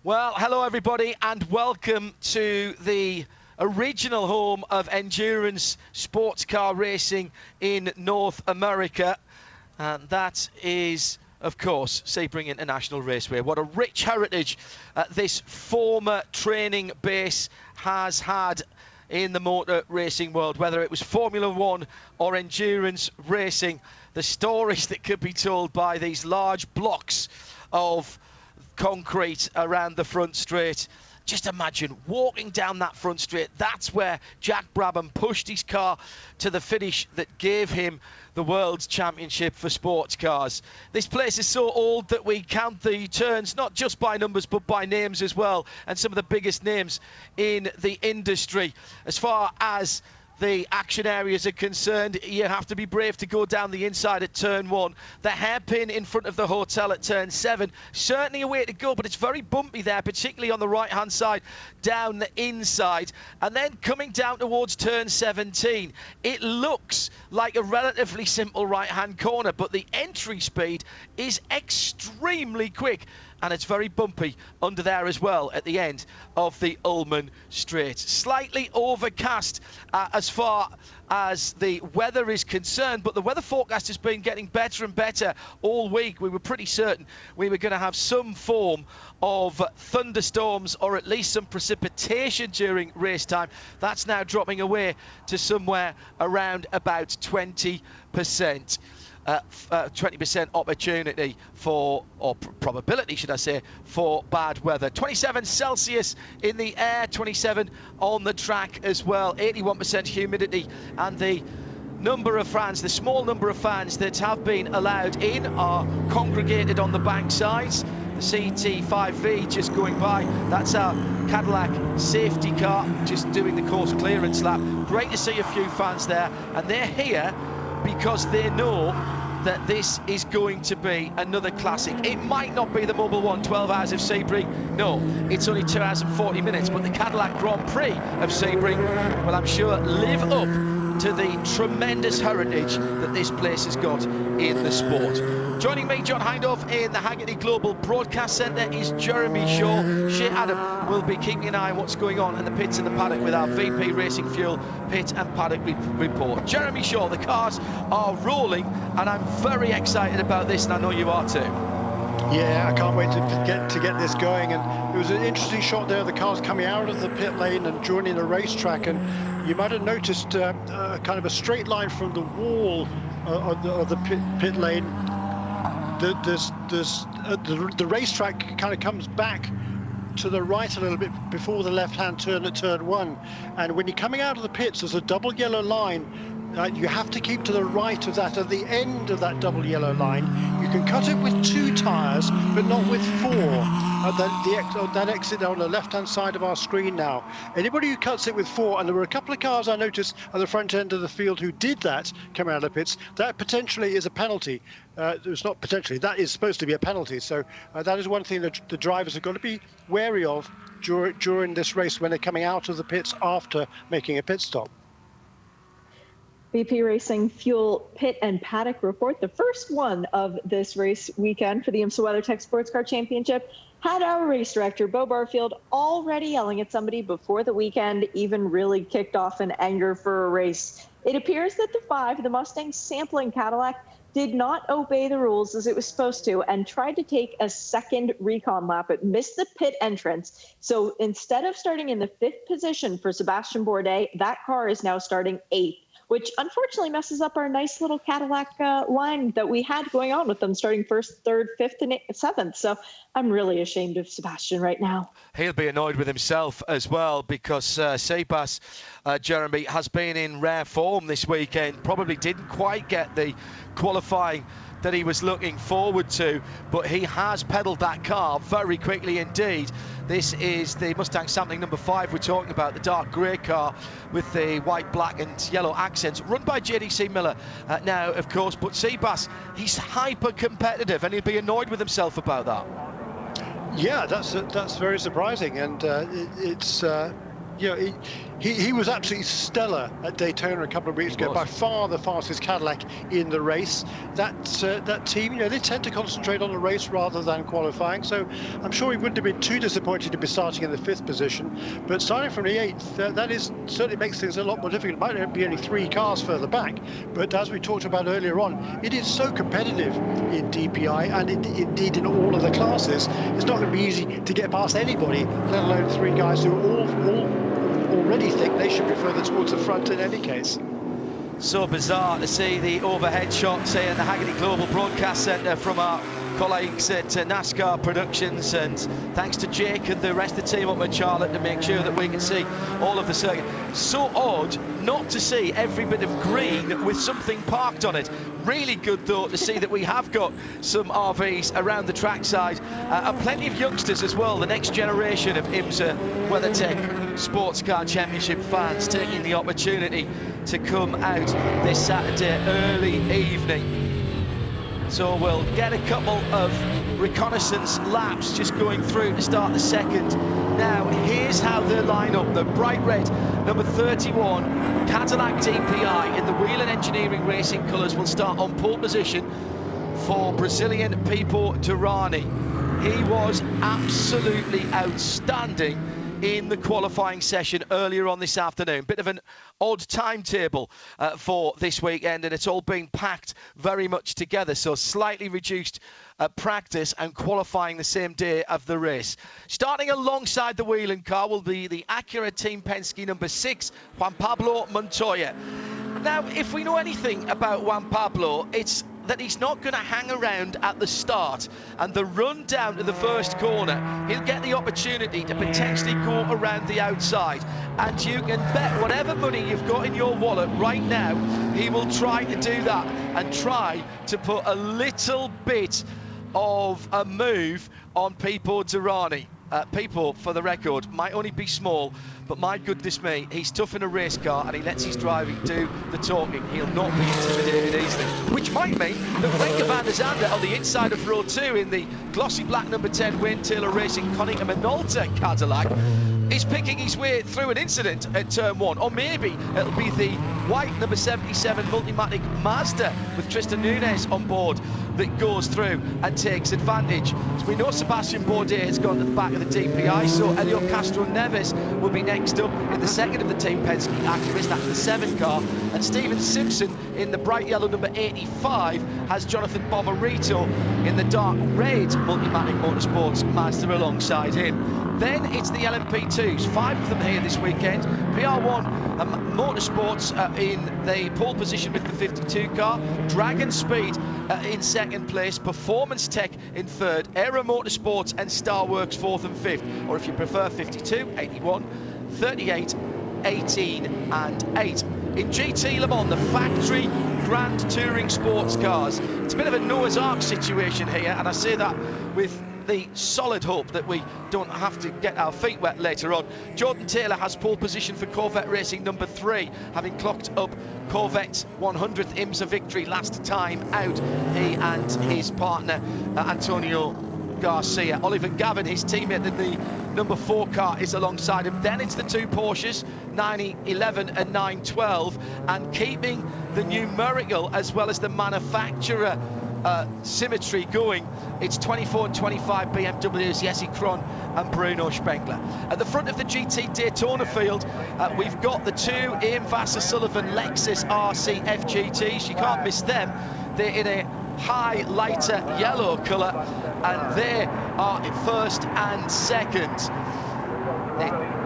Well, hello everybody and welcome to the original home of endurance sports car racing in North America. And that is, of course, Sebring International Raceway. What a rich heritage this former training base has had in the motor racing world, whether it was Formula One or endurance racing. The stories that could be told by these large blocks of concrete around the front straight. Just imagine walking down that front straight. That's where Jack Brabham pushed his car to the finish that gave him the World's Championship for sports cars. This place is so old that we count the turns not just by numbers but by names as well, and some of the biggest names in the industry. As far as the action areas are concerned, you have to be brave to go down the inside at turn 1. The hairpin in front of the hotel at turn 7, certainly a way to go, but it's very bumpy there, particularly on the right hand side down the inside. And then coming down towards turn 17, it looks like a relatively simple right hand corner, but the entry speed is extremely quick. And it's very bumpy under there as well at the end of the Ullman Straight. Slightly overcast as far as the weather is concerned, but the weather forecast has been getting better and better all week. We were pretty certain we were going to have some form of thunderstorms or at least some precipitation during race time. That's now dropping away to somewhere around about 20%. 20% opportunity for, or probability should I say, for bad weather. 27 Celsius in the air, 27 on the track as well, 81% humidity, and the number of fans, the small number of fans that have been allowed in are congregated on the bank sides. The CT5V just going by, that's our Cadillac safety car just doing the course clearance lap. Great to see a few fans there, and they're here because they know that this is going to be another classic. It might not be the Mobil 1 12 Hours of Sebring, no, it's only 2 hours and 40 minutes, but the Cadillac Grand Prix of Sebring will, I'm sure, live up to the tremendous heritage that this place has got in the sport. Joining me, John Hindhaugh, in the Haggerty Global Broadcast Centre is Jeremy Shaw. Shea Adam will be keeping an eye on what's going on in the pits and the paddock with our VP Racing Fuel pit and paddock report. Jeremy Shaw, the cars are rolling and I'm very excited about this, and I know you are too. Yeah, I can't wait to get this going. And it was an interesting shot there, the cars coming out of the pit lane and joining the racetrack, and you might have noticed kind of a straight line from the wall of the pit lane. The racetrack kind of comes back to the right a little bit before the left-hand turn at turn 1, and when you're coming out of the pits, there's a double yellow line. You have to keep to the right of that. At the end of that double yellow line, you can cut it with 2 tyres, but not with 4. That exit on the left-hand side of our screen now. Anybody who cuts it with 4, and there were a couple of cars I noticed at the front end of the field who did that, coming out of the pits, that potentially is a penalty. It's not potentially, that is supposed to be a penalty. So that is one thing that the drivers have got to be wary of during this race when they're coming out of the pits after making a pit stop. VP Racing Fuel Pit and Paddock Report, the first one of this race weekend for the IMSA WeatherTech SportsCar Championship, had our race director, Bo Barfield, already yelling at somebody before the weekend even really kicked off in anger for a race. It appears that the 5, the Mustang sampling Cadillac, did not obey the rules as it was supposed to and tried to take a second recon lap. It missed the pit entrance. So instead of starting in the 5th position for Sebastian Bourdais, that car is now starting 8th. Which unfortunately messes up our nice little Cadillac line that we had going on with them, starting 1st, 3rd, 5th, and 7th. So I'm really ashamed of Sebastian right now. He'll be annoyed with himself as well because Sebas, Jeremy, has been in rare form this weekend. Probably didn't quite get the qualifying that he was looking forward to, but he has pedalled that car very quickly indeed. This is the Mustang sampling number 5 we're talking about, the dark grey car with the white, black and yellow accents, run by JDC Miller now, of course, but Sebas, he's hyper competitive and he'll be annoyed with himself about that. Yeah, that's very surprising, and it's He was absolutely stellar at Daytona a couple of weeks ago. By far the fastest Cadillac in the race. That team, they tend to concentrate on the race rather than qualifying. So I'm sure he wouldn't have been too disappointed to be starting in the 5th position. But starting from the 8th, that certainly makes things a lot more difficult. It might not be only 3 cars further back, but as we talked about earlier on, it is so competitive in DPI and indeed in all of the classes. It's not going to be easy to get past anybody, let alone 3 guys who all already think they should be further towards the front in any case. So bizarre to see the overhead shot, say, in the Haggerty Global Broadcast Centre from our colleagues at NASCAR Productions, and thanks to Jake and the rest of the team up at Charlotte to make sure that we can see all of the circuit. So odd not to see every bit of green with something parked on it. Really good though to see that we have got some RVs around the trackside, and plenty of youngsters as well, the next generation of IMSA WeatherTech SportsCar Championship fans taking the opportunity to come out this Saturday early evening. So we'll get a couple of reconnaissance laps just going through to start the second. Now here's how they line up. The bright red number 31 Cadillac DPI in the Wheel and Engineering Racing colours will start on pole position for Brazilian Pipo Derani. He was absolutely outstanding in the qualifying session earlier on this afternoon. Bit of an odd timetable for this weekend, and it's all been packed very much together, so slightly reduced practice and qualifying the same day of the race. Starting alongside the wheeling car will be the Acura Team Penske number 6, Juan Pablo Montoya. Now, if we know anything about Juan Pablo, it's that he's not going to hang around at the start, and the run down to the first corner, he'll get the opportunity to potentially go around the outside, and you can bet whatever money you've got in your wallet right now, he will try to do that and try to put a little bit of a move on Pipo Derani. Pipo, for the record, might only be small, but my goodness me, he's tough in a race car and he lets his driving do the talking. He'll not be intimidated easily, which might mean that Wenke van der Zande on the inside of row 2 in the glossy black number 10 Wayne Taylor Racing Konica Minolta Cadillac is picking his way through an incident at turn 1, or maybe it'll be the white number 77 Multimatic Mazda with Tristan Nunez on board that goes through and takes advantage. As we know, Sebastian Bourdais has gone to the back of the DPI, so Elio Castro Neves will be next up in the second of the Team Penske Acuras. That's the 7 car, and Stephen Simpson in the bright yellow number 85 has Jonathan Bomarito in the dark red Multimatic Motorsports Mazda alongside him. Then it's the LMP2s, 5 of them here this weekend. PR1 Motorsports in the pole position with the 52 car, Dragon Speed in second place, Performance Tech in third, Aero Motorsports and Starworks 4th and 5th, or if you prefer 52, 81, 38, 18 and 8. In GT Le Mans, the factory Grand Touring sports cars, it's a bit of a Noah's Ark situation here, and I say that with the solid hope that we don't have to get our feet wet later on. Jordan Taylor has pole position for Corvette Racing number 3, having clocked up Corvette's 100th IMSA victory last time out, he and his partner Antonio Garcia. Oliver Gavin, his teammate in the number 4 car, is alongside him. Then it's the 2 Porsches, 911 and 912, and keeping the numerical as well as the manufacturer symmetry going, it's 24 and 25 BMWs, Jesse Kron and Bruno Spengler. At the front of the GT Daytona field, we've got the 2 Ian Vassar-Sullivan Lexus RC FGTs. You can't miss them. They're in a high lighter yellow colour, and they are in first and second.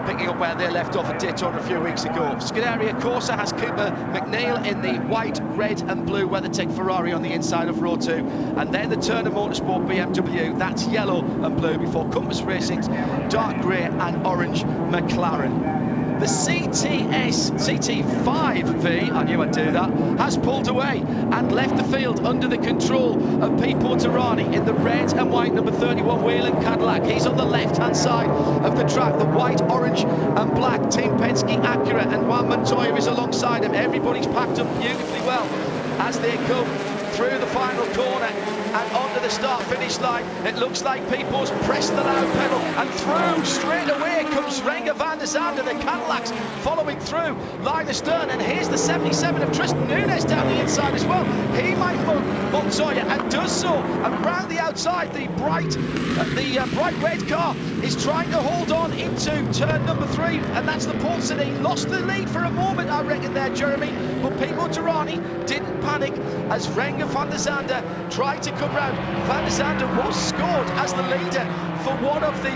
Picking up where they left off at Daytona a few weeks ago. Scuderia Corsa has Cooper McNeil in the white, red and blue WeatherTech Ferrari on the inside of row 2, and then the Turner Motorsport BMW, that's yellow and blue, before Compass Racing's dark grey and orange McLaren. The CTS CT5V, I knew I'd do that, has pulled away and left the field under the control of Pipo Derani in the red and white number 31 Whelen Cadillac. He's on the left-hand side of the track. The white, orange and black Team Penske Acura, and Juan Montoya is alongside him. Everybody's packed up beautifully well as they come through the final corner and onto the start-finish line. It looks like people's pressed the loud pedal, and through straight away comes Renger van der Zande. The Cadillacs following through, line astern, and here's the 77 of Tristan Nunez down the inside as well. He might mug Montoya, and does so, and round the outside, the bright red car is trying to hold on into turn number 3, and that's the Paulson. He lost the lead for a moment, I reckon there, Jeremy, but Pimo Durrani didn't panic as Renger van der Zande tried to come round. Van der Zande was scored as the leader for one of the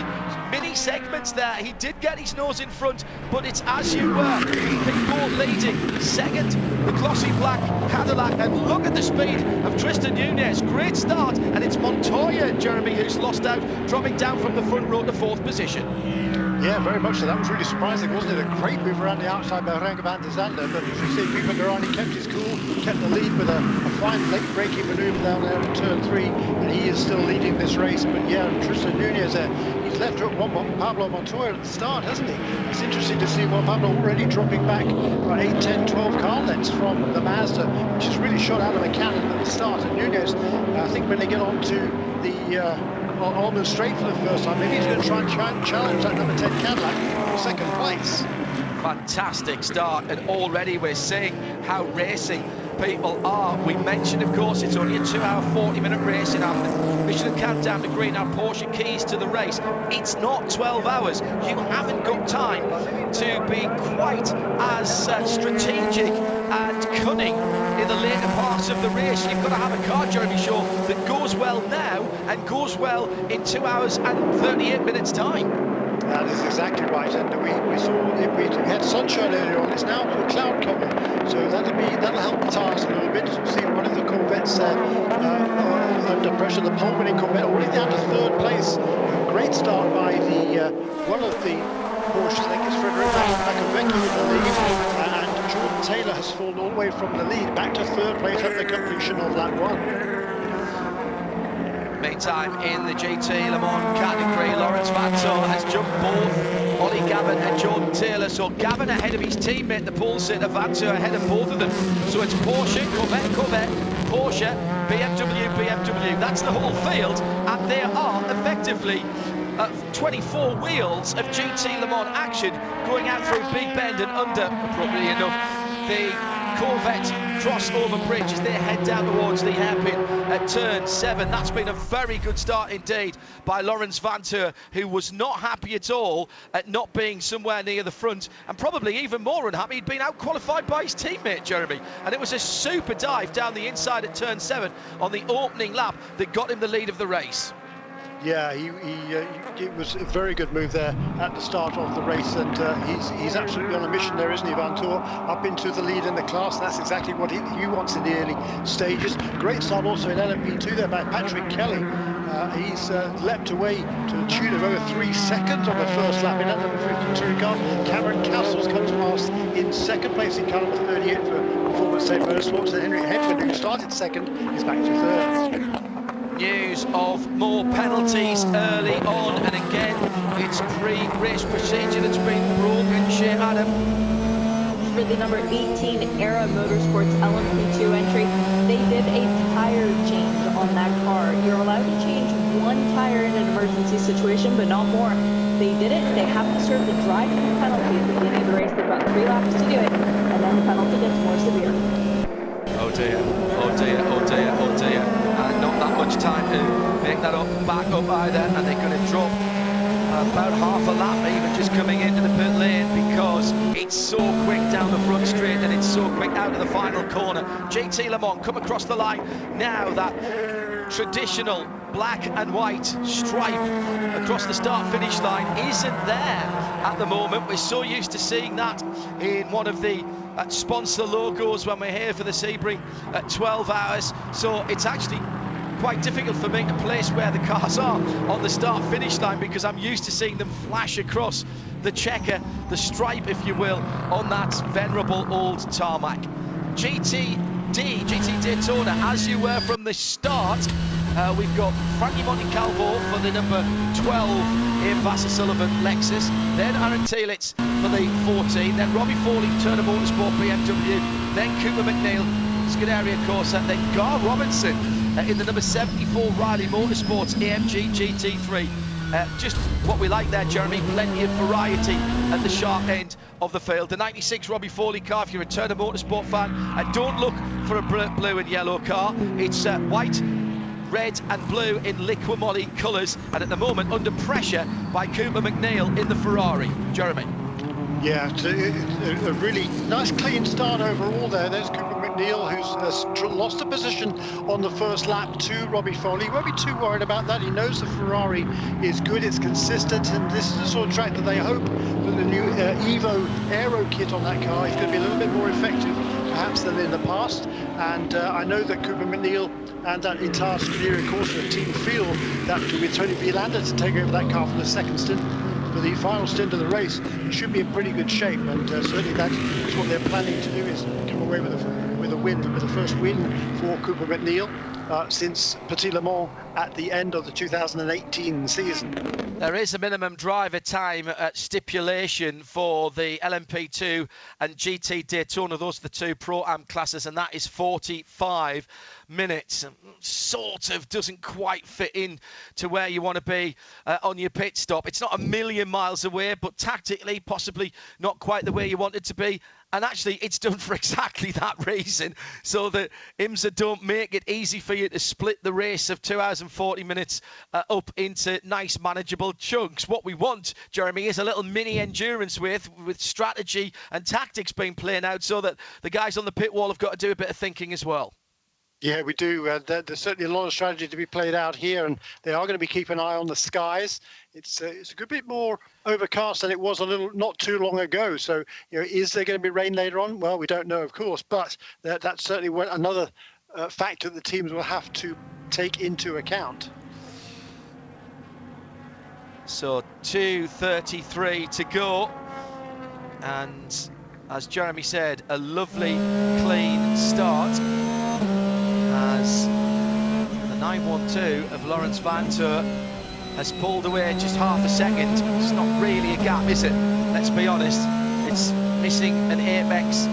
mini segments there. He did get his nose in front, but it's as you were. People leading. Second, the glossy black Cadillac, and look at the speed of Tristan Nunez. Great start, and it's Montoya, Jeremy, who's lost out, dropping down from the front row to 4th position. Yeah, very much so. That was really surprising, wasn't it? A great move around the outside by Renger van der Zande, but as you see, Pimo Durrani kept his cool, kept the lead with a fine late braking manoeuvre down there in turn 3, and he is still leading this race. But yeah, Tristan Nunez, he's left her at Pablo Montoya at the start, hasn't he? It's interesting to see Pablo already dropping back about 8, 10, 12 car lengths from the Mazda, which is really shot out of a cannon at the start. And Nunez, I think when they get on to the almost straight for the first time, maybe he's going to try and challenge that number 10 Cadillac for 2nd place. Fantastic start, and already we're seeing how racing people are. We mentioned, of course, it's only a 2-hour 40-minute race in our Michelin Countdown to Green, our Porsche keys to the race. It's not 12 hours. You haven't got time to be quite as strategic and cunning in the later parts of the race. You've got to have a car, Jeremy Shaw, that goes well now and goes well in 2 hours and 38 minutes time. That is exactly right, and we saw we had sunshine earlier on. It's now a cloud cover, so that'll help the tyres a little bit. You see one of the Corvettes under pressure, the pole-winning Corvette, already down to 3rd place. Great start by the one of the Porsches. I think it's Frederic Makovecki in the lead, and Jordan Taylor has fallen all the way from the lead back to 3rd place at the completion of lap 1. Meantime, in the GT Le Mans category, Laurens Vanthoor has jumped both Ollie Gavin and Jordan Taylor. So Gavin ahead of his teammate, the pole sitter, Vanthoor ahead of both of them. So it's Porsche, Corvette, Porsche, BMW. That's the whole field, and there are effectively 24 wheels of GT Le Mans action going out through Big Bend and under, appropriately enough, the Corvette crossover bridge as they head down towards the hairpin at turn 7. That's been a very good start indeed by Laurens Vanthoor, who was not happy at all at not being somewhere near the front, and probably even more unhappy he'd been out-qualified by his teammate, Jeremy. And it was a super dive down the inside at turn 7 on the opening lap that got him the lead of the race. Yeah, it was a very good move there at the start of the race, and he's absolutely on a mission there, isn't he, Vanthoor? Up into the lead in the class. That's exactly what he wants in the early stages. Great start also in LMP2 there by Patrick Kelly. He's leapt away to the tune of over 3 seconds on the first lap in that number 52 car. Cameron Castles comes past in 2nd place in car number 38 for Performance Safe Motorsports, and Henry Hedman, who started 2nd, is back to 3rd. News of more penalties early on, and again it's pre-race procedure that's been broken. Shea Adam. For the number 18 Era Motorsports LMP2 entry, they did a tire change on that car. You're allowed to change 1 tire in an emergency situation, but not more. They did it. They have to serve the driving penalty at the beginning of the race. They've got 3 laps to do it, and then the penalty gets more severe. Oh dear. And not that much time to make that back up either, and they're going to drop about half a lap even just coming into the pit lane, because it's so quick down the front straight and it's so quick out of the final corner. GT Le Mans come across the line now. That traditional black and white stripe across the start-finish line isn't there at the moment. We're so used to seeing that in one of the sponsor logos when we're here for the Sebring at 12 hours. So it's actually quite difficult for me to place where the cars are on the start-finish line, because I'm used to seeing them flash across the checker, the stripe, if you will, on that venerable old tarmac. GT Daytona, as you were from the start. We've got Frankie Montecalvo for the number 12 Ian Vassar-Sullivan Lexus, then Aaron Telitz for the 14, then Robbie Foley, Turner Motorsport BMW, then Cooper McNeil, Scuderia Corsa, then Gar Robinson in the number 74 Riley Motorsports AMG GT3. Just what we like there, Jeremy, plenty of variety at the sharp end of the field. The 96 Robbie Foley car, if you're a Turner Motorsport fan, don't look for a blue and yellow car. It's white, red and blue in Liquimoli colours, and at the moment under pressure by Cooper McNeil in the Ferrari. Jeremy. Yeah, a really nice clean start overall there. There's Cooper McNeil, who's lost a position on the first lap to Robbie Foley. He won't be too worried about that. He knows the Ferrari is good, it's consistent, and this is the sort of track that they hope that the new Evo Aero kit on that car is going to be a little bit more effective perhaps than in the past. And I know that Cooper McNeil and that entire Scuderia Corsa team feel that with Tony Violanda to take over that car for the second stint, for the final stint of the race, it should be in pretty good shape, and certainly that is what they're planning to do, is come away with a win, with the first win for Cooper McNeil since Petit Le Mans at the end of the 2018 season. There is a minimum driver time stipulation for the LMP2 and GT Daytona. Those are the two Pro-Am classes, and that is 45 minutes. Sort of doesn't quite fit in to where you want to be on your pit stop. It's not a million miles away, but tactically possibly not quite the way you want it to be. And actually, it's done for exactly that reason, so that IMSA don't make it easy for you to split the race of 2 hours and 40 minutes up into nice, manageable chunks. What we want, Jeremy, is a little mini endurance with strategy and tactics being played out, so that the guys on the pit wall have got to do a bit of thinking as well. Yeah, we do. There's certainly a lot of strategy to be played out here, and they are going to be keeping an eye on the skies. It's a good bit more overcast than it was not too long ago. So, is there going to be rain later on? Well, we don't know, of course, but that's certainly another factor the teams will have to take into account. So 2:33 to go, and as Jeremy said, a lovely clean start, as the 912 of Lawrence Vantour has pulled away just half a second. It's not really a gap, is it? Let's be honest. It's missing an apex,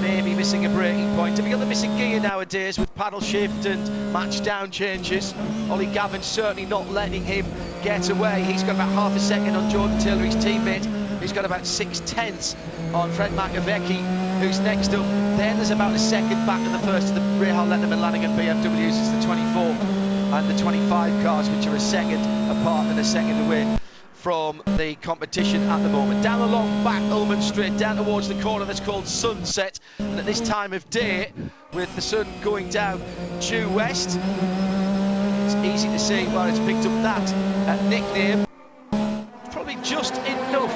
maybe missing a braking point. Have you got the missing gear nowadays with paddle shift and match down changes? Ollie Gavin's certainly not letting him get away. He's got about half a second on Jordan Taylor, his teammate. He's got about 6/10 on Fred McAvecchi, who's next up. Then there's about a second back to the first of the Rahal Letterman Lanigan BMWs. It's the 24 and the 25 cars, which are a second apart and a second away from the competition at the moment. Down the long back Ullman Straight, down towards the corner that's called Sunset, and at this time of day, with the sun going down due west, it's easy to see where it's picked up that nickname. It's probably just enough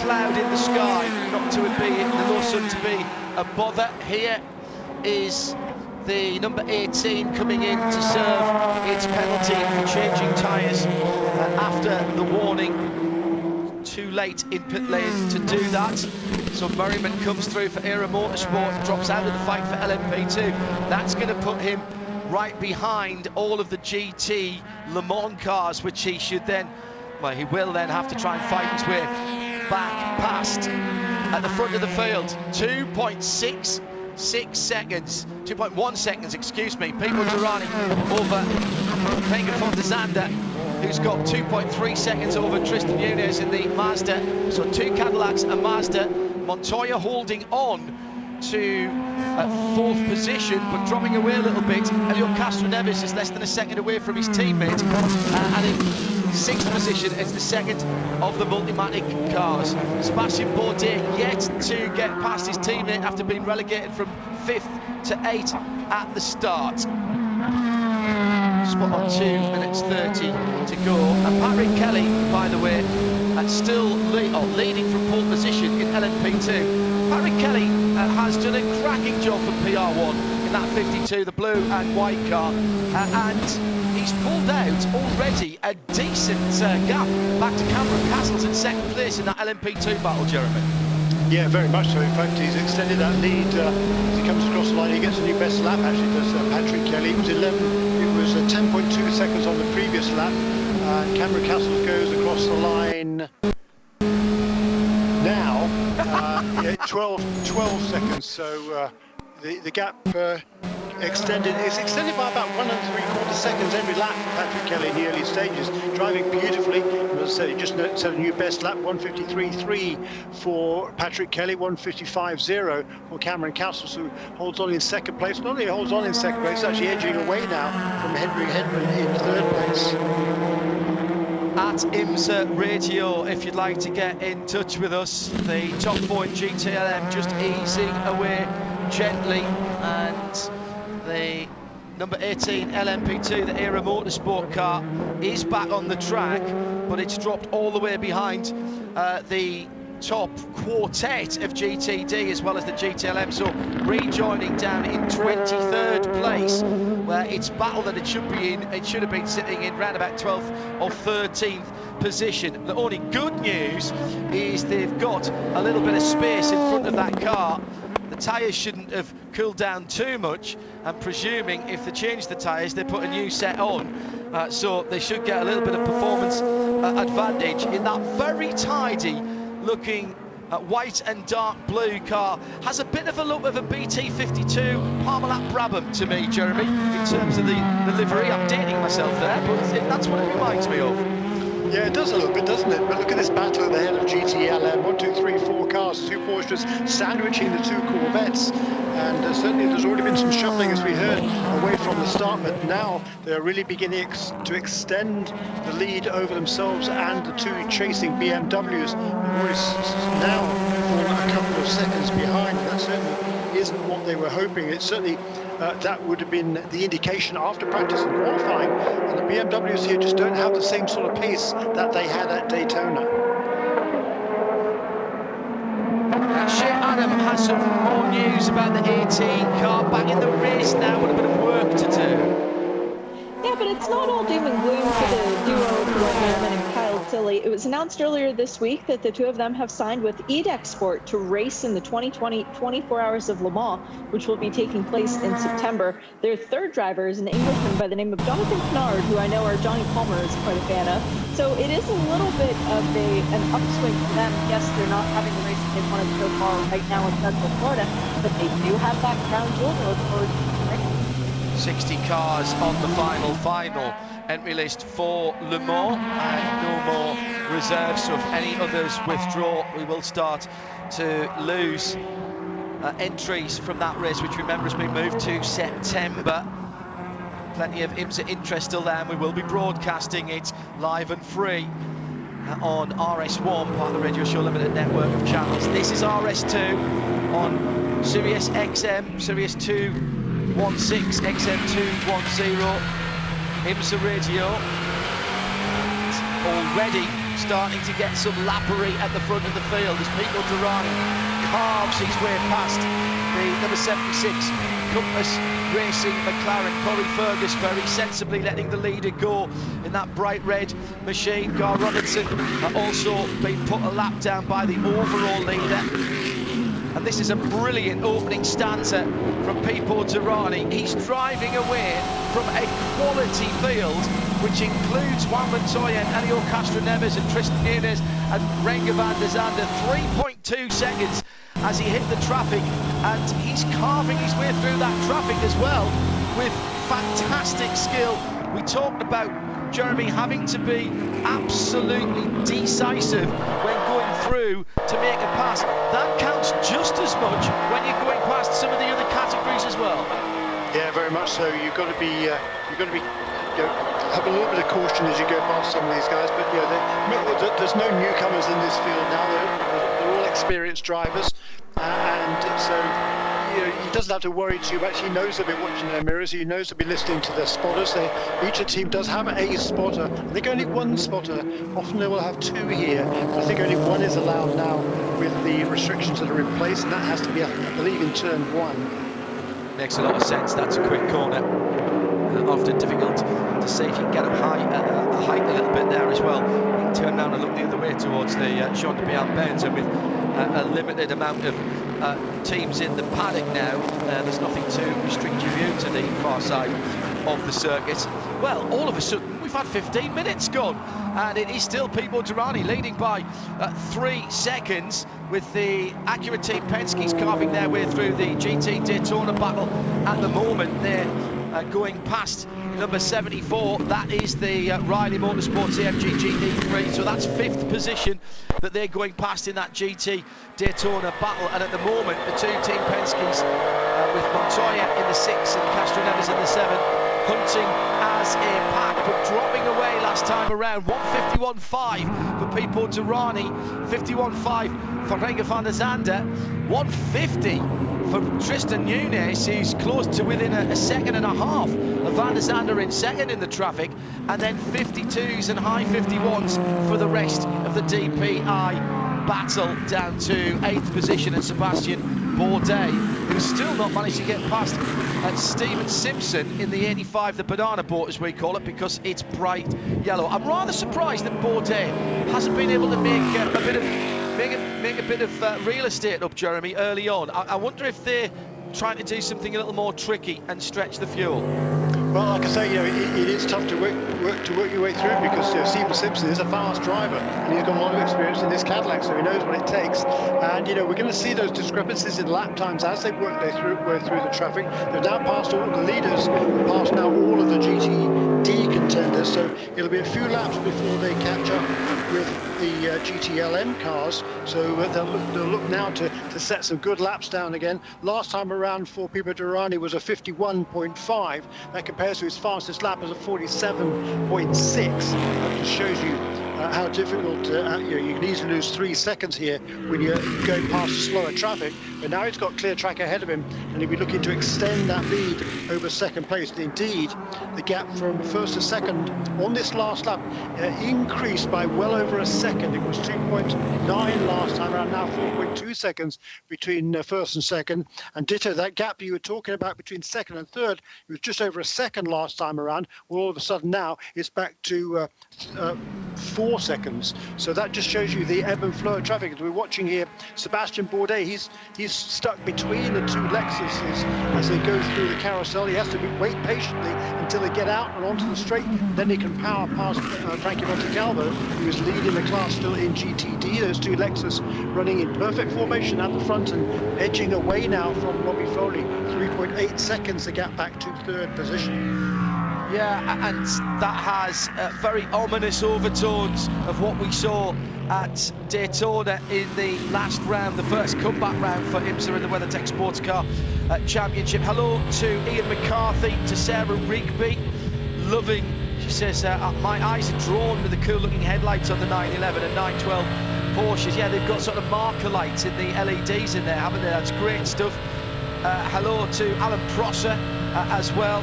cloud in the sky not to be the low sun to be a bother. Here is the number 18 coming in to serve its penalty for changing tyres after the warning. Too late in pit lane to do that. So Merriman comes through for Era Motorsport, drops out of the fight for LMP2. That's going to put him right behind all of the GT Le Mans cars, which he should then, well, he will then have to try and fight his way back past at the front of the field. 2.66 seconds, 2.1 seconds, excuse me. Pipo Derani over Pega Fontazanda, who's got 2.3 seconds over Tristan Nunez in the Mazda. So two Cadillacs, a Mazda. Montoya holding on to fourth position, but dropping away a little bit. Elio Castro Neves is less than a second away from his teammate, and in sixth position is the second of the Multimatic cars. Sebastian Bourdais yet to get past his teammate after being relegated from 5th to 8th at the start. Spot on 2 minutes 30 to go, and Patrick Kelly, by the way, still leading from pole position in LMP2. Patrick Kelly has done a cracking job for PR1 in that 52, the blue and white car, and he's pulled out already a decent gap back to Cameron Castles in second place in that LMP2 battle, Jeremy. Yeah, very much so. In fact, he's extended that lead as he comes across the line. He gets a new best lap, actually, does Patrick Kelly. It was 10.2 seconds on the previous lap, and Cameron Castles goes across the line now. 12 seconds, so the gap extended. It's extended by about 1 3/4 seconds every lap for Patrick Kelly in the early stages. Driving beautifully. As I said, he just set a new best lap, 1:53.3 for Patrick Kelly, 1:55.0 for Cameron Castles, who holds on in second place. Not only holds on in second place, it's actually edging away now from Henry Hedman in third place. At IMSA Radio, if you'd like to get in touch with us. The top 4 in GTLM just easing away gently, and the number 18 LMP2, the Era Motorsport car, is back on the track, but it's dropped all the way behind the top quartet of GTD as well as the GTLM, so rejoining down in 23rd place, where it's battle that it should be in. It should have been sitting in round about 12th or 13th position. The only good news is they've got a little bit of space in front of that car. The tyres shouldn't have cooled down too much. I'm presuming if they change the tyres, they put a new set on, so they should get a little bit of performance advantage in that very tidy looking white and dark blue car. Has a bit of a look of a BT52 Parmalat Brabham to me, Jeremy, in terms of the livery. I'm dating myself there, but that's what it reminds me of. Yeah, it does a little bit, doesn't it? But look at this battle at the head of GTLM. 1, 2, 3, 4 cars, 2 Porsches sandwiching the 2 Corvettes. And certainly there's already been some shuffling, as we heard, away from the start. But now they're really beginning to extend the lead over themselves and the 2 chasing BMWs. They've already now fallen a couple of seconds behind. That certainly isn't what they were hoping. It's certainly that would have been the indication after practice and qualifying. And the BMWs here just don't have the same sort of pace that they had at Daytona. Shea Adam has some more news about the 18 car back in the race now with a bit of work to do. Yeah, but it's not all doom and gloom for the duo of Glenn Norman and Kyle Tilley. It was announced earlier this week that the two of them have signed with EDEC Sport to race in the 2020 24 Hours of Le Mans, which will be taking place in September. Their third driver is an Englishman by the name of Jonathan Kennard, who I know our Johnny Palmer is quite a fan of. So it is a little bit of an upswing for them. Yes, they're not having the race that they wanted so far right now in Central Florida, but they do have that crown jewel to look forward to. 60 cars on the final entry list for Le Mans, and no more reserves, so if any others withdraw, we will start to lose entries from that race, which remember has been moved to September. Plenty of IMSA interest still there, and we will be broadcasting it live and free on RS1, part of the Radio Show Limited network of channels. This is RS2 on Sirius XM, Sirius 216, XM210, IMSA Radio. It's already starting to get some lappery at the front of the field as Pico Derani carves his way past the number 76 Compass Racing McLaren. Corey Fergus very sensibly letting the leader go in that bright red machine. Gar Robinson also being put a lap down by the overall leader. And this is a brilliant opening stanza from Pipo Derani. He's driving away from a quality field, which includes Juan Montoya and Elio Castro-Neves and Tristan Nunez and Renger van der Zande. 3.2 seconds as he hit the traffic, and he's carving his way through that traffic as well with fantastic skill. We talked about Jeremy having to be absolutely decisive when going through to make a pass. That counts just as much when you're going past some of the other categories as well. Yeah, very much so. You've got to be have a little bit of caution as you go past some of these guys. But there's no newcomers in this field now. They're all experienced drivers, and so. He doesn't have to worry too much. He knows they'll be watching their mirrors. He knows they'll be listening to their spotters. Each team does have a spotter. I think only one spotter. Often they will have 2 here. I think only 1 is allowed now with the restrictions that are in place, and that has to be, I believe, in turn 1. Makes a lot of sense. That's a quick corner. Often difficult to see if you can get up high, height a little bit there as well. You can turn around and look the other way towards the Jean de Bian and with a limited amount of teams in the paddock now, there's nothing to restrict your view to the far side of the circuit. Well, all of a sudden we've had 15 minutes gone, and it is still Pipo Derani leading by 3 seconds, with the Acura team Penske's carving their way through the GT Daytona battle at the moment. They're going past number 74. That is the Riley Motorsports AMG GT3, so that's 5th position that they're going past in that GT Daytona battle. And at the moment, the two team Penske's with Montoya in the 6 and Castro Neves in the 7, hunting as a pack, but dropping away last time around. 151.5 for Pipo Derani, 51.5 for Renger van der Zande, 150 for Tristan Nunes, who's close to within a second and a half of Van der Zande in second in the traffic, and then 52s and high 51s for the rest of the DPI battle down to 8th position, and Sebastian Bourdais, who's still not managed to get past Stephen Simpson in the 85, the banana boat as we call it, because it's bright yellow. I'm rather surprised that Bourdais hasn't been able to make a bit of real estate up, Jeremy, early on. I wonder if they're trying to do something a little more tricky and stretch the fuel. Well, like I say, it is tough to work your way through, because Stephen Simpson is a fast driver and he's got a lot of experience in this Cadillac, so he knows what it takes. And we're going to see those discrepancies in lap times as they work their way through the traffic. They've now passed all the leaders, passed now all of the GTD contenders, so it'll be a few laps before they catch up with the GTLM cars. So they'll look now to set some good laps down again. Last time around for Pipo Derani was a 51.5. That compares to his fastest lap as a 47.6. That just shows you how difficult you can easily lose 3 seconds here when you're going past slower traffic. But now he's got clear track ahead of him, and he'll be looking to extend that lead over second place. And indeed, the gap from first to second on this last lap increased by well over a second. It was 2.9 last time around, now 4.2 seconds between first and second. And ditto, that gap you were talking about between second and third, it was just over a second last time around. Well, all of a sudden now it's back to 4 seconds. So that just shows you the ebb and flow of traffic. As we're watching here, Sebastian Bourdais, he's stuck between the two Lexuses as they go through the carousel. He has to wait patiently until they get out and onto the straight. Then he can power past Frankie Montecalvo, who is leading the class still in GTD. Those two Lexus running in perfect formation at the front and edging away now from Robbie Foley. 3.8 seconds the gap back to third position. Yeah, and that has very ominous overtones of what we saw at Daytona in the last round, the first comeback round for IMSA in the WeatherTech SportsCar Championship. Hello to Ian McCarthy, to Sarah Rigby. Loving, she says, my eyes are drawn with the cool looking headlights on the 911 and 912 Porsches. Yeah, they've got sort of marker lights in the LEDs in there, haven't they? That's great stuff. Hello to Alan Prosser as well.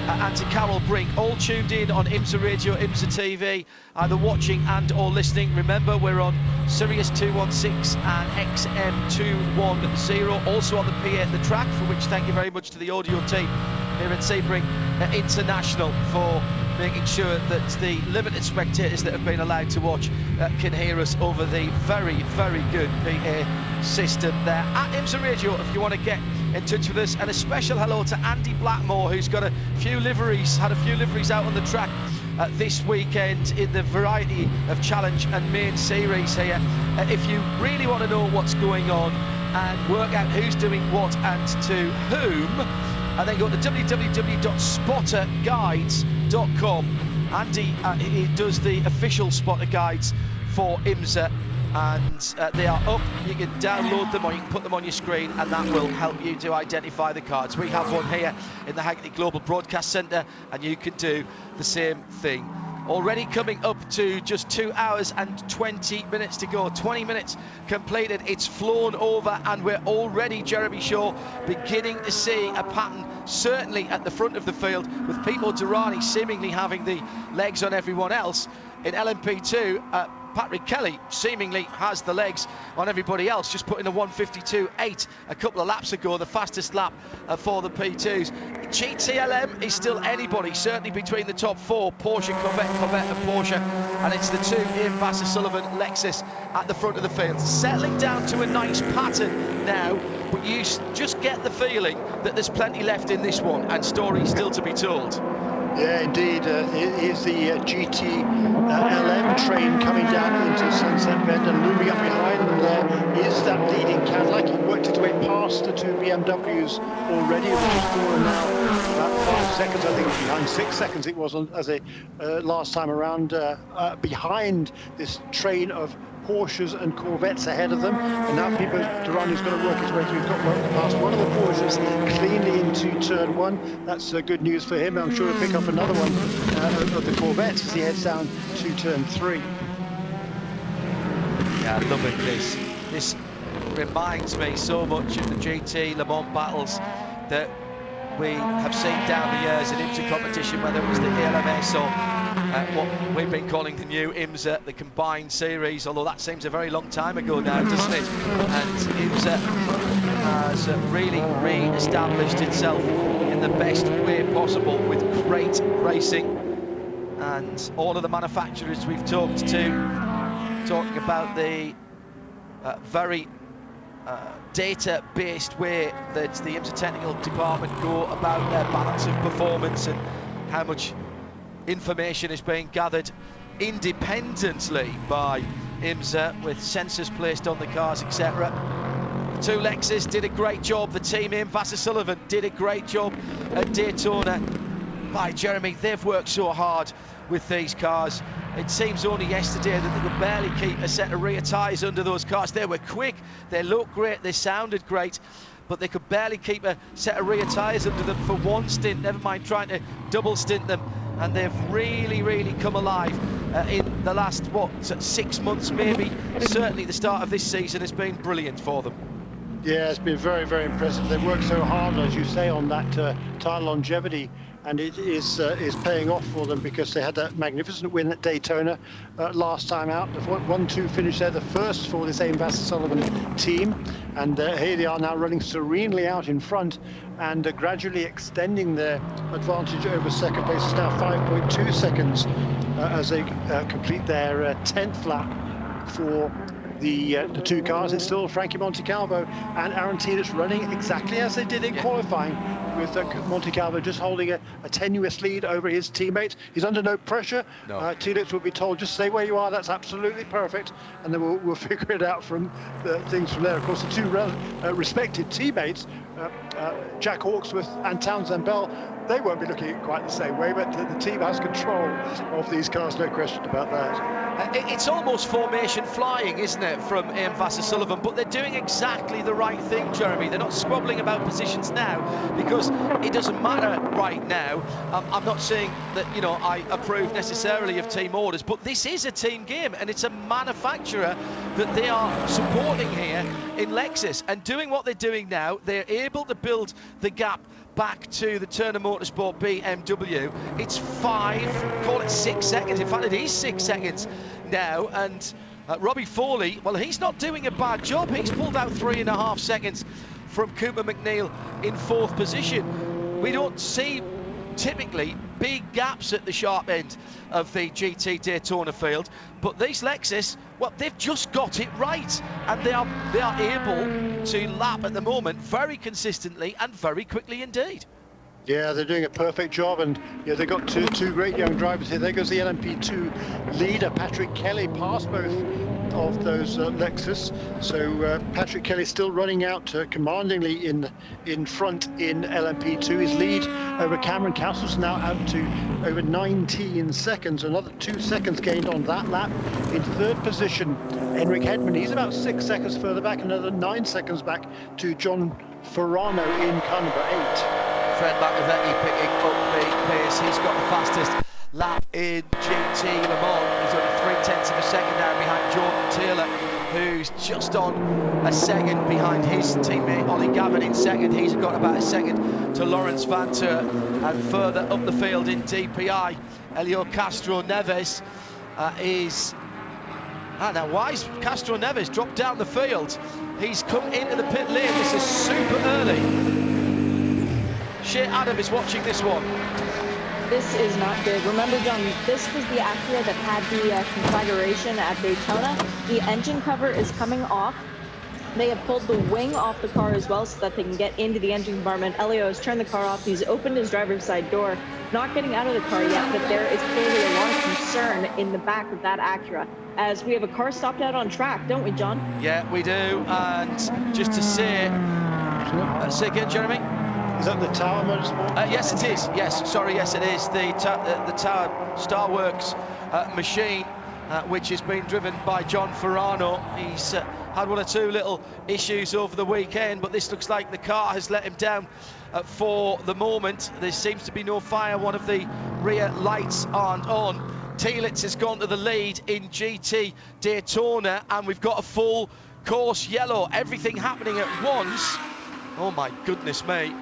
And to Carol Brink, all tuned in on IMSA Radio, IMSA TV, either watching and or listening. Remember, we're on Sirius 216 and XM 210, also on the P8 The Track, for which thank you very much to the audio team here at Sebring International for making sure that the limited spectators that have been allowed to watch can hear us over the very, very good PA system there. At IMSA Radio, if you want to get in touch with us. And a special hello to Andy Blackmore, who's got a few liveries out on the track this weekend in the variety of challenge and main series here. If you really want to know what's going on and work out who's doing what and to whom, then go to www.spotterguides.com. Andy he does the official spotter guides for IMSA, and they are up. You can download them or you can put them on your screen, and that will help you to identify the cards. We have one here in the Hackney Global Broadcast Centre, and you can do the same thing. Already coming up to just 2 hours and 20 minutes to go. 20 minutes completed. It's flown over, and we're already, Jeremy Shaw, beginning to see a pattern, certainly at the front of the field, with Pipo Derani seemingly having the legs on everyone else. In LMP2, Patrick Kelly seemingly has the legs on everybody else, just putting a 152.8 a couple of laps ago, the fastest lap for the P2s. GTLM is still anybody, certainly between the top four, Porsche, Corvette and Porsche, and it's the two Ian Vassar-Sullivan Lexus at the front of the field. Settling down to a nice pattern now, but you just get the feeling that there's plenty left in this one and stories still to be told. Yeah, indeed. Here's the GTLM train coming down into Sunset Bend, and looming up behind them there is that leading Cadillac. He worked its way past the two BMWs already, which has fallen now about 5 seconds, I think, behind 6 seconds it was as a last time around, behind this train of Porsches and Corvettes ahead of them, and now Pipo Derani's got to work his way through. He's got past one of the Porsches cleanly into turn one. That's good news for him. I'm sure he'll pick up another one of the Corvettes as he heads down to turn 3. Yeah, loving this. This reminds me so much of the GT Le Mans battles that we have seen down the years in IMSA competition, whether it was the ELMS or what we've been calling the new IMSA, the combined series, although that seems a very long time ago now, doesn't it? And IMSA has really re-established itself in the best way possible with great racing, and all of the manufacturers we've talked to talking about the very data-based way that the IMSA technical department go about their balance of performance and how much information is being gathered independently by IMSA with sensors placed on the cars, etc. The two Lexus did a great job. The team in Vasser-Sullivan did a great job at Daytona. By Jeremy, they've worked so hard with these cars. It seems only yesterday that they could barely keep a set of rear tyres under those cars. They were quick, they looked great, they sounded great, but they could barely keep a set of rear tyres under them for one stint, never mind trying to double stint them. And they've really come alive in the last, 6 months maybe. Certainly the start of this season has been brilliant for them. Yeah, it's been very impressive. They've worked so hard, as you say, on that tyre longevity, and it is paying off for them, because they had that magnificent win at Daytona last time out. The 1-2 finish there, the first for this AIM Vasser-Sullivan team, and here they are now running serenely out in front and gradually extending their advantage over second place. It's now 5.2 seconds as they complete their 10th lap for the two cars. It's still Frankie Montecalvo and Aaron Telitz running exactly as they did in qualifying, with Montecalvo just holding a tenuous lead over his teammates. He's under no pressure. No. Telitz will be told, just stay where you are, that's absolutely perfect, and then we'll figure it out from things from there. Of course, the two respected teammates, Jack Hawksworth and Townsend Bell, they won't be looking at quite the same way, but the team has control of these cars, no question about that. It's almost formation flying, isn't it, from AIM Vasser-Sullivan, but they're doing exactly the right thing, Jeremy. They're not squabbling about positions now, because it doesn't matter right now. I'm not saying that, I approve necessarily of team orders, but this is a team game, and it's a manufacturer that they are supporting here in Lexus, and doing what they're doing now, they're able to build the gap back to the Turner Motorsport BMW. It's 6 seconds. In fact, it is 6 seconds now. And Robbie Foley, well, he's not doing a bad job. He's pulled out 3.5 seconds from Cooper McNeil in 4th position. We don't see typically big gaps at the sharp end of the GT Daytona field, but these Lexus, well, they've just got it right, and they are able to lap at the moment very consistently and very quickly indeed. Yeah, they're doing a perfect job, and they've got two great young drivers here. There goes the LMP2 leader, Patrick Kelly, past both of those Lexus. So Patrick Kelly still running out commandingly in front in LMP2. His lead over Cameron Castles now out to over 19 seconds. Another 2 seconds gained on that lap. In 3rd position, Henrik Hedman. He's about 6 seconds further back, another 9 seconds back to John Ferrano in car number 8. Fred Lacazette picking up the pace. He's got the fastest lap in GT Le Mans. He's only 0.3 of a second now behind Jordan Taylor, who's just on a second behind his teammate Ollie Gavin in second. He's got about a second to Lawrence Vanter, and further up the field in DPI, Helio Castro Neves is... now why is Castro Neves dropped down the field? He's come into the pit lane. This is super early. Shea Adam is watching this one. This is not good. Remember, John, this was the Acura that had the conflagration at Daytona. The engine cover is coming off. They have pulled the wing off the car as well so that they can get into the engine compartment. Elio has turned the car off. He's opened his driver's side door, not getting out of the car yet, but there is clearly a lot of concern in the back of that Acura, as we have a car stopped out on track, don't we, John? Yeah, we do. And just to say again, Jeremy? Is that the Tower Motorsport? Yes, it is. Yes, sorry, yes, it is. The Tower Starworks machine, which is being driven by John Ferrano. He's had one or two little issues over the weekend, but this looks like the car has let him down for the moment. There seems to be no fire. One of the rear lights aren't on. Telitz has gone to the lead in GT Daytona, and we've got a full course yellow. Everything happening at once. Oh my goodness me.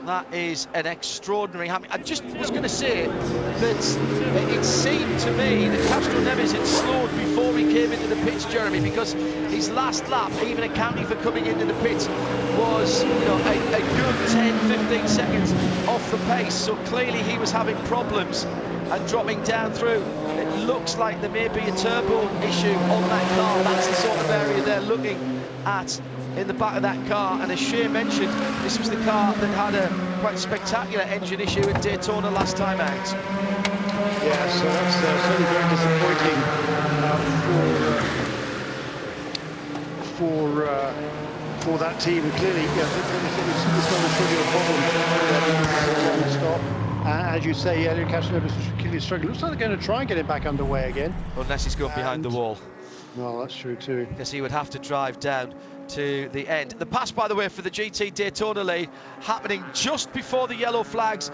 That is an extraordinary happening. I just was going to say that it seemed to me that Castro Neves had slowed before he came into the pits, Jeremy, because his last lap, even accounting for coming into the pits, was a good 10-15 seconds off the pace. So clearly he was having problems and dropping down through. It looks like there may be a turbo issue on that car. That's the sort of area they're looking at in the back of that car. And as Shea mentioned, this was the car that had a quite spectacular engine issue at Daytona last time out. Yeah, so that's certainly very disappointing for that team. Clearly, it's not a trivial problem. Stop. As you say, Elio Castroneves was clearly struggling. Looks like they're going to try and get him back underway again. Unless he's gone behind the wall. No, that's true too. Because he would have to drive down to the end. The pass, by the way, for the GT Daytona lead happening just before the yellow flags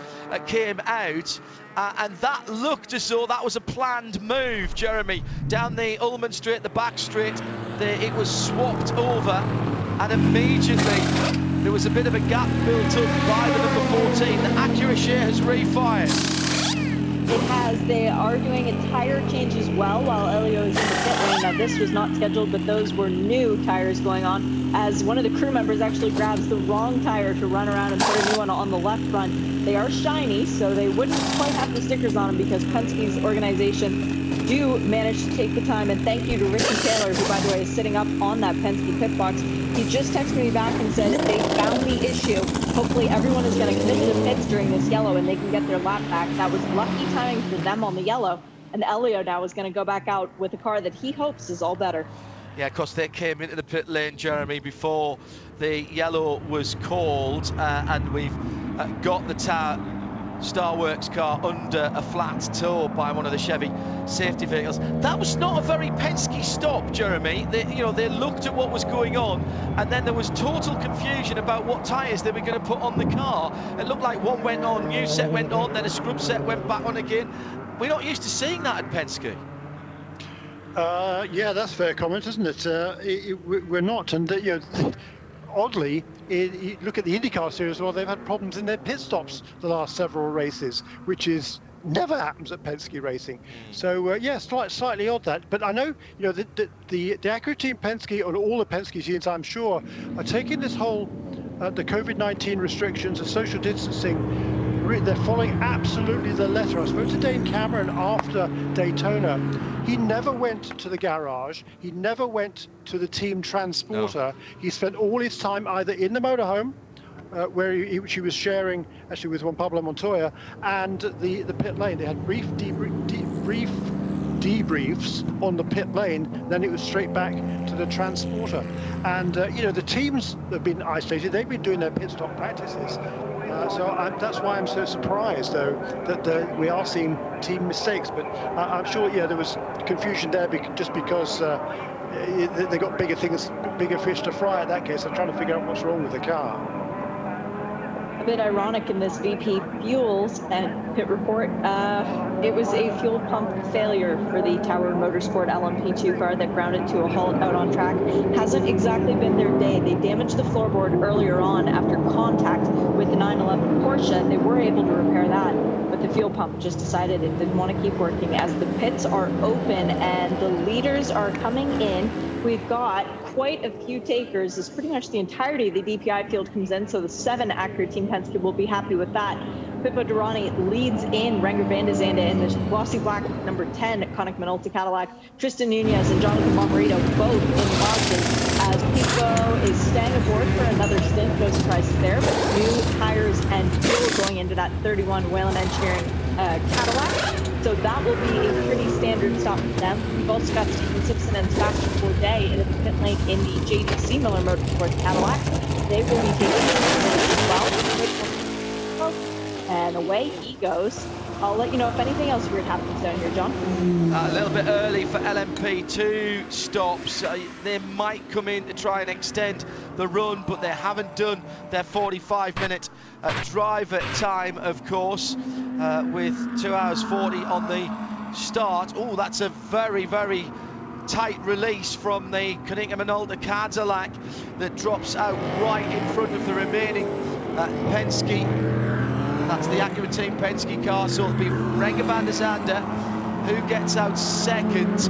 came out, and that looked as though that was a planned move, Jeremy. Down the Ullman straight, the back straight, it was swapped over, and immediately there was a bit of a gap built up by the number 14. The Acura Shea has refired. It has. They are doing a tire change as well while Elio is in the pit lane. Now, this was not scheduled, but those were new tires going on, as one of the crew members actually grabs the wrong tire to run around and put a new one on the left front. They are shiny, so they wouldn't quite have the stickers on them, because Penske's organization do manage to take the time. And thank you to Ricky Taylor, who, by the way, is sitting up on that Penske pit box. He just texted me back and said they found the issue. Hopefully everyone is going to commit to the pits during this yellow and they can get their lap back. That was lucky timing for them on the yellow. And Elio now is going to go back out with a car that he hopes is all better. Yeah, of course, they came into the pit lane, Jeremy, before the yellow was called, and we've got the Starworks car under a flat toe by one of the Chevy safety vehicles. That was not a very Penske stop, Jeremy. They looked at what was going on, and then there was total confusion about what tyres they were going to put on the car. It looked like one went on, new set went on, then a scrub set went back on again. We're not used to seeing that at Penske. Yeah, that's a fair comment, isn't it? We're not, and oddly, look at the IndyCar series. Well, they've had problems in their pit stops the last several races, which is never happens at Penske Racing. So yeah, slightly odd that. But I know, the Acura team Penske, and all the Penske teams, I'm sure, are taking this whole the COVID-19 restrictions and social distancing. They're following absolutely the letter. I spoke to Dane Cameron after Daytona. He never went to the garage. He never went to the team transporter. No. He spent all his time either in the motorhome, where she was sharing actually with Juan Pablo Montoya, and the pit lane. They had brief debriefs on the pit lane. Then it was straight back to the transporter. And the teams have been isolated. They've been doing their pit stop practices. So that's why I'm so surprised, though, that we are seeing team mistakes. But I'm sure, there was confusion there just because they got bigger fish to fry in that case. They're trying to figure out what's wrong with the car. A bit ironic in this VP Fuels and pit report. It was a fuel pump failure for the Tower Motorsport LMP2 car that grounded to a halt out on track. Hasn't exactly been their day. They damaged the floorboard earlier on after contact with the 911 Porsche. They were able to repair that, but the fuel pump just decided it didn't want to keep working, as the pits are open and the leaders are coming in. We've got quite a few takers, as pretty much the entirety of the DPI field comes in, so the 7 Acura Team Penske will be happy with that. Pippo Durrani leads in Renger van de Zande in the glossy black number 10 Konica Minolta Cadillac. Tristan Nunez and Jonathan Bomarito both in Boston, as Pippo is staying aboard for another stint. No surprises there, but new tires and fuel going into that 31 Whelen Engineering Cadillac. So that will be a pretty standard stop for them. We've also got Stephen Simpson and Sebastian Bourdais in the pit lane in the JDC Miller Motorsports Cadillac. They will be taking it as well. And away he goes. I'll let you know if anything else weird happens down here, John. A little bit early for LMP, 2 stops. They might come in to try and extend the run, but they haven't done their 45-minute driver time, of course, with 2 hours 40 on the start. Oh, that's a very, very tight release from the Konica Minolta Cadillac that drops out right in front of the remaining Penske. That's the Acura Team Penske car, so it'll be Renger van der Zande who gets out second.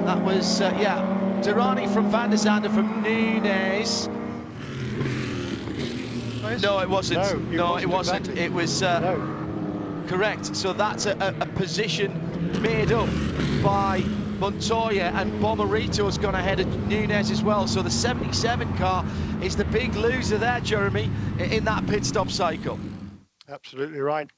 That was, Durrani from van der Zande from Nunez. No, it wasn't. No, it wasn't. Exactly. It was correct. So that's a position made up by Montoya, and Bomarito's gone ahead of Nunez as well. So the 77 car is the big loser there, Jeremy, in that pit stop cycle. Absolutely right.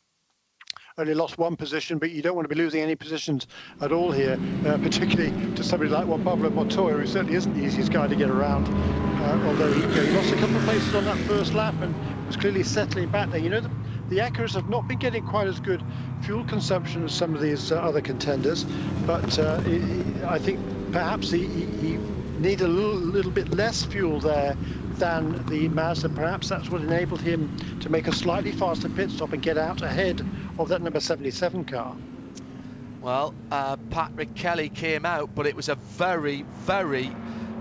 Only lost 1 position, but you don't want to be losing any positions at all here, particularly to somebody like Juan Pablo Montoya, who certainly isn't the easiest guy to get around, although he lost a couple of places on that first lap and was clearly settling back there. You know, the Acuras have not been getting quite as good fuel consumption as some of these other contenders, but I think perhaps he needed a little bit less fuel there than the Mazda. Perhaps that's what enabled him to make a slightly faster pit stop and get out ahead of that number 77 car. Well, Patrick Kelly came out, but it was a very, very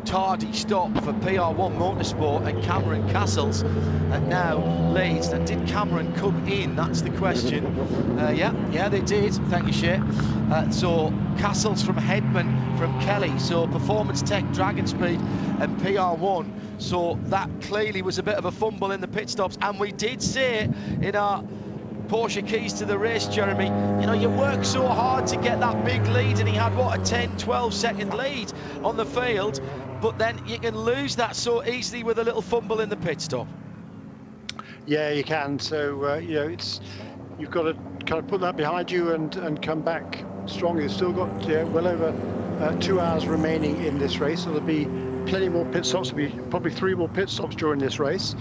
tardy stop for PR1 Motorsport, and Cameron Castles now leads. Now, did Cameron come in? That's the question. Yeah, they did. Thank you, Shay. So Castles from Hedman from Kelly. So Performance Tech, Dragon Speed, and PR1. So that clearly was a bit of a fumble in the pit stops, and we did say in our Porsche keys to the race, Jeremy, you know, you work so hard to get that big lead, and he had, what, a 10-12 second lead on the field, but then you can lose that so easily with a little fumble in the pit stop. Yeah, you can. So, you know, you've got to kind of put that behind you and come back strong. You've still got well over 2 hours remaining in this race, so there'll be plenty more pit stops. There'll be probably 3 more pit stops during this race.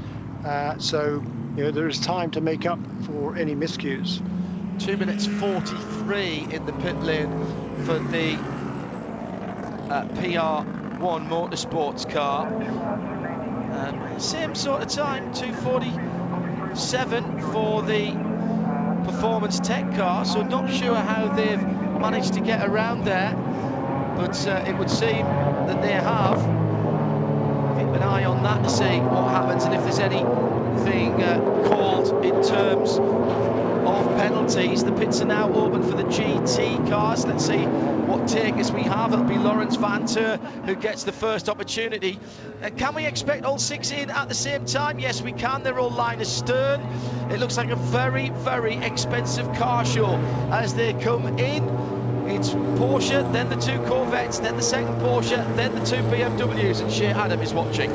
So, you know, there is time to make up for any miscues. 2 minutes 43 in the pit lane for the PR1 Motorsports car. Same sort of time, 2:47 for the Performance Tech car. So not sure how they've managed to get around there, but it would seem that they have. Keep an eye on that to see what happens and if there's anything called in terms of penalties. The pits are now open for the GT cars. Let's see what takers we have. It'll be Lawrence Van Ter who gets the first opportunity. Can we expect all 6 in at the same time? Yes, we can. They're all line astern. It looks like a very, very expensive car show as they come in. It's Porsche, then the 2 Corvettes, then the second Porsche, then the 2 BMWs, and Shea Adam is watching.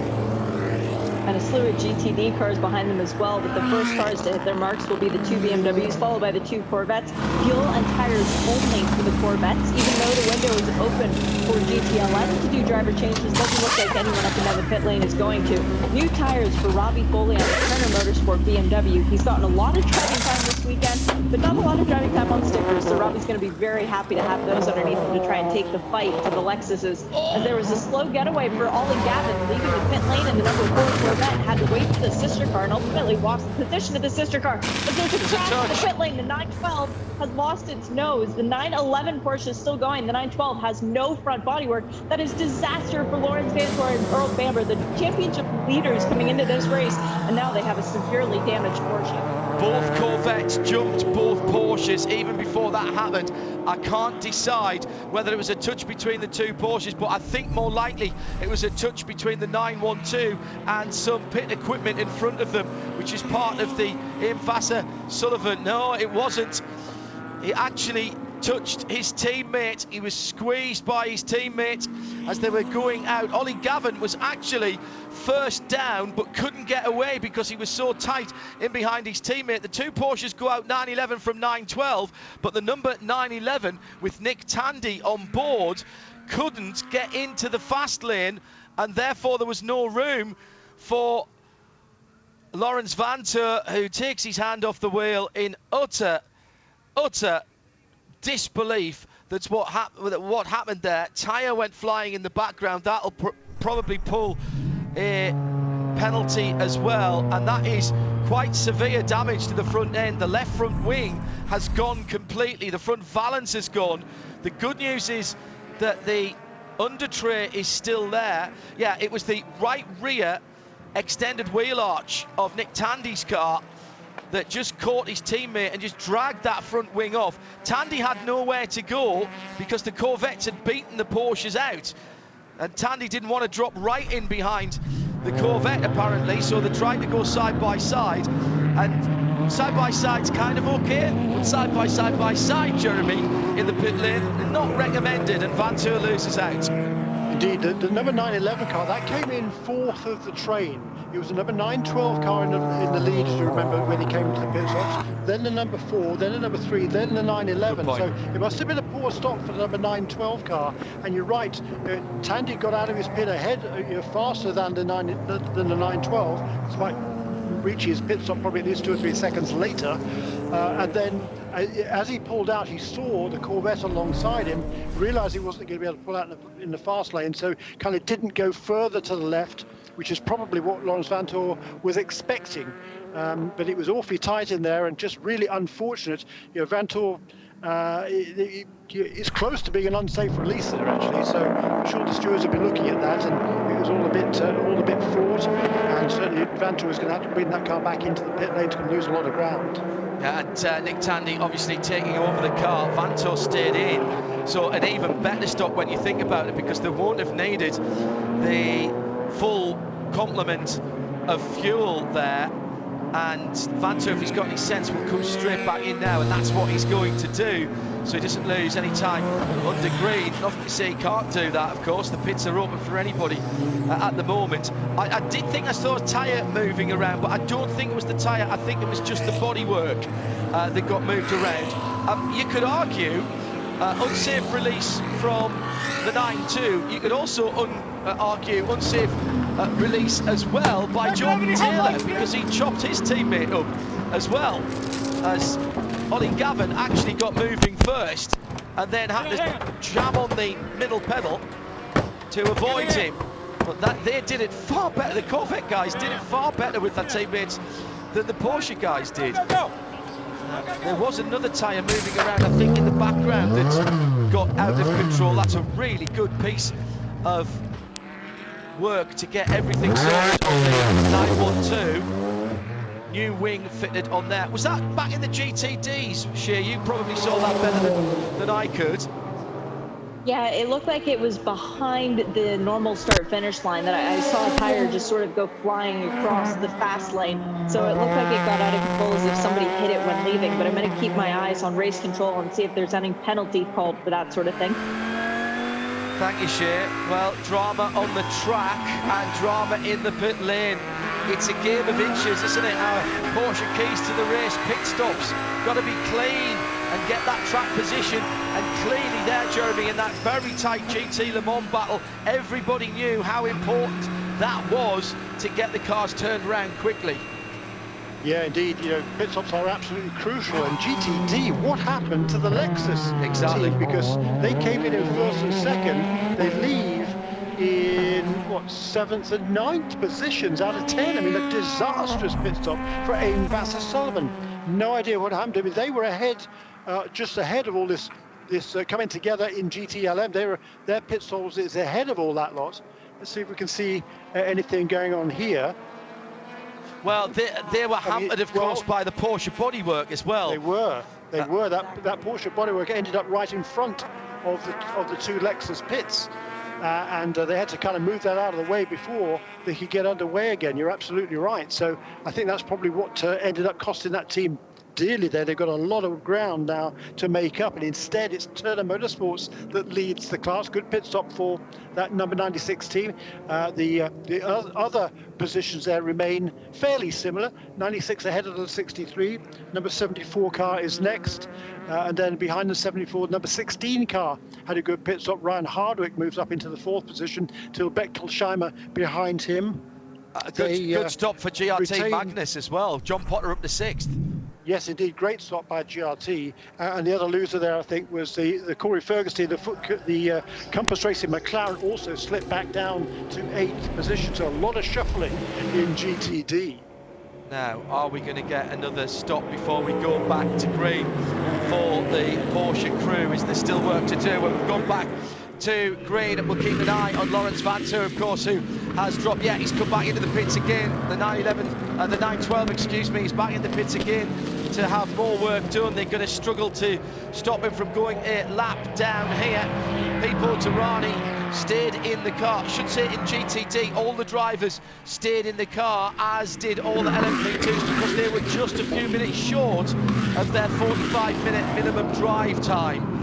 And a slew of GTD cars behind them as well, but the first cars to hit their marks will be the 2 BMWs, followed by the 2 Corvettes. Fuel and tires only for the Corvettes, even though the window is open for GTLM to do driver changes. Doesn't look like anyone up and down the pit lane is going to. New tires for Robbie Foley on the Turner Motorsport BMW. He's gotten a lot of driving time this weekend, but not a lot of driving time on stickers, so Robbie's going to be very happy to have those underneath him to try and take the fight to the Lexuses. As there was a slow getaway for Ollie Gavin leaving the pit lane, and the number 4 Corvette had to wait for the sister car and ultimately lost the position of the sister car. But there's a crash in the pit lane. The 912 has lost its nose. The 911 Porsche is still going. The 912 has no front bodywork. That is disaster for Lawrence Vantor and Earl Bamber, the championship leaders coming into this race, and now they have a severely damaged Porsche. Both Corvettes jumped both Porsches even before that happened. I can't decide whether it was a touch between the two Porsches, but I think more likely it was a touch between the 912 and some pit equipment in front of them, which is part of the IMSA Sullivan. No, it wasn't. He actually touched his teammate. He was squeezed by his teammate as they were going out. Ollie Gavin was actually first down but couldn't get away because he was so tight in behind his teammate. The two Porsches go out 911 from 912, but the number 911 with Nick Tandy on board couldn't get into the fast lane, and therefore there was no room for Laurens Vanthoor, who takes his hand off the wheel in utter disbelief. That's what happened there. Tyre went flying in the background. That'll probably pull a penalty as well, and that is quite severe damage to the front end. The left front wing has gone completely. The front valance has gone. The good news is that the under tray is still there. Yeah, it was the right rear extended wheel arch of Nick Tandy's car that just caught his teammate and just dragged that front wing off. Tandy had nowhere to go because the Corvettes had beaten the Porsches out, and Tandy didn't want to drop right in behind the Corvette apparently, so they tried to go side by side, and side by side's kind of okay, but side by side, Jeremy, in the pit lane, not recommended, and Vanthoor loses out. Indeed, the number 911 car, that came in fourth of the train. It was the number 912 car in the lead, as you remember, when he came into the pit stops. Then the number 4, then the number 3, then the 911. So it must have been a poor stop for the number 912 car. And you're right, Tandy got out of his pit ahead, faster than the 912. Despite reaching his pit stop probably at least 2 or 3 seconds later. And then as he pulled out, he saw the Corvette alongside him, realized he wasn't going to be able to pull out in the fast lane, so kind of didn't go further to the left, which is probably what Laurens Vanthoor was expecting. But it was awfully tight in there and just really unfortunate. Vanthoor, it's close to being an unsafe release there actually, so I'm sure the stewards have been looking at that, and it was all a bit fraught, and certainly Vanthoor was going to have to bring that car back into the pit lane to lose a lot of ground. Yeah, and Nick Tandy obviously taking over the car. Vanthoor stayed in, so an even better stop when you think about it, because they won't have needed the full complement of fuel there, and Vanthoor, if he's got any sense, will come straight back in now, and that's what he's going to do, so he doesn't lose any time under green. Nothing to say he can't do that, of course. The pits are open for anybody at the moment. I did think I saw a tyre moving around, but I don't think it was the tyre. I think it was just the bodywork that got moved around. You could argue unsafe release from the 9.2. You could also argue unsafe release as well by Jordan Taylor, because he chopped his teammate up as well, as Ollie Gavin actually got moving first and then had to jam on the middle pedal to avoid him. But they did it far better. The Corvette guys did it far better with their teammates than the Porsche guys did. There was another tyre moving around, I think, in the background that got out of control. That's a really good piece of work to get everything sorted on the 912. New wing fitted on there. Was that back in the GTDs, Shea? You probably saw that better than I could. Yeah, it looked like it was behind the normal start-finish line that I saw a tire just sort of go flying across the fast lane. So it looked like it got out of control as if somebody hit it when leaving. But I'm going to keep my eyes on race control and see if there's any penalty called for that sort of thing. Thank you, Shea. Well, drama on the track and drama in the pit lane. It's a game of inches, isn't it? Our Porsche keys to the race, pit stops, got to be clean and get that track position. And clearly there, Jeremy, in that very tight GT Le Mans battle, everybody knew how important that was to get the cars turned around quickly. Yeah, indeed. Pit stops are absolutely crucial. And GTD, what happened to the Lexus team? Because they came in first and second. They leave in, 7th and 9th positions out of 10. I mean, a disastrous pit stop for IMSA Sullivan. No idea what happened. I mean, they were ahead, just ahead of all this coming together in GTLM. Their pit stops is ahead of all that lot. Let's see if we can see anything going on here. Well, they were hampered, of course, by the Porsche bodywork as well. They were. They were. That Porsche bodywork ended up right in front of the two Lexus pits. And they had to kind of move that out of the way before they could get underway again. You're absolutely right. So I think that's probably what ended up costing that team dearly there. They've got a lot of ground now to make up, and instead it's Turner Motorsports that leads the class. Good pit stop for that number 96 team. The other positions there remain fairly similar. 96 ahead of the 63. Number 74 car is next, and then behind the 74, number 16 car had a good pit stop. Ryan Hardwick moves up into the 4th position till Bechtelsheimer behind him. Good stop for GRT Magnus as well. John Potter up to 6th. Yes, indeed, great stop by GRT. And the other loser there, I think, was the Corey Ferguson. The Compass Racing McLaren also slipped back down to 8th position. So a lot of shuffling in GTD. Now, are we going to get another stop before we go back to green for the Porsche crew? Is there still work to do? Well, we've gone back to green, and we'll keep an eye on Lawrence Vanthoor, of course, who has dropped. Yeah, he's come back into the pits again. The 912, excuse me, he's back in the pits again to have more work done. They're going to struggle to stop him from going a lap down here. Pipo Derani stayed in the car. I should say in GTD, all the drivers stayed in the car, as did all the LMP2s, because they were just a few minutes short of their 45-minute minimum drive time.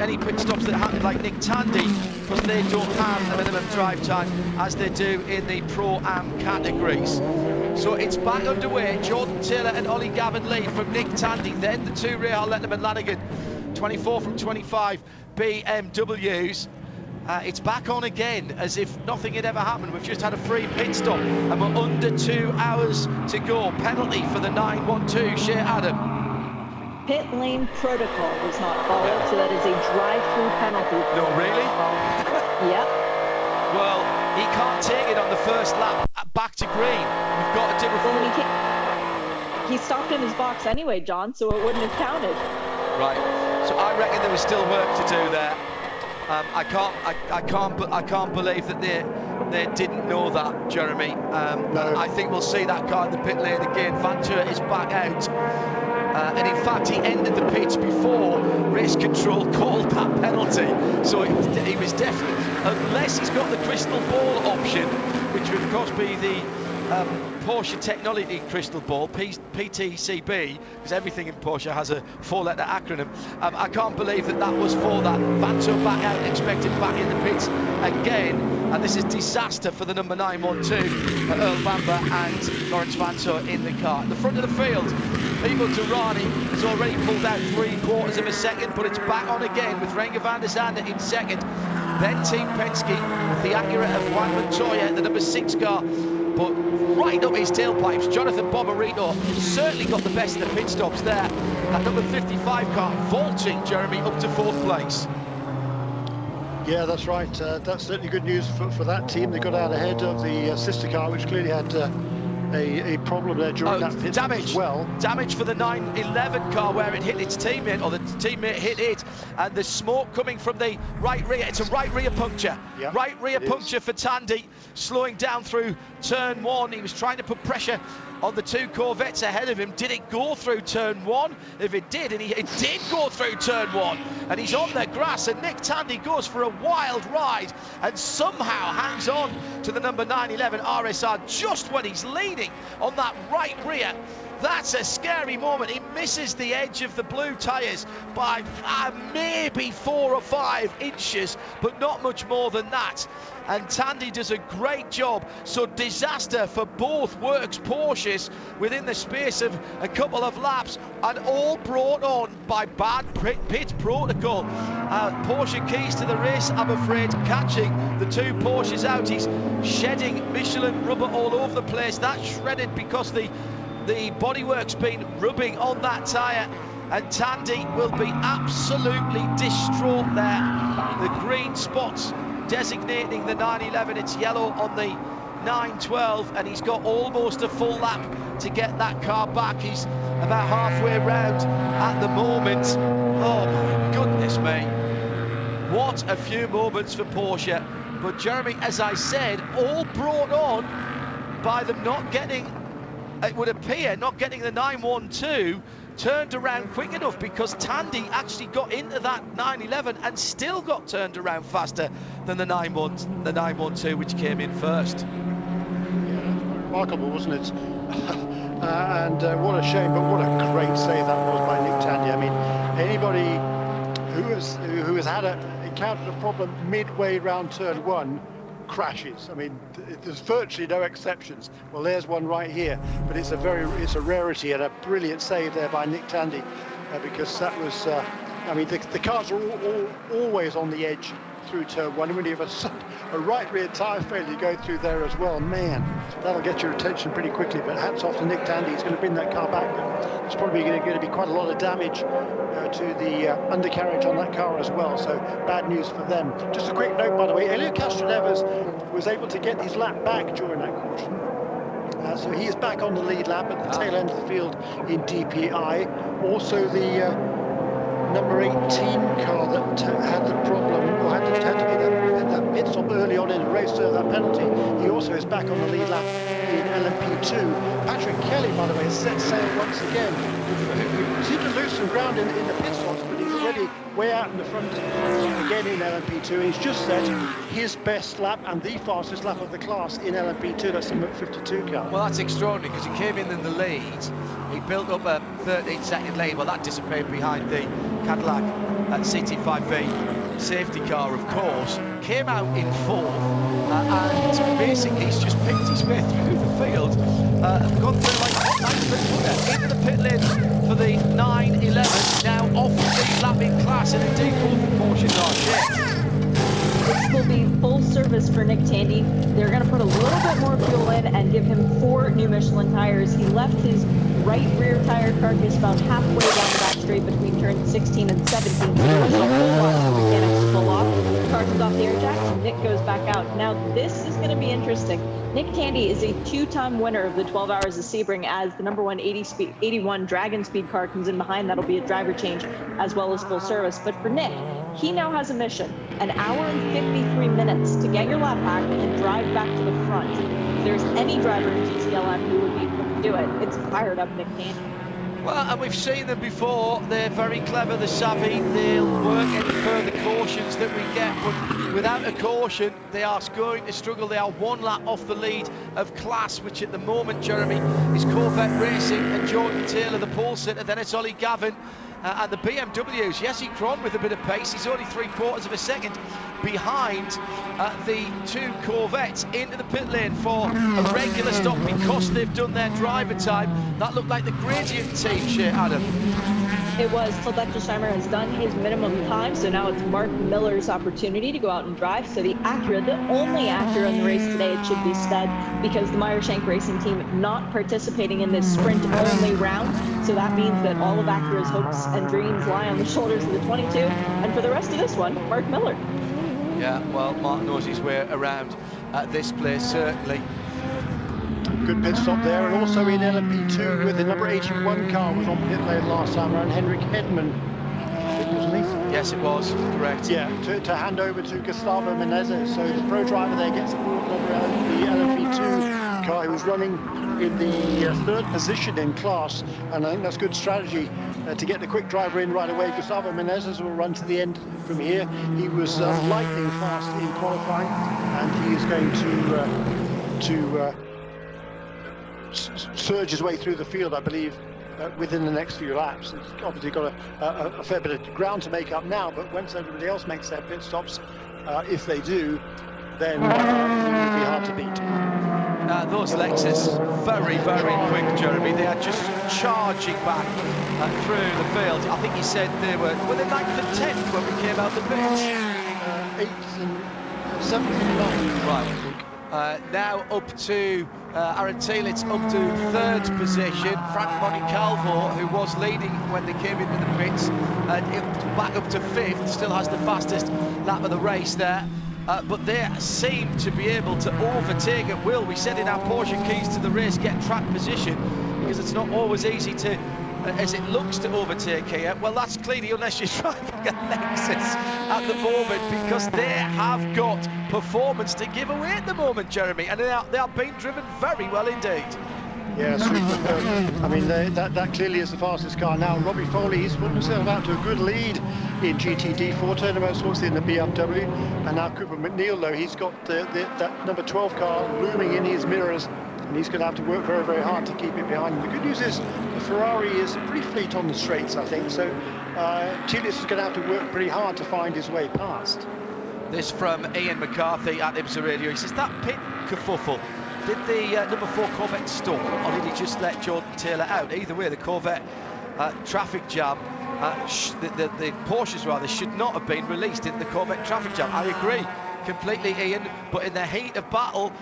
Any pit stops that happen, like Nick Tandy, because they don't have the minimum drive time as they do in the Pro-Am categories. So it's back underway. Jordan Taylor and Ollie Gavin lead from Nick Tandy, then the two Rahal Letterman Lanigan, 24 from 25 BMWs. It's back on again as if nothing had ever happened. We've just had a free pit stop and we're under 2 hours to go. Penalty for the 912, Shea Adam. Pit lane protocol was not followed, so that is a drive-through penalty. No, really? Yep. Well, he can't take it on the first lap back to green. We've got to do it. He stopped in his box anyway, John, so it wouldn't have counted. Right. So I reckon there was still work to do there. I can't believe that they didn't know that, Jeremy. No. I think we'll see that car in the pit lane again. Vanthoor is back out. And in fact, he ended the pitch before race control called that penalty. So he was definitely, unless he's got the crystal ball option, which would of course be the Porsche Technology Crystal Ball, PTCB, because everything in Porsche has a 4-letter acronym. I can't believe that was for that. Vanthoor back out, expected back in the pits again, and this is disaster for the number 912, Earl Bamber and Lawrence Vanthoor in the car. At the front of the field, Pipo Derani has already pulled out 3/4 of a second, but it's back on again with Renger van der Zande in second. Then Team Penske with the Acura of Juan Montoya, the number 6 car, but right up his tailpipes. Jonathan Bomarito certainly got the best of the pit stops there. That number 55 car vaulting, Jeremy, up to 4th place. Yeah, that's right. That's certainly good news for that team. They got out ahead of the sister car, which clearly had a problem there during that pit stop as well. Damage for the 911 car where it hit its teammate, or the teammate hit it, and the smoke coming from the right rear. It's a right rear puncture. Yep, right rear puncture for Tandy, slowing down through turn 1. He was trying to put pressure on the 2 Corvettes ahead of him. Did it go through turn 1? If it did, and it did go through turn 1, and he's on the grass, and Nick Tandy goes for a wild ride and somehow hangs on to the number 911 RSR just when he's leading on that right rear. That's a scary moment. He misses the edge of the blue tyres by maybe 4 or 5 inches, but not much more than that. And Tandy does a great job. So disaster for both works Porsches within the space of a couple of laps, and all brought on by bad pit protocol. Porsche keys to the race, I'm afraid, catching the 2 Porsches out. He's shedding Michelin rubber all over the place. That's shredded because the bodywork's been rubbing on that tyre, and Tandy will be absolutely distraught there. The green spots designating the 911, it's yellow on the 912, and he's got almost a full lap to get that car back. He's about halfway round at the moment. Oh my goodness me, what a few moments for Porsche. But Jeremy, as I said, all brought on by them not getting it would appear, not getting the 912 turned around quick enough, because Tandy actually got into that 911 and still got turned around faster than the 912, which came in first. Yeah, remarkable, wasn't it? And what a shame, but what a great save that was by Nick Tandy. I mean, anybody who has encountered a problem midway round turn 1 crashes. I mean, there's virtually no exceptions. Well, there's one right here, but it's a rarity, and a brilliant save there by Nick Tandy, because that was, I mean, the cars are always on the edge through turn 1, and when you have a right rear tyre failure go through there as well, man, that'll get your attention pretty quickly. But hats off to Nick Tandy. He's going to bring that car back, but there's probably going to be quite a lot of damage to the undercarriage on that car as well, so bad news for them. Just a quick note, by the way, Elio Castroneves was able to get his lap back during that caution. So he is back on the lead lap at the tail end of the field in DPI. Also the number 18 car that had the problem, or had to get that pit stop early on in the race, so that penalty, he also is back on the lead lap in LMP2. Patrick Kelly, by the way, has set sail once again. He seemed to lose some ground in the pit stops, but he's already way out in the front again in LMP2. And he's just set his best lap and the fastest lap of the class in LMP2. That's the 52 car. Well, that's extraordinary, because he came in the lead. He built up a 13-second lead. Well, that disappeared behind the Cadillac CT5V safety car, of course. Came out in fourth, and basically he's just picked his way through the field. Gone through like 9 foot into the pit lane for the 911. Now off the lead lap in class, and indeed both portions are shared. This will be full service for Nick Tandy. They're going to put a little bit more fuel in and give him 4 new Michelin tires. He left his right rear tire carcass about halfway down the back straight between turns 16 and 17. So there wasn't a whole lot of mechanics to pull off. The car comes off the air jacks, and Nick goes back out. Now this is going to be interesting. Nick Tandy is a 2-time winner of the 12 Hours of Sebring, as the number 81 Dragon Speed car comes in behind. That'll be a driver change as well as full service. But for Nick, he now has a mission, 1 hour and 53 minutes to get your lap back and drive back to the front. If there's any driver in GTLM who would be able to do it, it's fired up Nick Tandy. Well, and we've seen them before. They're very clever, they're savvy. They'll work any further cautions that we get, but without a caution, they are going to struggle. They are 1 lap off the lead of class, which at the moment, Jeremy, is Corvette Racing and Jordan Taylor, the pole sitter. Then it's Ollie Gavin. And the BMWs, Jesse Cron with a bit of pace. He's only 3/4 of a second behind the 2 Corvettes into the pit lane for a regular stop, because they've done their driver time. That looked like the Gradient team, Adam. It was. Schleimer has done his minimum time, so now it's Mark Miller's opportunity to go out and drive. So the Acura, the only Acura in the race today, it should be said, because the Meyer-Shank Racing team not participating in this sprint-only round. So that means that all of Acura's hopes and dreams lie on the shoulders of the 22. And for the rest of this one, Mark Miller. Yeah, well, Mark knows his way around this place, certainly. Good pit stop there, and also in LMP2 with the number 81 car was on pit lane last time around, Henrik Hedman, wasn't he? Yes, it was, correct. Yeah, to hand over to Gustavo Menezes. So the pro driver there gets the number out of the LMP2 car, who was running in the 3rd position in class, and I think that's good strategy to get the quick driver in right away. Gustavo Menezes will run to the end from here. He was lightning fast in qualifying, and he is going to surge his way through the field, I believe, within the next few laps. He's obviously got a fair bit of ground to make up now, but once everybody else makes their pit stops, if they do, then he will be hard to beat. Those Lexus, very, very quick, Jeremy. They are just charging back through the field. I think he said they were they 9th and 10th when we came out the pits? 8th and 7th and 9th. Right. Now up to Aaron Teelitz, up to 3rd position. Frank Monicalvo, who was leading when they came into the pits, back up to 5th, still has the fastest lap of the race there. But they seem to be able to overtake at will. We said in our Porsche keys to the race, get track position, because it's not always easy to, as it looks, to overtake here. Well, that's clearly unless you're driving a Lexus at the moment, because they have got performance to give away at the moment, Jeremy, and they are being driven very well indeed. Yeah, super. I mean, that clearly is the fastest car now. Robbie Foley, he's put himself out to a good lead in GTD4 Turner Motorsports in the BMW, and now Cooper McNeil, though, he's got that number 12 car looming in his mirrors, and he's going to have to work very, very hard to keep it behind him. The good news is the Ferrari is pretty fleet on the straights, I think, so Telius is going to have to work pretty hard to find his way past. This from Ian McCarthy at IMSA Radio. He says, that pit kerfuffle, did the number 4 Corvette stall, or did he just let Jordan Taylor out? Either way, the Corvette traffic jam, the Porsches rather, should not have been released in the Corvette traffic jam. I agree completely, Ian, but in the heat of battle,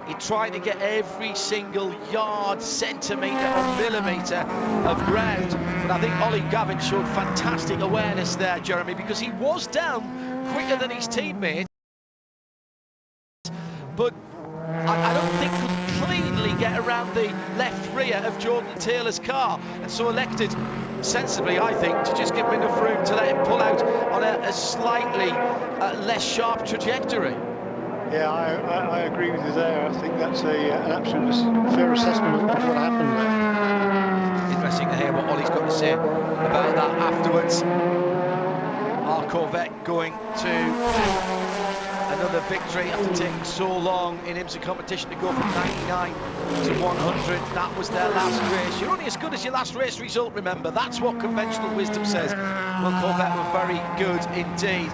he tried to get every single yard, centimetre or millimetre of ground. But I think Ollie Gavin showed fantastic awareness there, Jeremy, because he was down quicker than his teammates, but I don't think could cleanly get around the left rear of Jordan Taylor's car, and so elected, sensibly I think, to just give him enough room to let him pull out on a slightly less sharp trajectory. Yeah, I agree with you there. I think that's an absolute fair assessment of what happened there. Interesting to hear what Ollie's got to say about that afterwards. Our Corvette going to another victory after taking so long in IMSA competition to go from 99 to 100. That was their last race. You're only as good as your last race result, remember. That's what conventional wisdom says. Well, Corvette were very good indeed.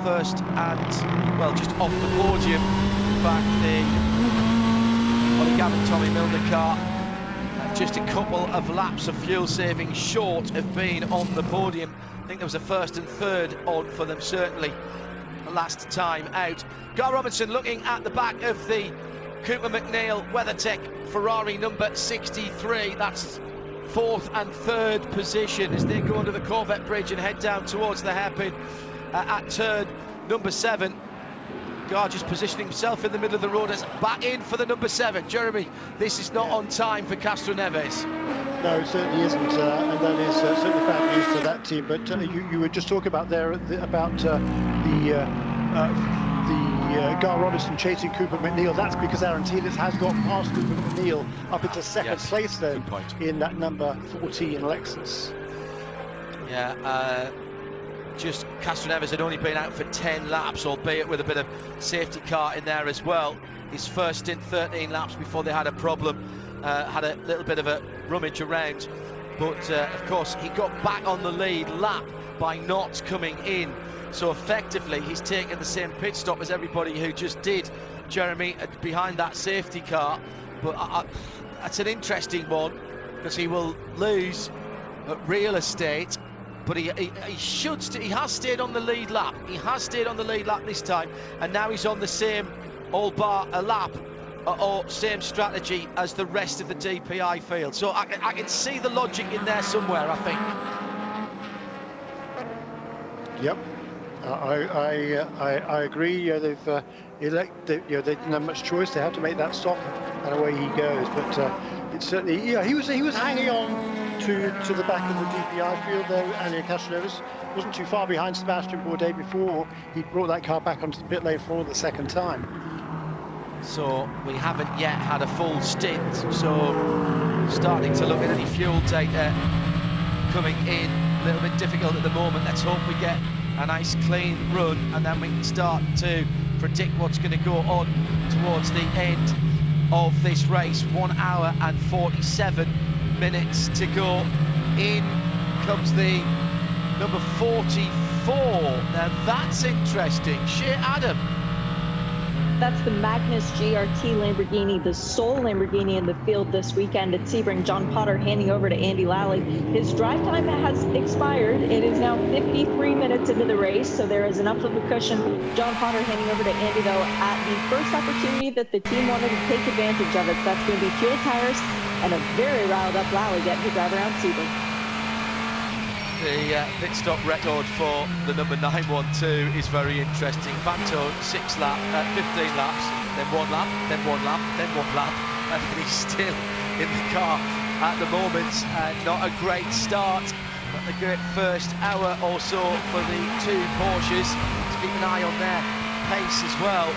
First and, well, just off the podium. In fact, the Ollie Gavin, Tommy Milner car, just a couple of laps of fuel saving short of being on the podium. I think there was a first and third on for them, certainly, last time out. Gar Robinson looking at the back of the Cooper McNeil WeatherTech Ferrari number 63. That's fourth and third position as they go under the Corvette bridge and head down towards the hairpin at turn number 7. Gar just positioning himself in the middle of the road as back in for the number 7. Jeremy, this is not on time for Castro Neves. No, it certainly isn't, and that is certainly bad news for that team. But you were just talking about there about the Gar Robinson chasing Cooper McNeil. That's because Aaron Telius has got past Cooper McNeil up into second place then in that number 14 Lexus. Yeah, just Castro Neves had only been out for 10 laps, albeit with a bit of safety car in there as well. His first stint 13 laps before they had a problem, had a little bit of a rummage around, but of course he got back on the lead lap by not coming in, so effectively he's taken the same pit stop as everybody who just did, Jeremy, behind that safety car. But that's an interesting one, because he will lose real estate. But he has stayed on the lead lap. He has stayed on the lead lap this time, and now he's on the same, all bar a lap, or same strategy as the rest of the DPI field. So I can see the logic in there somewhere, I think. Yep, I agree. They've they didn't have much choice. They had to make that stop, and away he goes. But it's certainly, he was hanging on to the back of the DPI field there. Antonio Castro Neves wasn't too far behind Sebastian Bourdais before he brought that car back onto the pit lane for the second time. So we haven't yet had a full stint, so starting to look at any fuel data coming in, a little bit difficult at the moment. Let's hope we get a nice clean run, and then we can start to predict what's going to go on towards the end of this race. 1 hour and 47 minutes to go. In comes the number 44. Now that's interesting. Shea Adam. That's the Magnus GRT Lamborghini, the sole Lamborghini in the field this weekend at Sebring. John Potter handing over to Andy Lally. His drive time has expired. It is now 53 minutes into the race, so there is enough of a cushion. John Potter handing over to Andy, though, at the first opportunity that the team wanted to take advantage of it. So that's going to be fuel tires and a very riled up Lally getting to drive around Sebring. The pit stop record for the number 912 is very interesting. Vantone, 15 laps, then 1 lap, then 1 lap, then 1 lap, and he's still in the car at the moment. Not a great start, but a great first hour or so for the two Porsches. To keep an eye on their pace as well.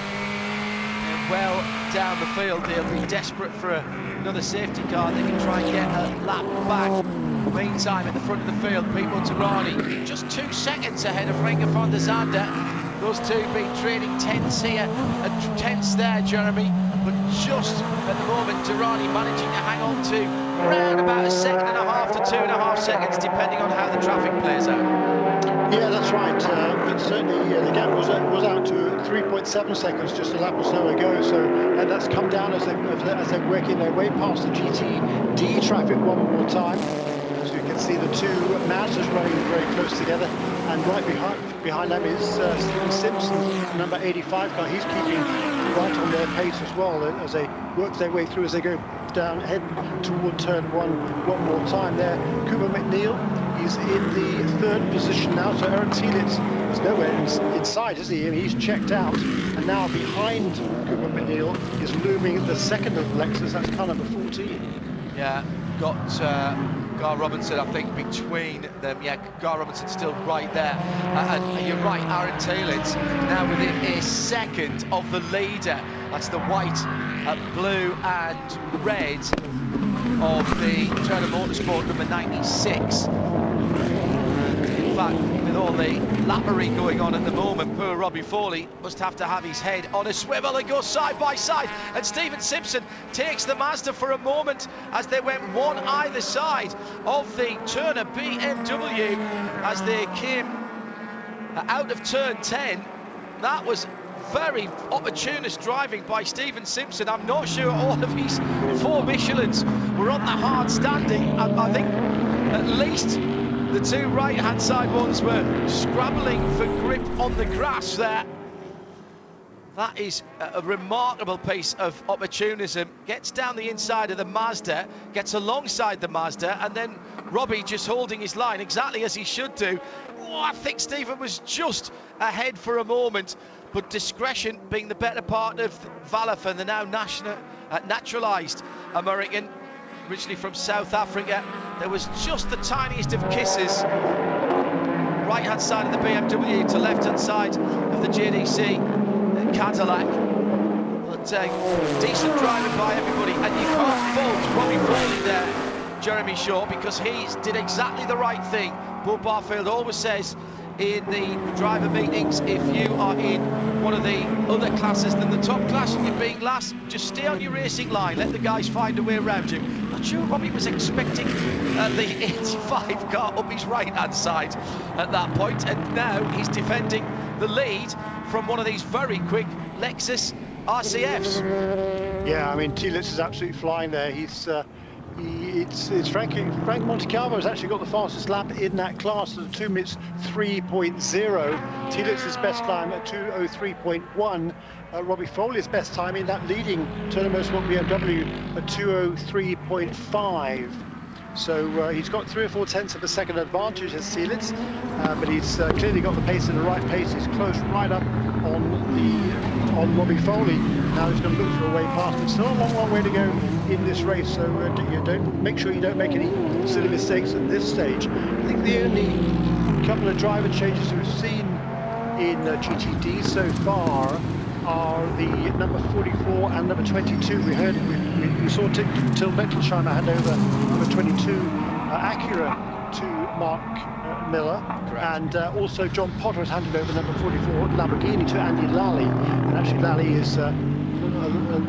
well down the field. They'll be desperate for another safety car. They can try and get a lap back. Meantime, at the front of the field, Pipo Derani just 2 seconds ahead of Renger van der Zande. Those two been training tenths here and tenths there, Jeremy. But just at the moment, Derani managing to hang on to around about 1.5 seconds to 2.5 seconds, depending on how the traffic plays out. Yeah, that's right. But certainly the gap was out to 3.7 seconds just a lap or so ago. So that's come down as they're working their way past the GTD traffic one more time. So you can see the two Mazdas running very close together, and right behind them is Stephen Simpson, number 85 car. He's keeping right on their pace as well as they work their way through, as they go down, head toward turn one more time there. Cooper McNeil, he's in the 3rd position now, so Aaron Thielitz is nowhere inside, is he? He's checked out, and now behind Cooper McNeil is looming the second of the Lexus, that's car number 14. Yeah, got Gar Robinson, I think, between them. Yeah, Gar Robinson still right there. And you're right, Aaron Thielitz now within a second of the leader. That's the white, blue and red of the Turner Motorsport number 96. In fact, with all the lappery going on at the moment, poor Robbie Foley must have to have his head on a swivel and go side by side. And Stephen Simpson takes the Mazda for a moment as they went one either side of the Turner BMW as they came out of turn 10. That was very opportunist driving by Stephen Simpson. I'm not sure all of his 4 Michelins were on the hard standing. I think at least the 2 right-hand side ones were scrabbling for grip on the grass there. That is a remarkable piece of opportunism. Gets down the inside of the Mazda, gets alongside the Mazda, and then Robbie just holding his line exactly as he should do. Oh, I think Stephen was just ahead for a moment, but discretion being the better part of Valafan, the now naturalised American, originally from South Africa. There was just the tiniest of kisses. Right hand side of the BMW to left hand side of the JDC Cadillac. But decent driving by everybody, and you can't fault Robbie Foley there, Jeremy Shaw, because he did exactly the right thing. Bob Barfield always says in the driver meetings, if you are in one of the other classes than the top class and you're being last, just stay on your racing line, let the guys find a way around you. Not sure Robbie was expecting the 85 car up his right hand side at that point, and now he's defending the lead from one of these very quick Lexus RCFs. Yeah, I mean, Thielitz is absolutely flying there. It's Frank Montecalvo has actually got the fastest lap in that class. The 2 minutes 3.0. Thielitz's best time at 2:03.1. Robbie Foley's best time in that leading Turner Motorsport BMW at 2:03.5. So he's got 3 or 4 tenths of a second advantage as Thielitz, but he's clearly got the pace in the right pace. He's close right up on Robbie Foley. Now he's going to look for a way past. It's still a long way to go in this race, so make sure you don't make any silly mistakes at this stage. I think the only couple of driver changes we've seen in GTD so far are the number 44 and number 22. We saw Till Mettelsheimer hand over number 22 Acura to Mark Miller. Correct. And also John Potter has handed over number 44 Lamborghini to Andy Lally, and actually Lally is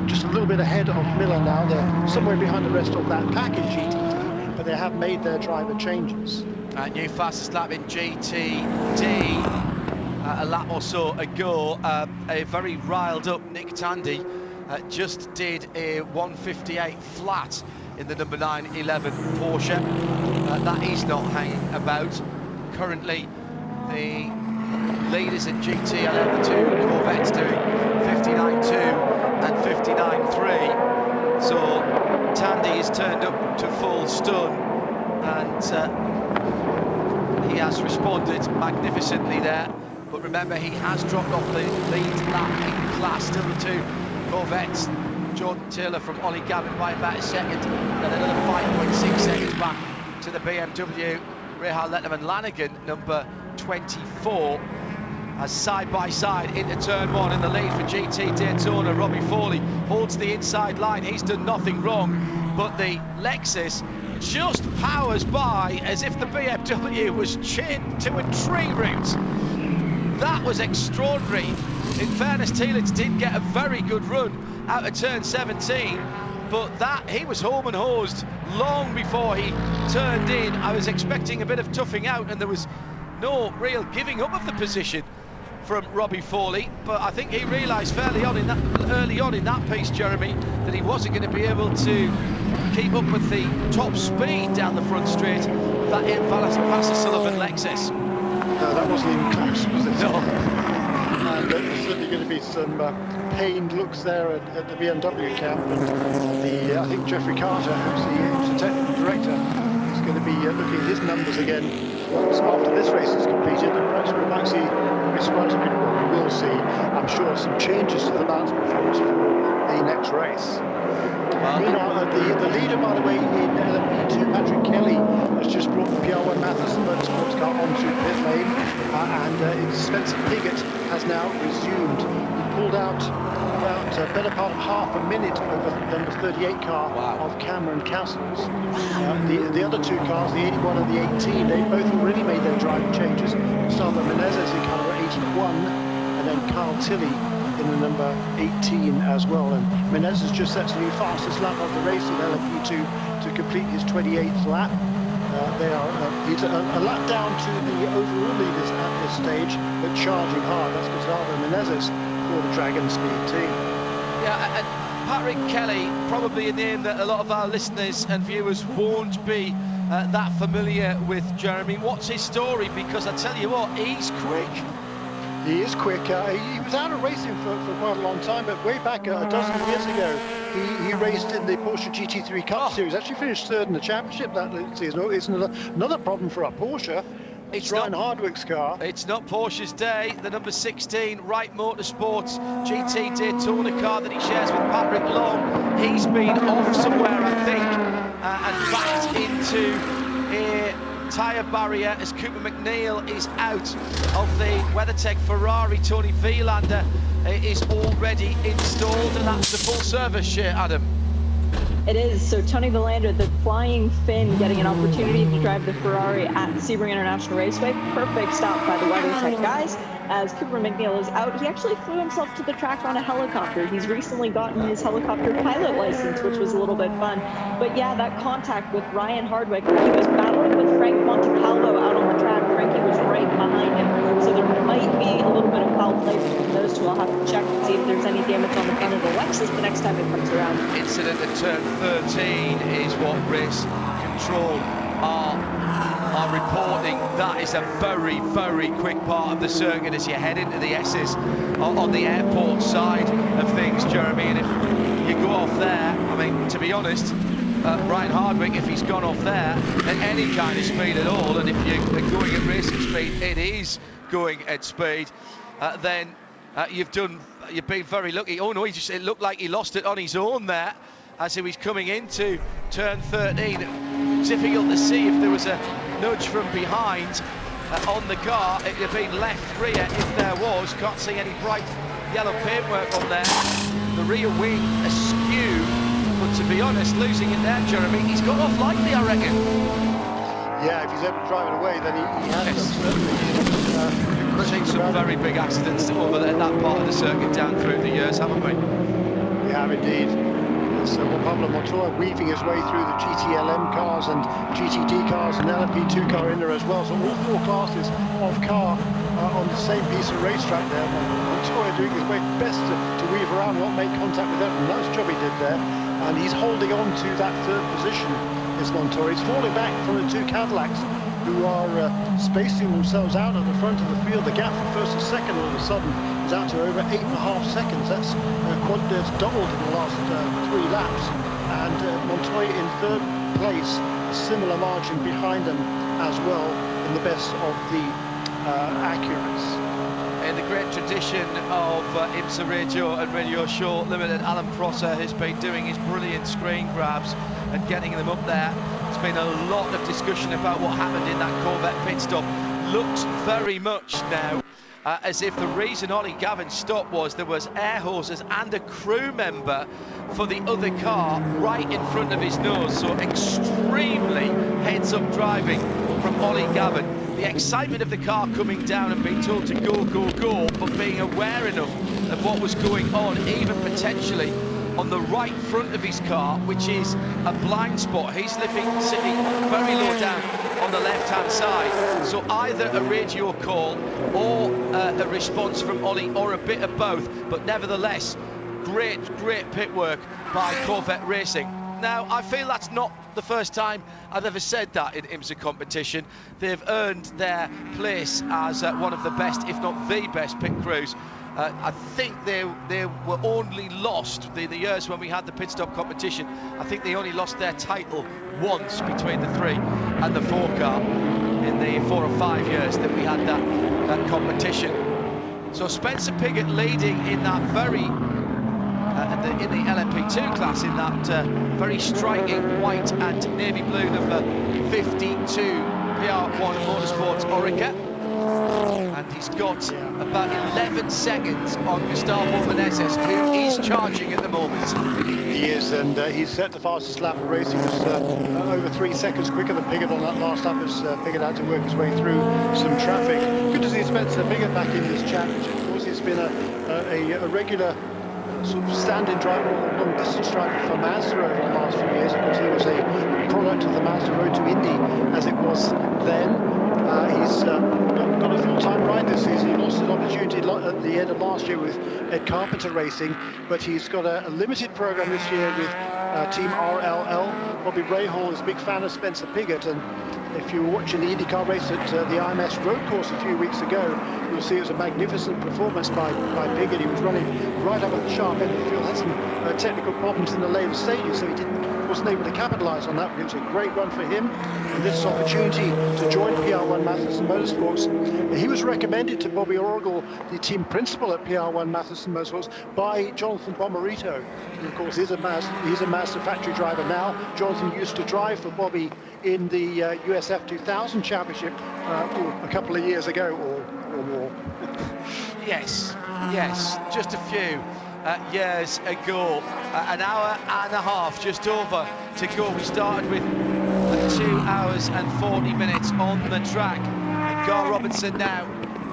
just a little bit ahead of Miller now. They're somewhere behind the rest of that pack in GTD, but they have made their driver changes. New fastest lap in GTD a lap or so ago. A very riled up Nick Tandy just did a 1:58 flat in the number 911 Porsche. That is not hanging about. Currently the leaders in GTLM, the 2 Corvettes, doing 59.2 and 59.3. So Tandy is turned up to full stun, and he has responded magnificently there. But remember, he has dropped off the lead lap in class. Still the 2 Corvettes, Jordan Taylor from Ollie Gavin by about a second, and another 5.6 seconds back to the BMW Rahal Letterman Lanigan, number 24. as side by side into turn one in the lead for GT Daytona. Robbie Foley holds the inside line. He's done nothing wrong, but the Lexus just powers by as if the BMW was chained to a tree root. That was extraordinary. In fairness, Telitz did get a very good run out of turn 17, but that he was home and hosed long before he turned in. I was expecting a bit of toughing out, and there was no real giving up of the position from Robbie Foley, but I think he realised early on in that piece, Jeremy, that he wasn't going to be able to keep up with the top speed down the front straight of that Ian Sullivan Lexus. No, that wasn't even close, was it? No. And there's certainly going to be some pained looks there at the BMW camp, and I think Jeffrey Carter, who's the technical director, is going to be looking at his numbers again after this race is completed, and perhaps we might see, we will see, I'm sure, some changes to the balance performance for the next race. Meanwhile, the leader, by the way, in LMP2, Patrick Kelly, has just brought the PR1 Matheson Motorsports car onto pit lane, and Spencer Piggott has now resumed. He pulled out about a better part of half a minute over the number 38 car of Cameron Castles. The other two cars, the 81 and the 18, they both already made their driving changes. Gustavo Menezes in car number 81, and then Carl Tilley in the number 18 as well. And Menezes just sets the new fastest lap of the race in LMP2 to complete his 28th lap. He's a lap down to the overall leaders at this stage, but charging hard. That's Gustavo Menezes for the Dragon Speed team. Yeah, and Patrick Kelly, probably a name that a lot of our listeners and viewers won't be that familiar with, Jeremy. What's his story? Because I tell you what, he's quick. He is quick. He was out of racing for quite a long time, but way back a dozen years ago, he raced in the Porsche GT3 Cup Series. Actually finished third in the championship that season. It's another problem for our Porsche. It's Ryan Hardwick's car. It's not Porsche's day. The number 16 Wright Motorsports GT Daytona car that he shares with Patrick Long. He's been off somewhere, I think, and backed into a tyre barrier as Cooper McNeil is out of the WeatherTech Ferrari. Tony Vielander is already installed, and that's the full service, Adam. It is. So Tony Vielander, the Flying Finn, getting an opportunity to drive the Ferrari at Sebring International Raceway. Perfect stop by the WeatherTech guys. As Cooper McNeil is out, he actually flew himself to the track on a helicopter. He's recently gotten his helicopter pilot license, which was a little bit fun. But yeah, that contact with Ryan Hardwick, he was battling with Frank Montecalvo out on the track. Frankie was right behind him. So there might be a little bit of foul play between those two. I'll have to check and see if there's any damage on the front of the Lexus the next time it comes around. Incident at turn 13 is what race control are reporting. That is a very, very quick part of the circuit as you head into the S's on the airport side of things, Jeremy. And if you go off there, I mean, to be honest, Ryan Hardwick, if he's gone off there at any kind of speed at all, and if you're going at racing speed, it is going at speed, then you've been very lucky. Oh no, it looked like he lost it on his own there as he was coming into turn 13. Difficult to see if there was a nudge from behind on the car. It would have been left rear if there was. Can't see any bright yellow paintwork on there. The rear wing askew, but to be honest, losing it there, Jeremy, he's got off lightly, I reckon. Yeah, if he's able to drive it away, then he has certainly. We've seen some very big accidents over there, that part of the circuit down through the years, haven't we? We have indeed. So Pablo Montoya weaving his way through the GTLM cars and GTD cars and LMP2 car in there as well. So all four classes of car on the same piece of racetrack there. Montoya doing his way best to weave around, not make contact with everyone. Nice job he did there. And he's holding on to that third position, is Montoya. He's falling back from the two Cadillacs, who are spacing themselves out at the front of the field. The gap from first to second all of a sudden is out to over 8.5 seconds. That's doubled in the last 3 laps. And Montoya in third place, a similar margin behind them as well in the best of the Acuras. In the great tradition of IMSA Radio and Radio Show Limited, Alan Prosser has been doing his brilliant screen grabs and getting them up there. There's been a lot of discussion about what happened in that Corvette pit stop. Looks very much now as if the reason Ollie Gavin stopped was there was air hoses and a crew member for the other car right in front of his nose. So extremely heads-up driving from Ollie Gavin. The excitement of the car coming down and being told to go, go, go, but being aware enough of what was going on, even potentially on the right front of his car, which is a blind spot. He's sitting very low down on the left-hand side. So either a radio call or a response from Ollie, or a bit of both. But nevertheless, great pit work by Corvette Racing. Now, I feel that's not the first time I've ever said that in IMSA competition. They've earned their place as one of the best, if not the best, pit crews. I think they were only lost in the years when we had the pit stop competition. I think they only lost their title once between the 3 and the 4 car in the 4 or 5 years that we had that competition. So Spencer Piggott leading in that very in the LMP2 class, in that very striking white and navy blue number 52 PR1 Motorsports Orica. And he's got about 11 seconds on Gustavo Menezes, who is charging at the moment. He is, and he's set the fastest lap of the race. He was over 3 seconds quicker than Piggott on that last lap, as Piggott had to work his way through some traffic. Good to see Spencer Piggott back in this championship. Of course, he's been a regular sort of stand-in driver, or long-distance driver for Mazda over the last few years. Of course, he was a product of the Mazda Road to Indy, as it was then. He's got a full-time ride this season. He lost his opportunity at the end of last year with Ed Carpenter Racing, but he's got a limited program this year with Team RLL. Bobby Rahal is a big fan of Spencer Piggott, and if you were watching the IndyCar race at the IMS road course a few weeks ago, you'll see it was a magnificent performance by Piggott. He was running right up at the sharp end of the field, had some technical problems in the later stages, so he wasn't able to capitalize on that, but it was a great run for him. And this opportunity to join PR1 Matheson Motorsports. He was recommended to Bobby Orgel, the team principal at PR1 Matheson Motorsports, by Jonathan Bomarito, who of course is a Mazda factory driver now. Jonathan used to drive for Bobby in the USF 2000 Championship a couple of years ago, or more. Yes, just a few years ago. An hour and a half just over to go. We started with 2 hours and 40 minutes on the track, and Gar Robinson now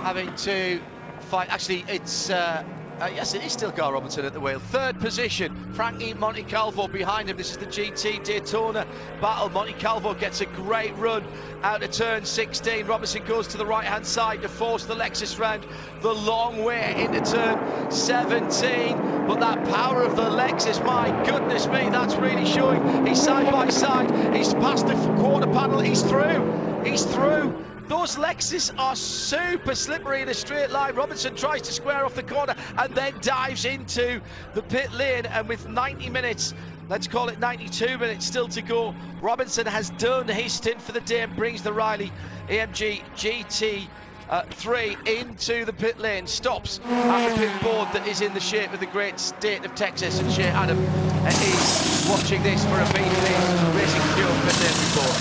having to fight. Actually, it's yes, it is still Gar Robinson at the wheel. 3rd position, Frankie Montecalvo behind him. This is the GT Daytona battle. Montecalvo gets a great run out of turn 16. Robinson goes to the right-hand side to force the Lexus round the long way into turn 17. But that power of the Lexus, my goodness me, that's really showing. He's side by side. He's past the quarter panel. He's through. Those Lexus are super slippery in a straight line. Robinson tries to square off the corner and then dives into the pit lane. And with 90 minutes, let's call it 92 minutes still to go, Robinson has done his stint for the day and brings the Riley AMG GT3 into the pit lane. Stops at the pit board that is in the shape of the great state of Texas. And Shea Adam is watching this for a BP Racing Fuel pit lane report.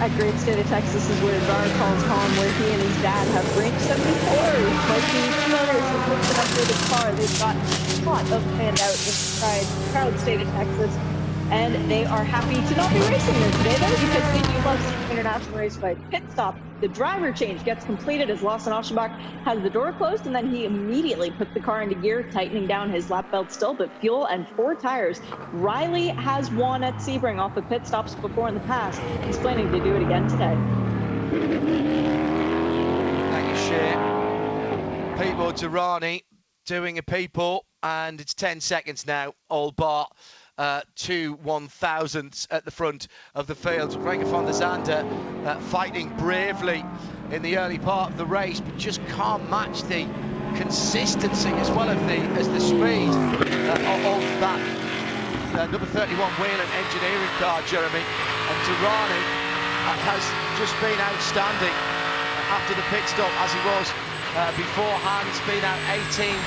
At Great State of Texas is where Gar calls home, where he and his dad have raced 74s, making motors and looking up with his car. They've got a lot of fans out in the proud state of Texas, and they are happy to not be racing there today, though, because they do love seeing International Raceway. Pit stop, the driver change gets completed as Lawson Aschenbach has the door closed, and then he immediately puts the car into gear, tightening down his lap belt still, but fuel and 4 tires. Riley has won at Sebring off of pit stops before in the past. He's planning to do it again today. Thank you, Shea. Pipo Durrani doing a Pipo, and it's 10 seconds now, all bar 2 1,000ths at the front of the field. Renger van der Zande fighting bravely in the early part of the race, but just can't match the consistency as well as the speed of that number 31 Whelen engineering car, Jeremy. And Durrani has just been outstanding after the pit stop, as he was beforehand. He's been out 18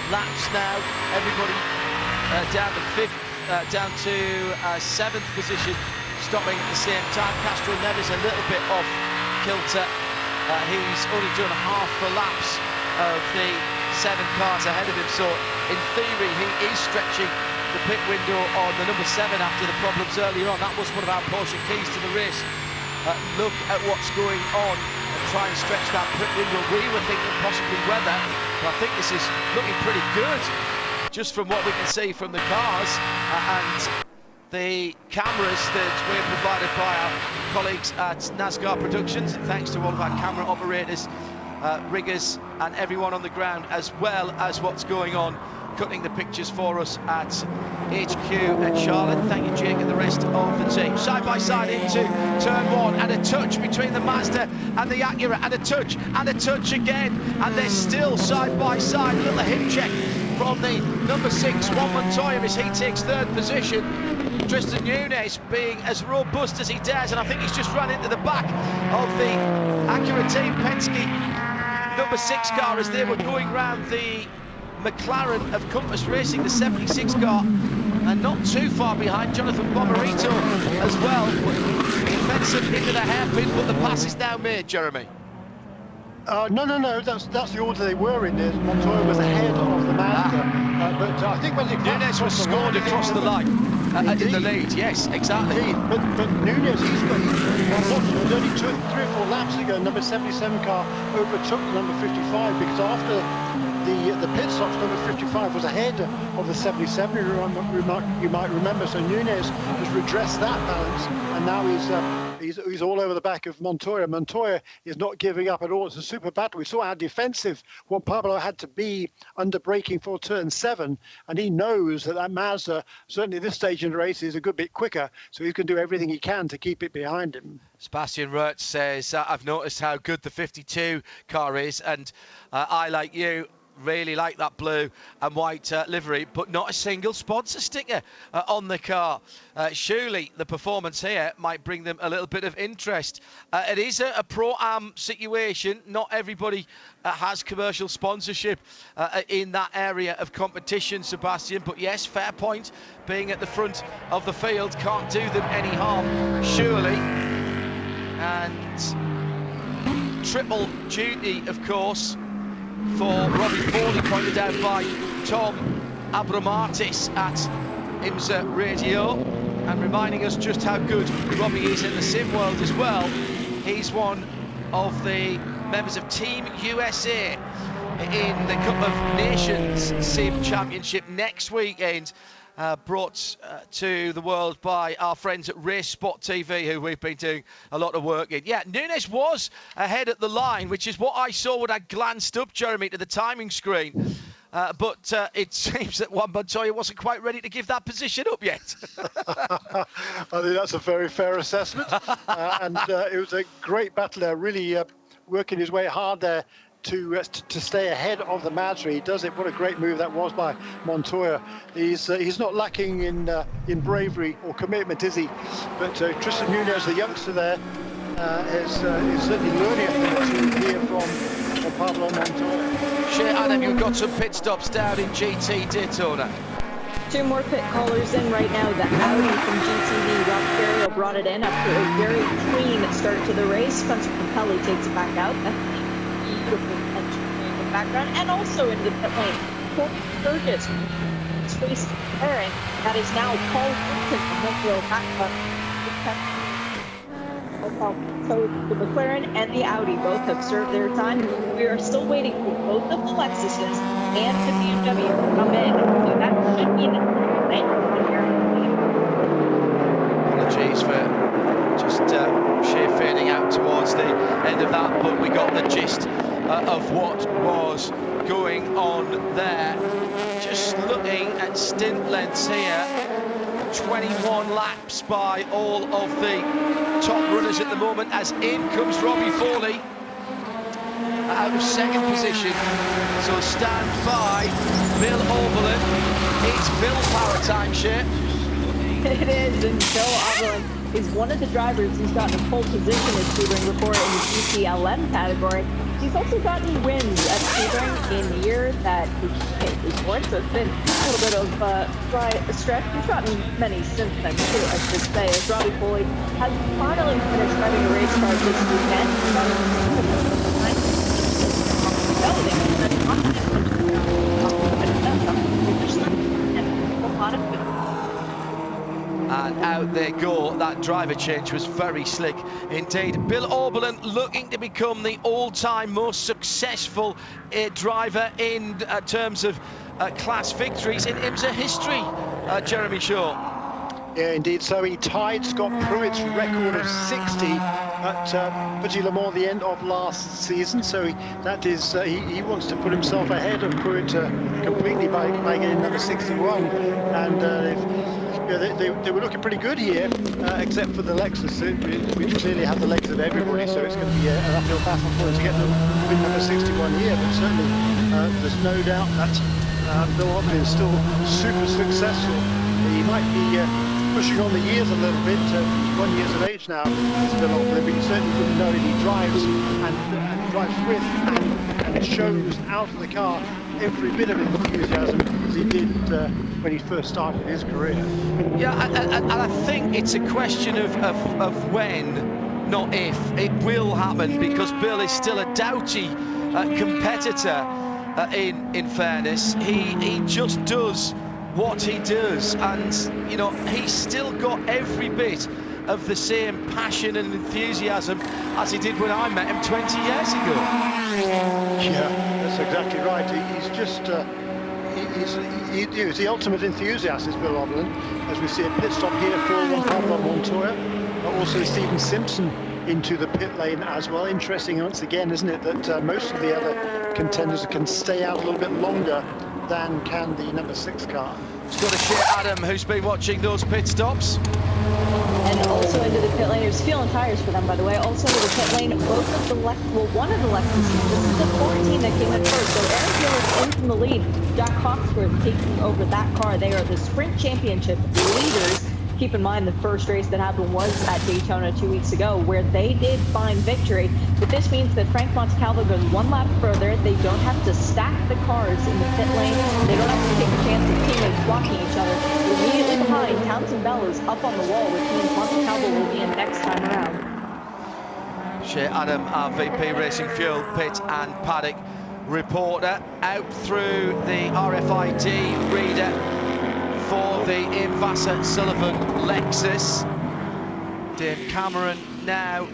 laps now. Everybody down to 5th. Down to 7th position, stopping at the same time. Castro Neves a little bit off kilter. He's only done half the laps of the 7 cars ahead of him. So in theory, he is stretching the pit window on the number 7 after the problems earlier on. That was one of our Porsche keys to the race. Look at what's going on and try and stretch that pit window. We were thinking possibly weather, but I think this is looking pretty good just from what we can see from the cars and the cameras that were provided by our colleagues at NASCAR Productions. And thanks to all of our camera operators, riggers and everyone on the ground, as well as what's going on cutting the pictures for us at HQ at Charlotte. Thank you, Jake, and the rest of the team. Side by side into turn 1, and a touch between the Mazda and the Acura, and a touch again, and they're still side by side. A little hip check from the number 6, Juan Montoya, as he takes 3rd position. Tristan Nunez being as robust as he dares, and I think he's just run into the back of the Acura team Penske number 6 car as they were going round the McLaren of Compass Racing, the 76 car, and not too far behind Jonathan Bomarito as well. Defensive into the hairpin, but the pass is now made, Jeremy. No, that's the order they were in. Montoya was ahead of the Mazda, but I think when Nunez was scored across the line in the lead. Yes, exactly. Indeed. But Nunez, he's only 3 or 4 laps ago, number 77 car overtook the number 55, because after the pit stops, number 55 was ahead of the 77. You might remember. So Nunez has redressed that balance, and now he's all over the back of Montoya. Montoya is not giving up at all. It's a super battle. We saw how defensive Juan Pablo had to be under braking for turn 7, and he knows that Mazda, certainly at this stage in the race, is a good bit quicker, so he's going to do everything he can to keep it behind him. Sebastian Roach says, I've noticed how good the 52 car is, and I, like you, really like that blue and white livery, but not a single sponsor sticker on the car. Surely the performance here might bring them a little bit of interest. It is a pro-am situation. Not everybody has commercial sponsorship in that area of competition, Sebastian, but yes, fair point. Being at the front of the field can't do them any harm, surely. And triple duty, of course, for Robbie Foley, pointed out by Tom Abramatis at IMSA Radio, and reminding us just how good Robbie is in the sim world as well. He's one of the members of Team USA in the Cup of Nations Sim Championship next weekend, brought to the world by our friends at Race Spot TV, who we've been doing a lot of work in. Yeah, Nunez was ahead at the line, which is what I saw when I glanced up, Jeremy, to the timing screen. But it seems that Juan Montoya wasn't quite ready to give that position up yet. I think that's a very fair assessment. And it was a great battle there, really working his way hard there to stay ahead of the Mazda. He does it. What a great move that was by Montoya. He's not lacking in bravery or commitment, is he? But Tristan Nunez, the youngster there, is certainly learning to hear from Pablo Montoya. Shea Adam, you've got some pit stops down in GT Daytona. 2 more pit callers in right now. The Audi from GTV, Rob Ferriero brought it in after a very clean start to the race. Spencer Capelli takes it back out. Beautiful in the background, and also in the pit lane, Corey Burgess faced Aaron. That is now Paul Wilson from Hillsborough back. So the McLaren and the Audi both have served their time. We are still waiting for both of the Lexuses and the BMW to come in. So that should mean Apologies for just sheer fading out towards the end of that, but we got the gist of what was going on there. Just looking at stint lengths here, 21 laps by all of the top runners at the moment, as in comes Robbie Foley out of 2nd position. So stand by, Bill Oberlin. It's Bill power time, Shea. It is, and Bill Oberlin is one of the drivers who's gotten a pole position at Sebring before in the GTLM category. He's also gotten wins at Sebring in the year that he won, so it's been a little bit of a stretch. He's gotten many since then, too, I should say, as Robbie Foley has finally finished driving a race car this weekend. And out they go. That driver change was very slick indeed. Bill Oberlin looking to become the all-time most successful driver in terms of class victories in IMSA history, Jeremy Shaw. Yeah, indeed. So he tied Scott Pruitt's record of 60 at Petit Le Mans the end of last season. So he wants to put himself ahead of Pruitt completely by getting number 61. And they were looking pretty good here, except for the Lexus, which clearly have the legs of everybody. So it's going to be an uphill battle for him to get the win number 61 here. But certainly, there's no doubt that Bill Oberlin is still super successful. He might be pushing on the years a little bit. 1 year of age now, Bill Oberlin, but you certainly wouldn't know it. He drives and drives with, and shows out of the car every bit of enthusiasm as he did when he first started his career. Yeah, and I think it's a question of when, not if. It will happen because Bill is still a doughty competitor. In fairness, he just does what he does, and he's still got every bit of the same passion and enthusiasm as he did when I met him 20 years ago. Yeah, that's exactly right. He's just he's the ultimate enthusiast, is Bill Oberlin, as we see a pit stop here for Juan Pablo Montoya. Also Stephen Simpson into the pit lane as well. Interesting once again, isn't it, that most of the other contenders can stay out a little bit longer than can the number 6 car. It's got to Shea Adam, who's been watching those pit stops. And also into the pit lane, there's feeling tires for them, by the way. Also into the pit lane, one of the Lexuses. This is the 14 that came in first. So Aaron Taylor's in from the lead. Jack Hawksworth taking over that car. They are the Sprint Championship leaders. Keep in mind the first race that happened was at Daytona 2 weeks ago, where they did find victory. But this means that Frank Montecalvo goes one lap further. They don't have to stack the cars in the pit lane. They don't have to take a chance of teammates blocking each other. Immediately behind, Townsend Bell is up on the wall, which means Montecalvo will be in next time around. Shea Adam, our VP Racing Fuel Pit and Paddock reporter, out through the RFID reader for the Ian Sullivan Lexus. Dave Cameron now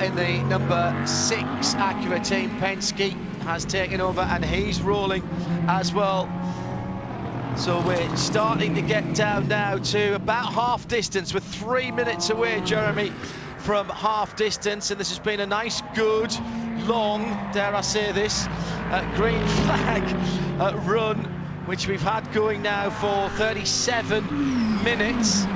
in the number 6 Acura team. Penske has taken over and he's rolling as well. So we're starting to get down now to about half distance. We're 3 minutes away, Jeremy, from half distance, and this has been a nice, good, long, dare I say this, green flag run, which we've had going now for 37 minutes.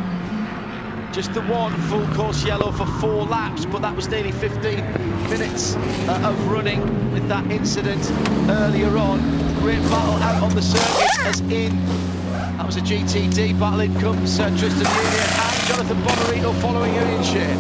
Just the one full course yellow for 4 laps, but that was nearly 15 minutes of running with that incident earlier on. Great battle out on the circuit as that was a GTD battle. In comes Tristan Union and Jonathan Bonarito following Union Shea.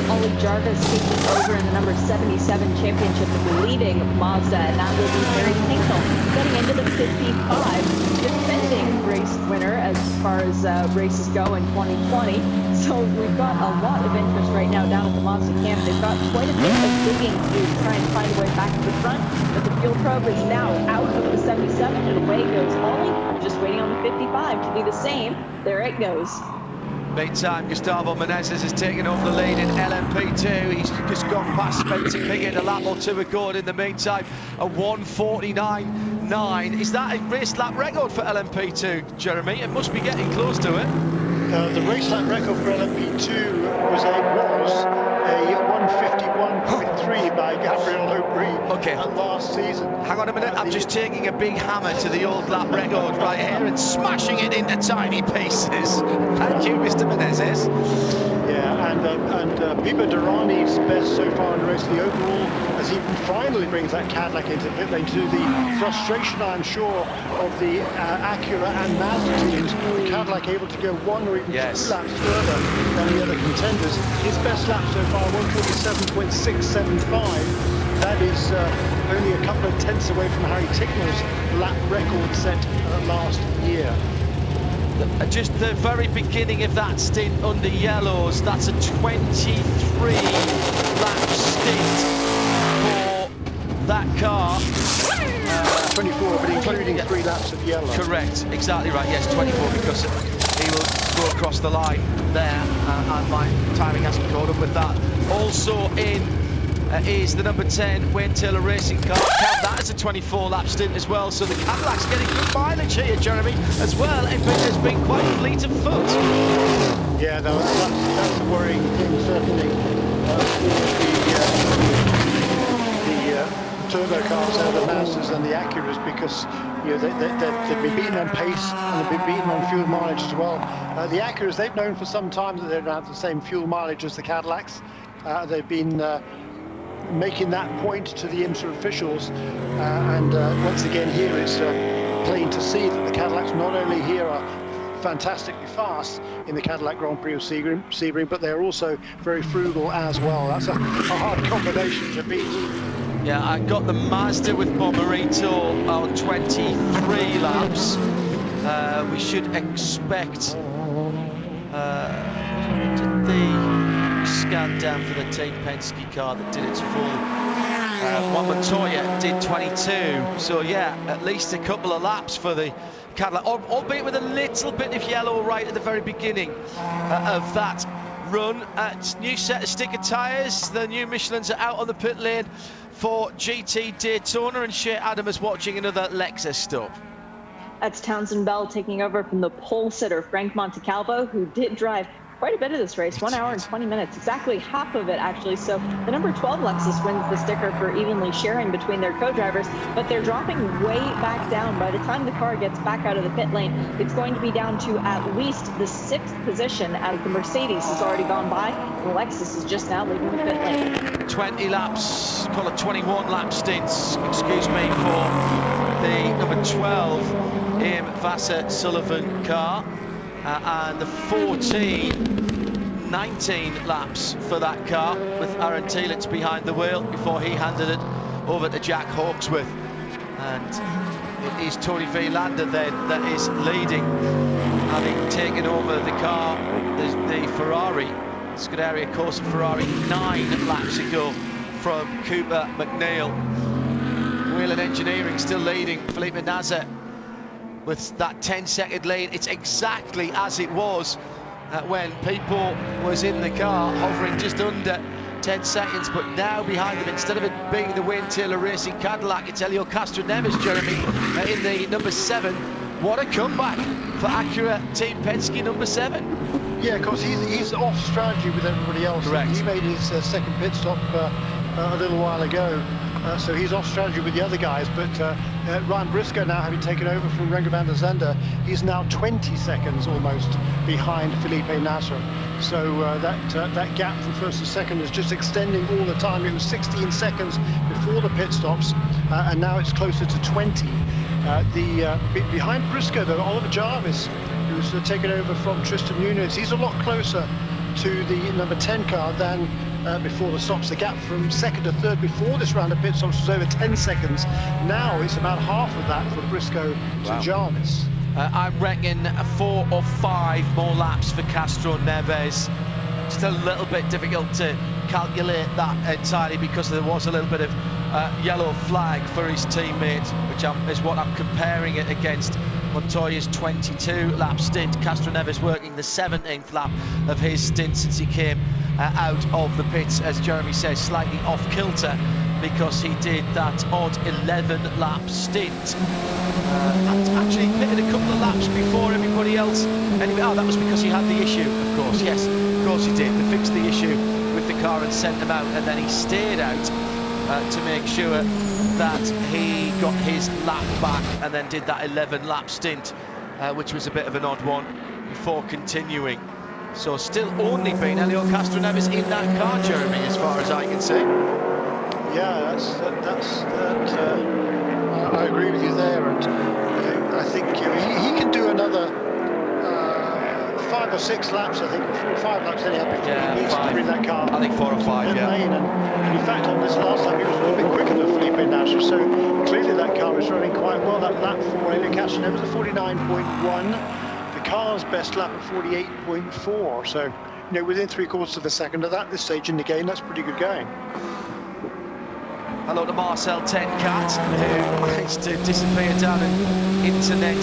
Ollie Jarvis taking over in the number 77 championship, leading Mazda, and that will be Harry Hinkle getting into the 55, defending race winner as far as races go in 2020. So we've got a lot of interest right now down at the Mazda camp. They've got quite a bit of digging to do to try and find a way back to the front, but the fuel probe is now out of the 77, and away goes Ollie, just waiting on the 55 to do the same. There it goes. Meantime, Gustavo Menezes has taken over the lead in LMP2. He's just gone past Spencer Piggott, a lap or two record in the meantime, a 1:49.9. Is that a race lap record for LMP2, Jeremy? It must be getting close to it. The race lap record for LMP2 was a 1:51.3 by Gabriel Aubry last season. Hang on a minute, I'm just taking a big hammer to the old lap record right here and smashing it into tiny pieces. Thank you, Mr. Menezes. Yeah, and Pipo Derani's best so far in the race, the overall, as he finally brings that Cadillac into the pit lane, to the frustration, I'm sure, of the Acura and Mazda teams. The Cadillac able to go 1 or even 2 laps further than the other contenders. His best lap so far, 1:47.675. That is only a couple of tenths away from Harry Ticknell's lap record set last year. Just the very beginning of that stint under yellows, that's a 23 lap stint for that car. 24, but including 3 laps of yellow. Correct, exactly right. Yes, 24, because he will go across the line there, and my timing hasn't caught up with that. Also in is the number 10 Wayne Taylor Racing car. That is a 24-lap stint as well, so the Cadillac's getting good mileage here, Jeremy, as well. It has been quite fleet of foot. Yeah, no, that's a worrying thing, certainly. The turbo cars, the Mazdas and the Acuras, because they've been beaten on pace and they've been beaten on fuel mileage as well. The Acuras, they've known for some time that they don't have the same fuel mileage as the Cadillacs. They've been making that point to the IMSA officials, and once again here it's plain to see that the Cadillacs not only here are fantastically fast in the Cadillac Grand Prix of Sebring, but they're also very frugal as well. That's a hard combination to beat. Yeah, I got the Mazda with Bomarito on 23 laps. We should expect scan down for the Team Penske car that did its full. Juan Montoya did 22, so yeah, at least a couple of laps for the Cadillac, albeit with a little bit of yellow right at the very beginning of that run. New set of sticker tyres, the new Michelins are out on the pit lane for GT Daytona, and Shea Adams watching another Lexus stop. That's Townsend Bell taking over from the pole sitter Frank Montecalvo, who did drive quite a bit of this race, 1 hour and 20 minutes, exactly half of it actually. So the number 12 Lexus wins the sticker for evenly sharing between their co-drivers, but they're dropping way back down. By the time the car gets back out of the pit lane, it's going to be down to at least the 6th position, as the Mercedes has already gone by. The Lexus is just now leaving the pit lane. 20 laps, call it 21 lap stints, excuse me, for the number 12 Vassar Sullivan car. And the 19 laps for that car, with Aaron Thielitz behind the wheel before he handed it over to Jack Hawksworth. And it is Tony Vilander then that is leading, having taken over the car, the Ferrari, Scuderia Corsa Ferrari, 9 laps ago from Cooper McNeil. Whelen Engineering still leading, Felipe Nasr with that 10-second lead. It's exactly as it was when people was in the car, hovering just under 10 seconds, but now behind them, instead of it being the Wayne Taylor Racing Cadillac, it's Helio Castroneves, Jeremy, in the number 7. What a comeback for Acura Team Penske number 7. Yeah, of course, he's off strategy with everybody else. Correct. He made his second pit stop a little while ago, so he's off strategy with the other guys, but Ryan Briscoe now having taken over from Renger van der Zande, he's now 20 seconds almost behind Felipe Nasr. So that gap from first to second is just extending all the time. It was 16 seconds before the pit stops, and now it's closer to 20. Behind Briscoe, though, Oliver Jarvis, who's taken over from Tristan Nunez, he's a lot closer to the number 10 car than before the stops. The gap from second to third before this round of pit stops was over 10 seconds. Now it's about half of that for Briscoe to Jarvis. I reckon 4 or 5 more laps for Castroneves. Just a little bit difficult to calculate that entirely, because there was a little bit of yellow flag for his teammate, which is what I'm comparing it against. Montoya's 22-lap stint, Castroneves working the 17th lap of his stint since he came out of the pits, as Jeremy says, slightly off kilter, because he did that odd 11-lap stint. Actually pitted a couple of laps before everybody else. Anyway, that was because he had the issue, of course. Yes, of course he did. They fixed the issue with the car and sent him out, and then he stayed out to make sure that he got his lap back, and then did that 11-lap stint, which was a bit of an odd one, before continuing. So still only been Helio Castroneves in that car, Jeremy, as far as I can see. Yeah, I agree with you there, and I think he can do another 5 or 6 laps, I think, 4 or 5 laps anyhow, before he needs to bring that car. I think 4 or 5, yeah. Lane. And in fact, on this last lap, he was a little bit quicker than Felipe Nasr, so clearly that car is running quite well. That lap for Helio Castroneves was a 49.1. The car's best lap of 48.4. So, within 3/4 of a second of that, this stage in the game, that's pretty good going. Hello to Marcel Tenkat, who managed to disappear down an internet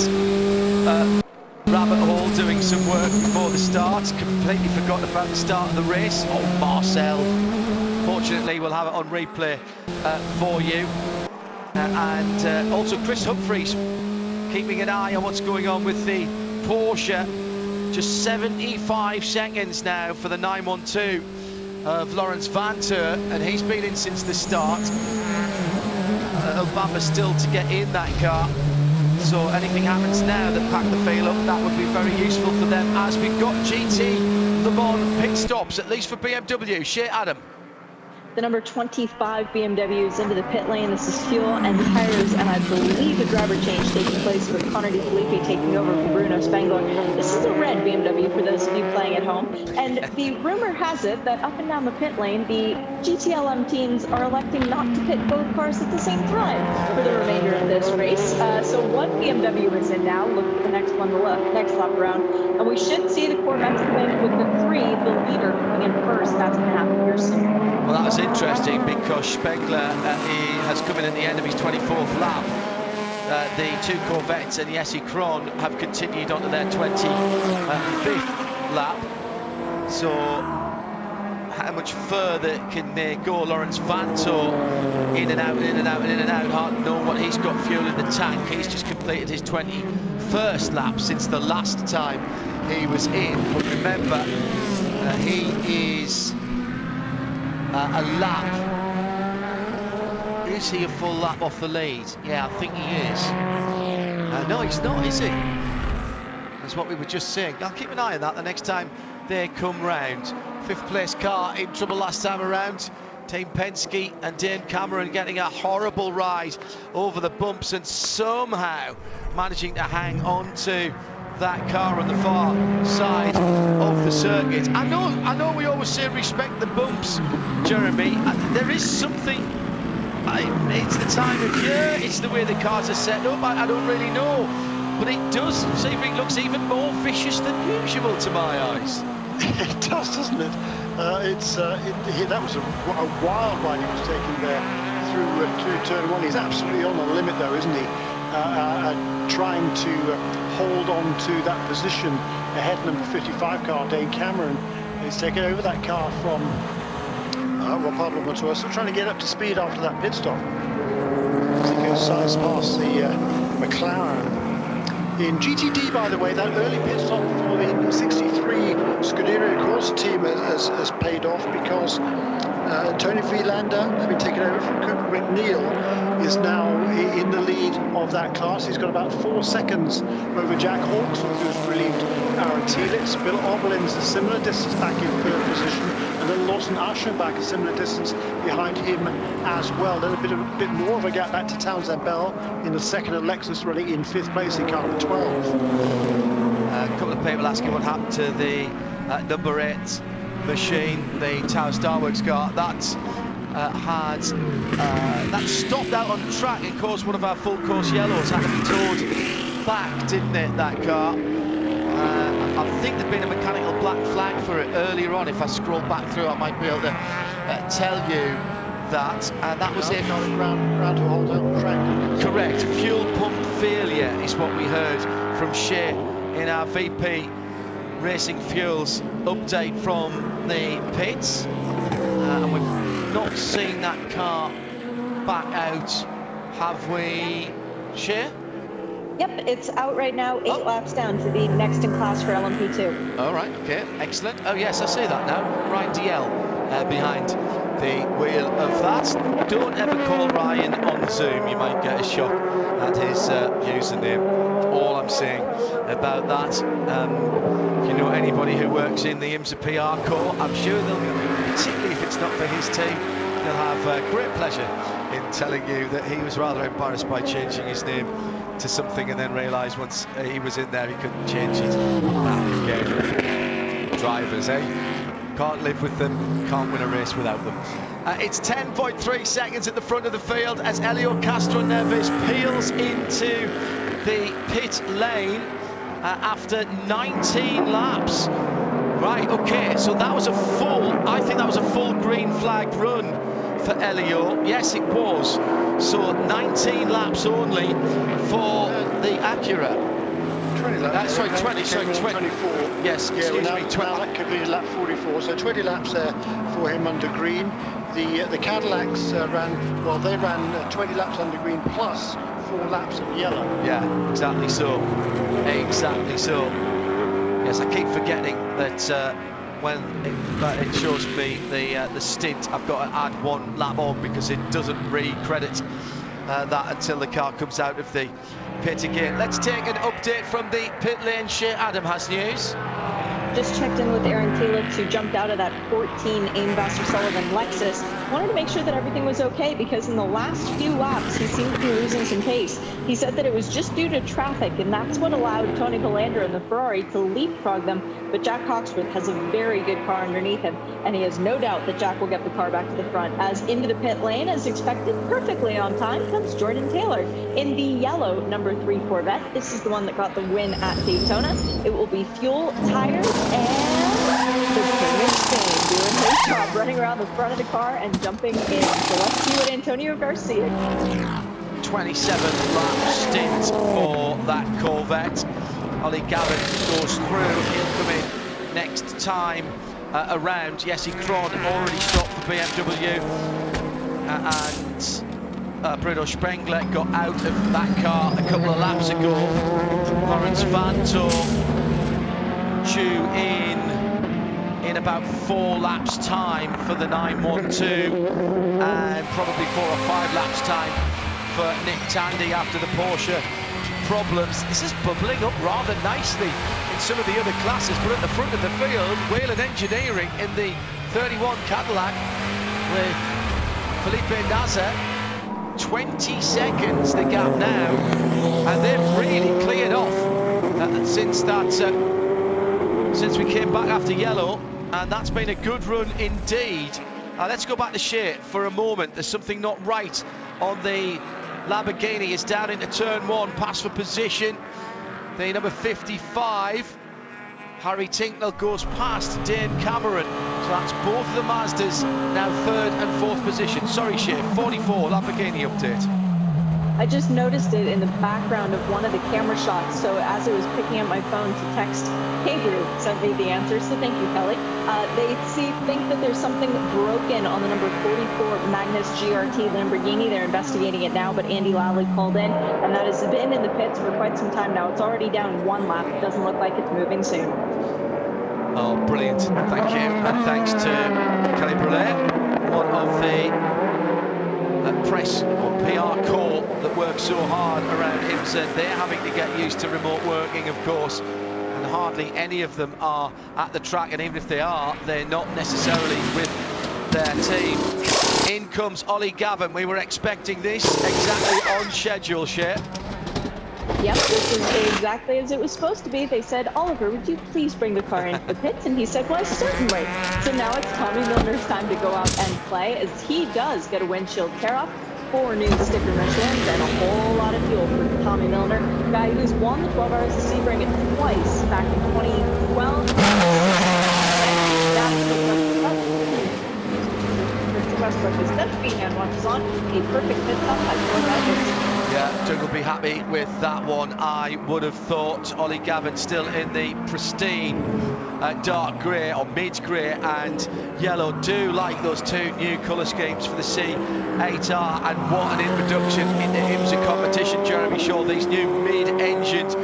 rabbit hole doing some work before the start. Completely forgot about the start of the race. Oh, Marcel. Fortunately, we'll have it on replay for you. And also Chris Humphreys keeping an eye on what's going on with the Porsche. Just 75 seconds now for the 912 of Lawrence Vanteur, and he's been in since the start. Obama still to get in that car, so anything happens now that pack the field up, that would be very useful for them, as we've got GT Le Mans pit stops, at least for BMW. Shea Adam. The number 25 BMW is into the pit lane. This is fuel and tires, and I believe a driver change taking place with Connor De Filippi taking over for Bruno Spengler. This is a red BMW for those of you playing at home. And the rumor has it that up and down the pit lane, the GTLM teams are electing not to pit both cars at the same time for the remainder of this race. So one BMW is in now. Look for the next one, the next lap around. And we should see the Corvettes come in with the 3, the leader coming in first. That's going to happen here soon. Well, that was interesting because Spengler he has come in at the end of his 24th lap. The 2 Corvettes and the SE Cron have continued on to their 25th lap. So how much further can they go? Lawrence Vanteur in and out, in and out, in and out. Hard to know what he's got fuel in the tank. He's just completed his 21st lap since the last time he was in. But remember, he is a lap. Is he a full lap off the lead? Yeah, I think he is. No, he's not, is he? That's what we were just saying. I'll keep an eye on that the next time they come round. 5th place car in trouble last time around. Team Penske and Dane Cameron getting a horrible ride over the bumps and somehow managing to hang on to that car on the far side of the circuit. I know we always say respect the bumps, Jeremy. There is something, it's the time of year, it's the way the cars are set up, I don't really know, but it does seem it looks even more vicious than usual to my eyes. It does, doesn't it? That was a wild ride he was taking there through turn 1. He's absolutely on the limit though, isn't he? Trying to hold on to that position ahead number 55 car, Dane Cameron. He's taken over that car from Pablo Montoya, so trying to get up to speed after that pit stop. As he goes size past the McLaren. In GTD, by the way, that early pit stop for the 63 Scuderia Corsa team has paid off because Tony Vilander, having taken over from Cooper McNeil, is now in the lead of that class. He's got about 4 seconds over Jack Hawksworth, who's relieved Aaron Telitz. Bill Oberlin's a similar distance back in 3rd position, and then Lawson Aschenbach a similar distance behind him as well. Then a bit more of a gap back to Townsend Bell in the 2nd, and Lexus running in 5th place in car number 12. A couple of people asking what happened to the number 8 machine, the Tower Starworks car. That stopped out on track and caused one of our full course yellows had to be towed back, didn't it, that car? I think there'd been a mechanical black flag for it earlier on. If I scroll back through, I might be able to tell you that. And that was it. Round to hold out track. Correct. Fuel pump failure is what we heard from Shea in our VP Racing Fuels update from the pits. And we've not seen that car back out, have we, Shea? Yep, it's out right now, 8 laps down to the next in class for LMP2. All right, okay, excellent. Oh yes, I see that now. Ryan DL behind the wheel of that. Don't ever call Ryan on Zoom, you might get a shock at his username. All I'm saying about that, if you know anybody who works in the IMSA PR Corps, I'm sure they'll, particularly if it's not for his team, they'll have great pleasure in telling you that he was rather embarrassed by changing his name to something and then realised once he was in there he couldn't change it back again. Drivers, can't live with them, can't win a race without them. It's 10.3 seconds at the front of the field as Helio Castroneves peels into the pit lane after 19 laps. Right, okay, so that was I think that was a full green flag run for Elio. Yes, it was. So 19 laps only for the Acura. 20 laps. Sorry, 20. Sorry, 20. 24. Yes, Yeah, excuse well, me. now that completed lap 44. So 20 laps there for him under green. The Cadillacs they ran 20 laps under green plus 4 laps of yellow. Yeah, exactly so. Exactly so. Yes, I keep forgetting that when it shows me the stint, I've got to add 1 lap on because it doesn't re-credit that until the car comes out of the pit again. Let's take an update from the pit lane. Shea Adam has news. Just checked in with Aaron Kalix, who jumped out of that 14 Aimvaster Sullivan Lexus. Wanted to make sure that everything was okay because in the last few laps he seemed to be losing some pace. He said that it was just due to traffic, and that's what allowed Tony Villander and the Ferrari to leapfrog them. But Jack Hawksworth has a very good car underneath him, and he has no doubt that Jack will get the car back to the front. As into the pit lane, as expected, perfectly on time, comes Jordan Taylor in the yellow number 3 Corvette. This is the one that got the win at Daytona. It will be fuel, tires, and the King of Spain doing his job, running around the front of the car and jumping in. So let's see what Antonio Garcia can. 27 lap stint for that Corvette. Ollie Gavin goes through. He'll come in next time around. Jesse Kron already stopped for BMW, and Bruno Spengler got out of that car a couple of laps ago. Lawrence Vanto due in about 4 laps time for the 912, and probably 4 or 5 laps time for Nick Tandy after the Porsche problems. This is bubbling up rather nicely in some of the other classes, but at the front of the field, Whelen Engineering in the 31 Cadillac with Felipe Nasser. 20 seconds the gap now, and they've really cleared off since we came back after yellow, and that's been a good run indeed. Let's go back to Shea for a moment. There's something not right on the Lamborghini. It's down into turn 1, pass for position. The number 55, Harry Tinknell, goes past Dane Cameron. So that's both of the Mazdas now 3rd and 4th position. Sorry, Shea, 44 Lamborghini update. I just noticed it in the background of one of the camera shots. So as I was picking up my phone to text, Hebrew sent me the answer. So thank you, Kelly. They think that there's something broken on the number 44 Magnus GRT, the Lamborghini. They're investigating it now, but Andy Lally called in, and that has been in the pits for quite some time now. It's already down 1 lap. It doesn't look like it's moving soon. Oh, brilliant. Thank you. And thanks to Kelly Brulé, one of the press or PR corps that works so hard around IMSA. They're having to get used to remote working, of course, and hardly any of them are at the track, and even if they are, they're not necessarily with their team. In comes Ollie Gavin. We were expecting this exactly on schedule, Shea. Yep, this is exactly as it was supposed to be. They said, Oliver, would you please bring the car into the pits? And he said, why, certainly. So now it's Tommy Milner's time to go out and play, as he does get a windshield tear-off, 4 new sticker Michelins, and a whole lot of fuel for Tommy Milner, guy who's won the 12 Hours of Sebring twice back in 2012. Watches on a perfect pit stop at 4 seconds. Yeah, Doug will be happy with that one. I would have thought. Ollie Gavin still in the pristine dark grey or mid grey and yellow. Do like those 2 new colour schemes for the C8R, and what an introduction into IMSA competition, Jeremy Shaw, these new mid-engined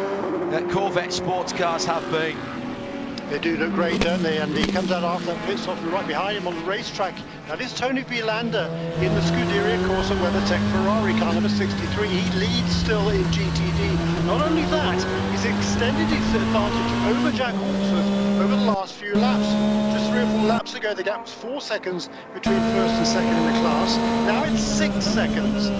Corvette sports cars have been. They do look great, don't they? And he comes out after that pit stop, and right behind him on the racetrack, that is Tony Villander in the Scuderia Corsa WeatherTech Ferrari car number 63. He leads still in GTD. Not only that, he's extended his advantage over Jack Hawksworth over the last few laps. Just 3 or 4 laps ago, the gap was 4 seconds between first and second in the class. Now it's 6 seconds.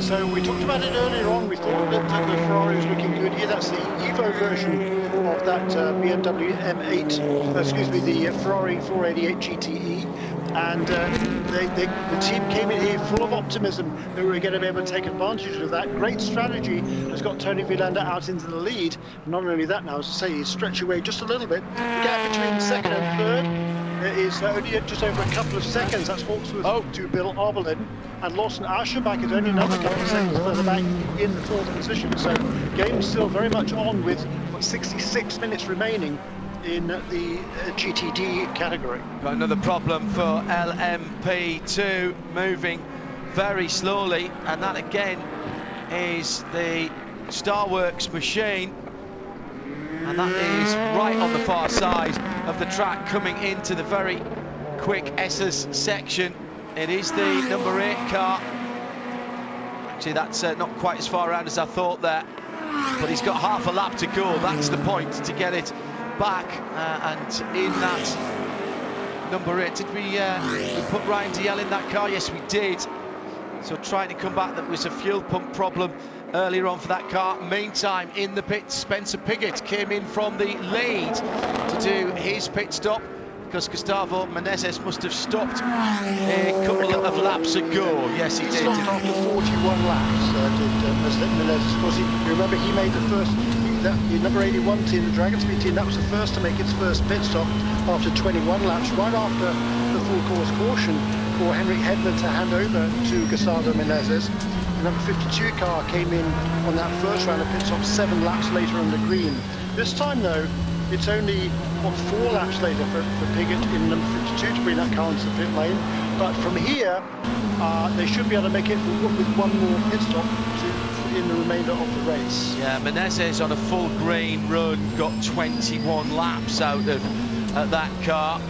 So we talked about it earlier on. We thought that the Ferrari was looking good here. That's the Evo version of that BMW M8, the Ferrari 488 GTE. And the team came in here full of optimism that we were going to be able to take advantage of that. Great strategy has got Tony Villander out into the lead. Not only that, now, as I say, he's stretched away just a little bit. The gap between second and third is only just over a couple of seconds. That's Hawksworth to Bill Oberlin, and Lawson Aschenbach is only another couple of seconds further back in the 4th position. So game's still very much on with 66 minutes remaining in the GTD category. Got another problem for LMP2, moving very slowly, and that again is the Starworks machine, and that is right on the far side of the track, coming into the very quick S's section. It is the number 8 car. Actually, that's not quite as far around as I thought there, but he's got half a lap to go. That's the point, to get it back, and in that number 8, did we put Ryan DL in that car? Yes, we did. So trying to come back, that was a fuel pump problem earlier on for that car. Meantime, in the pits, Spencer Piggott came in from the lead to do his pit stop, because Gustavo Menezes must have stopped a couple of laps ago. Yes, he did. Stopped after 41 laps, did Menezes. Of course, remember, he made the first, the number 81 team, the Dragon Speed team, that was the first to make its first pit stop after 21 laps, right after the full course caution for Henrik Hedman to hand over to Gustavo Menezes. The number 52 car came in on that first round of pit stop 7 laps later on the green. This time, though, it's only 4 laps later for Piggott in number 52 to bring that car into the pit lane. But from here, they should be able to make it with one more pit stop in the remainder of the race. Yeah, Menezes on a full green run got 21 laps out of that car.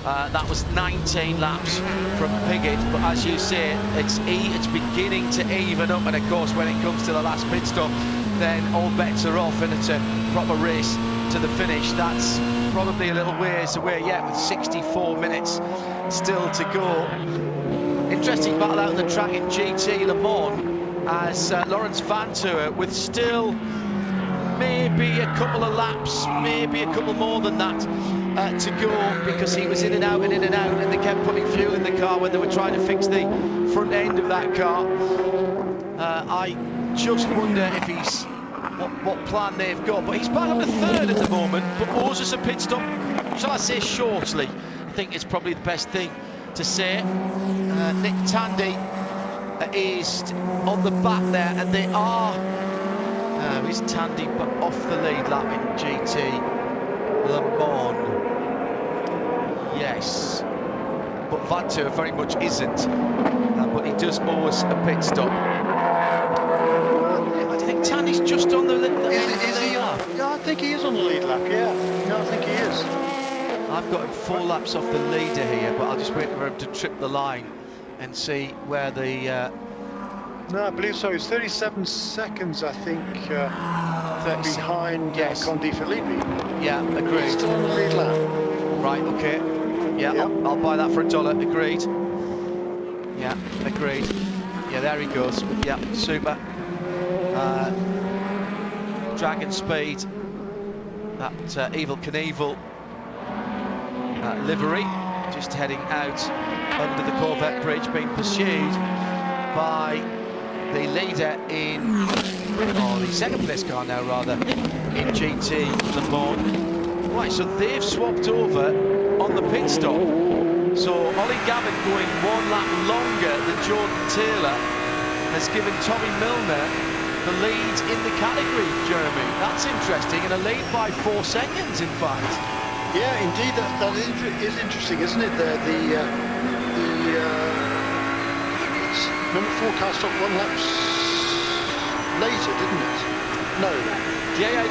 That was 19 laps from Piggott, but as you say, it's beginning to even up, and of course when it comes to the last pit stop, then all bets are off and it's a proper race to the finish. That's probably a little ways away yet, with 64 minutes still to go. Interesting battle out on the track in GT Le Mans, as Lawrence Vantour, with still maybe a couple of laps, maybe a couple more than that to go, because he was in and out, and they kept putting fuel in the car when they were trying to fix the front end of that car. I just wonder if he's what plan they've got, but he's back up to 3rd at the moment, but owes us a pit stop, shall I say, shortly. I think it's probably the best thing to say. Nick Tandy is on the back there, and they are is Tandy but off the lead lap in GT Le Mans? Yes, but Vantour very much isn't, but he does owe us a pit stop. I think Tandy's just on the lead. Is he? Yeah, I think he is on the lead lap, yeah. No, I think he is. I've got him 4 laps off the leader here, but I'll just wait for him to trip the line and see where the... No, I believe so. It's 37 seconds, I think, behind Condi Filippi. Yeah, agreed. He's still on the lead lap. Right, okay. Yeah, yep. I'll buy that for $1. Agreed. Yeah, agreed. Yeah, there he goes. Yeah, super. Dragon Speed, that Evil Knievel livery, just heading out under the Corvette bridge, being pursued by the leader in, or the 2nd place car now rather, in GT Le Mans. Right, so they've swapped over on the pit stop. So Ollie Gavin going 1 lap longer than Jordan Taylor has given Tommy Milner the lead in the category, Jeremy. That's interesting, and a lead by 4 seconds, in fact. Yeah, indeed, that is interesting, isn't it? The number 4 car stopped 1 lap later, didn't it? No. Yeah,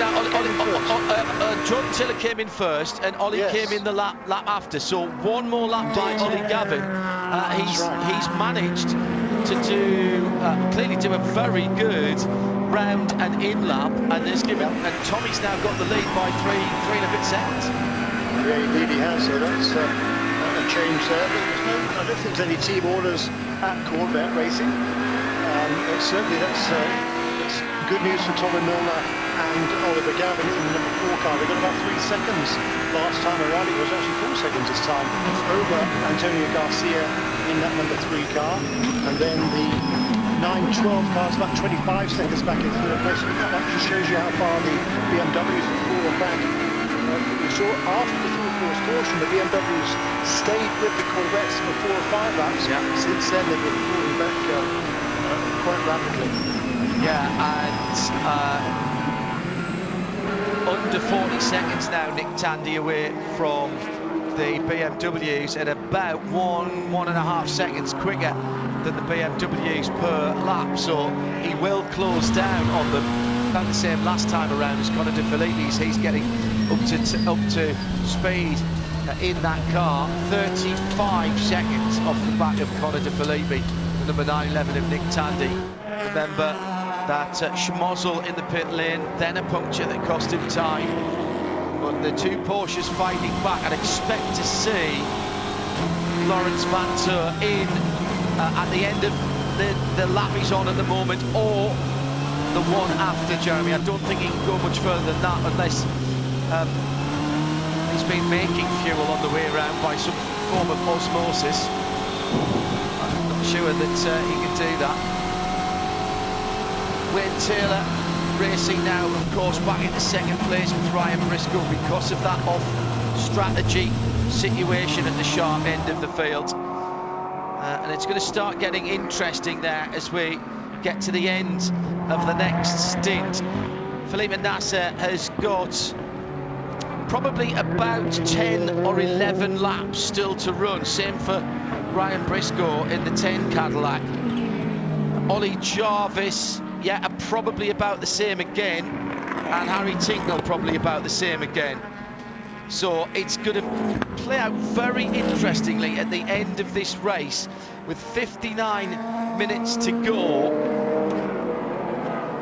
Jordan Taylor came in first, and Ollie came in the lap after. So 1 more lap by Ollie Gavin. He's managed to clearly do a very good round and in lap, and and Tommy's now got the lead by 3 and a bit seconds. Yeah, indeed he has. So that's a change there. I don't think there's any team orders at Corvette Racing. Certainly that's good news for Tommy Milner and Oliver Gavin in the number 4 car. They got about 3 seconds last time around. It was actually 4 seconds this time over Antonio Garcia in that number 3 car, and then the 9-12 car's about 25 seconds back in 3rd place. That just shows you how far the BMWs have fallen back. We saw after the full course caution. The BMWs stayed with the Corvettes for 4 or 5 laps. Yeah. Since then, they've been falling back quite rapidly. Yeah, and under 40 seconds now, Nick Tandy away from the BMWs, at about 1.5 seconds quicker than the BMWs per lap, so he will close down on them. About the same last time around as Connor De Phillippi's. He's getting up to speed in that car, 35 seconds off the back of Connor De Phillippi, the number 911 of Nick Tandy. Remember that schmozzle in the pit lane, then a puncture that cost him time. But the two Porsches fighting back. I'd expect to see Laurens Vanthoor in at the end of the lap he's on at the moment, or the one after, Jeremy. I don't think he can go much further than that unless he's been making fuel on the way around by some form of osmosis. I'm not sure that he can do that. Wayne Taylor racing now, of course, back into second place with Ryan Briscoe because of that off-strategy situation at the sharp end of the field. And it's going to start getting interesting there as we get to the end of the next stint. Felipe Nasser has got probably about 10 or 11 laps still to run. Same for Ryan Briscoe in the 10 Cadillac. Ollie Jarvis, yeah, probably about the same again. And Harry Tingle probably about the same again. So it's going to play out very interestingly at the end of this race with 59 minutes to go.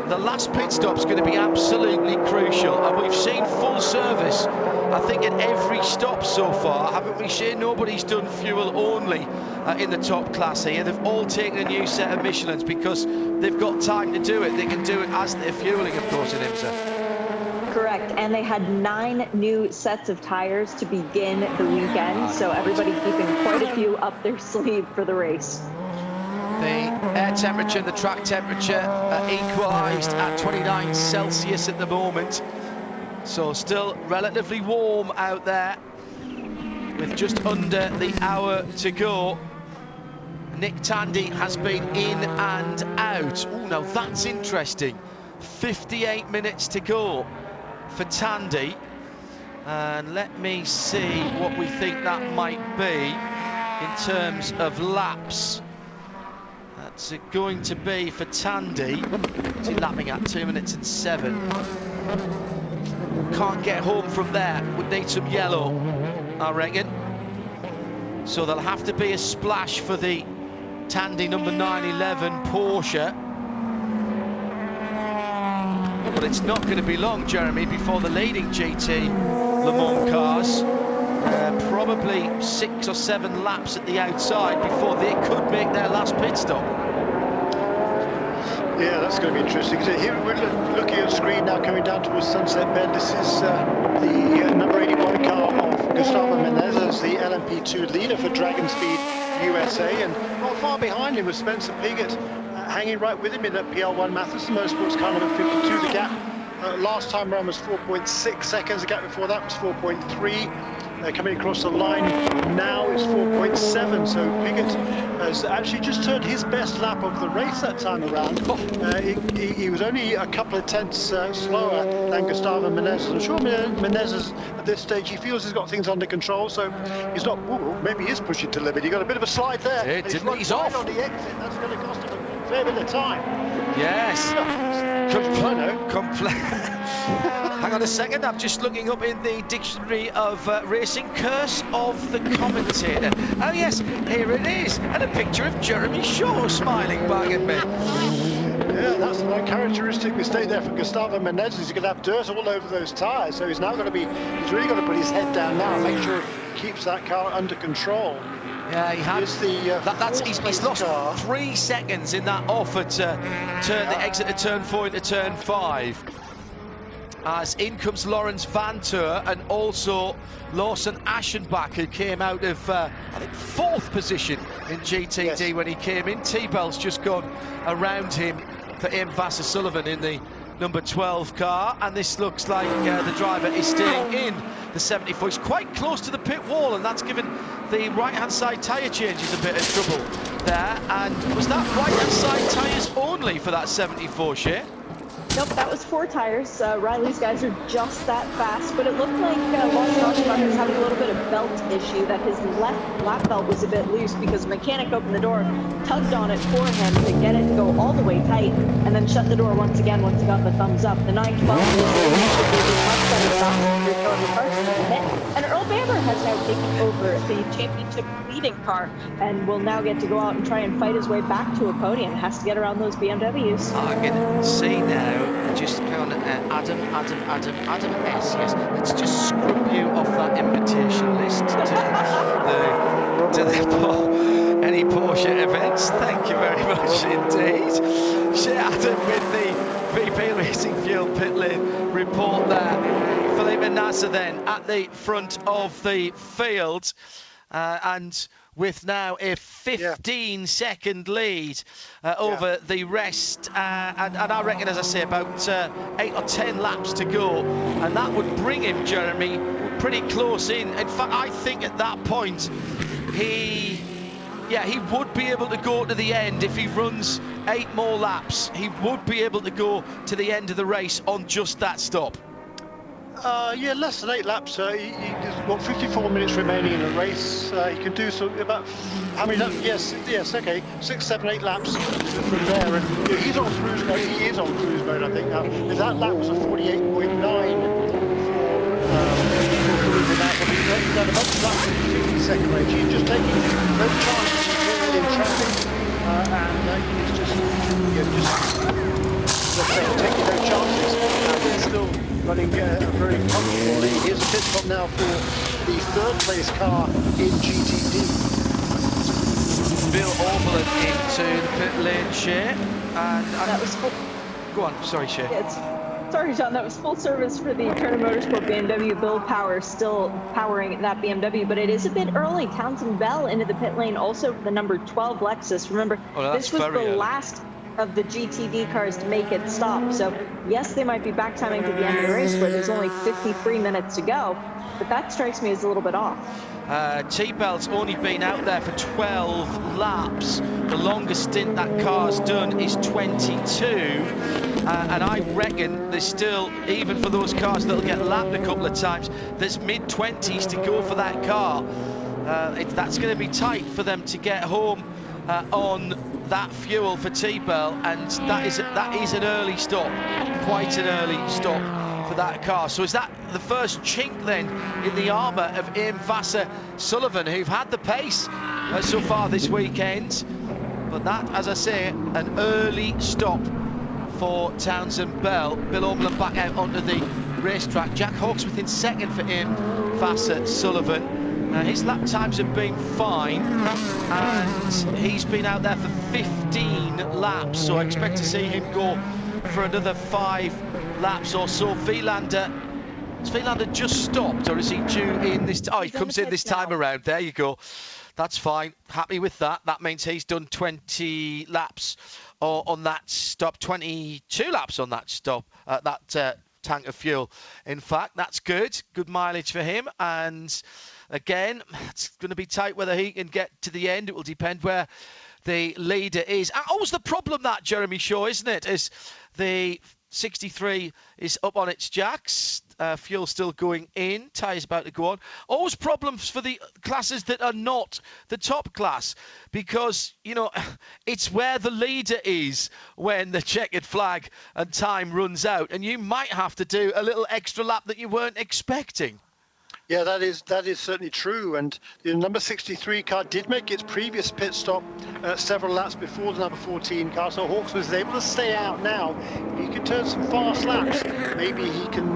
The last pit stop's going to be absolutely crucial, and we've seen full service, I think, at every stop so far, haven't we, Shane? Nobody's done fuel only in the top class here. They've all taken a new set of Michelins because they've got time to do it. They can do it as they're fueling, of course, in IMSA. Correct, and they had 9 new sets of tires to begin the weekend, so everybody keeping quite a few up their sleeve for the race. The air temperature and the track temperature are equalised at 29 Celsius at the moment, so still relatively warm out there with just under the hour to go. Nick Tandy has been in and out. Oh, now that's interesting. 58 minutes to go for Tandy, and let me see what we think that might be in terms of laps. That's going to be for Tandy. What's he lapping at? 2 minutes and 7. Can't get home from there. Would need some yellow, I reckon. So there'll have to be a splash for the Tandy number 911 Porsche. But it's not going to be long, Jeremy, before the leading GT Le Mans cars, probably 6 or 7 laps at the outside before they could make their last pit stop. Yeah, that's going to be interesting. So here we're looking at a screen now coming down towards Sunset Bend. This is the number 81 car of Gustavo Menezes, the LMP2 leader for Dragon Speed USA, and not far behind him was Spencer Pigot, hanging right with him in that PL1 Matheson Motorsports car number 52. The gap last time around was 4.6 seconds. The gap before that was 4.3. Coming across the line now is 4.7. So Pigot has actually just turned his best lap of the race that time around. He was only a couple of tenths slower than Gustavo Menezes. I'm sure Menezes at this stage, he feels he's got things under control, so he's not, maybe he is pushing to limit. He got a bit of a slide there. Yeah, didn't he's off on the exit. That's going to cost him a fair bit of time. Yes. Hang on a second, I'm just looking up in the dictionary of racing, curse of the commentator. Oh yes, here it is, and a picture of Jeremy Shaw smiling back at me. Yeah, that's an uncharacteristic mistake there for Gustavo Menezes. He's going to have dirt all over those tyres, so he's really got to put his head down now and make sure he keeps that car under control. Yeah, he has. He's lost 3 seconds in that offer to turn the exit of turn 4 into turn 5. As in comes Laurens Vanthoor and also Lawson Aschenbach, who came out of, I think, 4th position in GTD when he came in. T-Bell's just gone around him for Ian Vassar-Sullivan in the number 12 car, and this looks like the driver is staying in the 74. He's quite close to the pit wall, and that's given the right-hand side tyre changes a bit of trouble there. And was that right-hand side tyres only for that 74, Shay? Nope, that was 4 tires. Riley's guys are just that fast, but it looked like Lawson Oshkosh was having a little bit of belt issue, that his left lap belt was a bit loose because the mechanic opened the door, tugged on it for him to get it to go all the way tight, and then shut the door once again once he got the thumbs up. The 912 is should be much better stops if you're throwing the parts in the pit. And Earl Bamber has now taken over the championship leading car and will now get to go out and try and fight his way back to a podium. Has to get around those BMWs. I can see now. Just on Adam S. Yes, let's just scrub you off that invitation list to any Porsche events. Thank you very much indeed. Shay Adam with the VP Racing Fuel pit lane report there. Felipe Nasser then at the front of the field, and with now a 15-second lead over the rest, and I reckon, as I say, about 8 or 10 laps to go, and that would bring him, Jeremy, pretty close in. In fact, I think at that point he would be able to go to the end. If he runs 8 more laps, he would be able to go to the end of the race on just that stop. Less than 8 laps. There's got 54 minutes remaining in the race. He can do so about, how many laps? Yes, okay, 6, 7, 8 laps from there. And he's on cruise mode. He is on cruise mode, I think. Now, if that lap was a 48.9 he's done a bunch of laps in the 52nd range. He's just taking no chances in traffic, and he's just taking no chances, and he's still running very comfortably. Here's a pit stop now for the 3rd place car in GTD. Bill Oberlin into the pit lane, Shay, and that was full. Go on, sorry, Shay. Sorry, John, that was full service for the Turner Motorsport BMW. Bill Power still powering that BMW, but it is a bit early. Townsend Bell into the pit lane, also the number 12 Lexus. Remember, this was the last of the GTD cars to make it stop. So yes, they might be back timing to the end of the race where there's only 53 minutes to go, but that strikes me as a little bit off. T-Bell's only been out there for 12 laps. The longest stint that car's done is 22, and I reckon there's still, even for those cars that'll get lapped a couple of times, there's mid-20s to go for that car. That's going to be tight for them to get home on that fuel for T-Bell, and that is an early stop, quite an early stop for that car. So is that the first chink then in the armour of Ian Vassar Sullivan, who've had the pace so far this weekend, but that, as I say, an early stop for Townsend Bell. Bill Oberlin back out onto the racetrack. Jack Hawksworth in second for Ian Vassar Sullivan. His lap times have been fine, and he's been out there for 15 laps, so I expect to see him go for another 5 laps or so. Vilander, has Vilander just stopped, or is he due in this? Oh, he comes in this time around. There you go. That's fine. Happy with that. That means he's done 20 laps on that stop, 22 laps on that stop, that tank of fuel. In fact, that's good. Good mileage for him, and again, it's going to be tight whether he can get to the end. It will depend where the leader is. Always the problem, that, Jeremy Shaw, isn't it? Is the 63 is up on its jacks, fuel still going in, tyres about to go on. Always problems for the classes that are not the top class, because, you know, it's where the leader is when the checkered flag and time runs out, and you might have to do a little extra lap that you weren't expecting. Yeah, that is certainly true. And the number 63 car did make its previous pit stop several laps before the number 14 car. So Hawks was able to stay out now. If he can turn some fast laps, maybe he can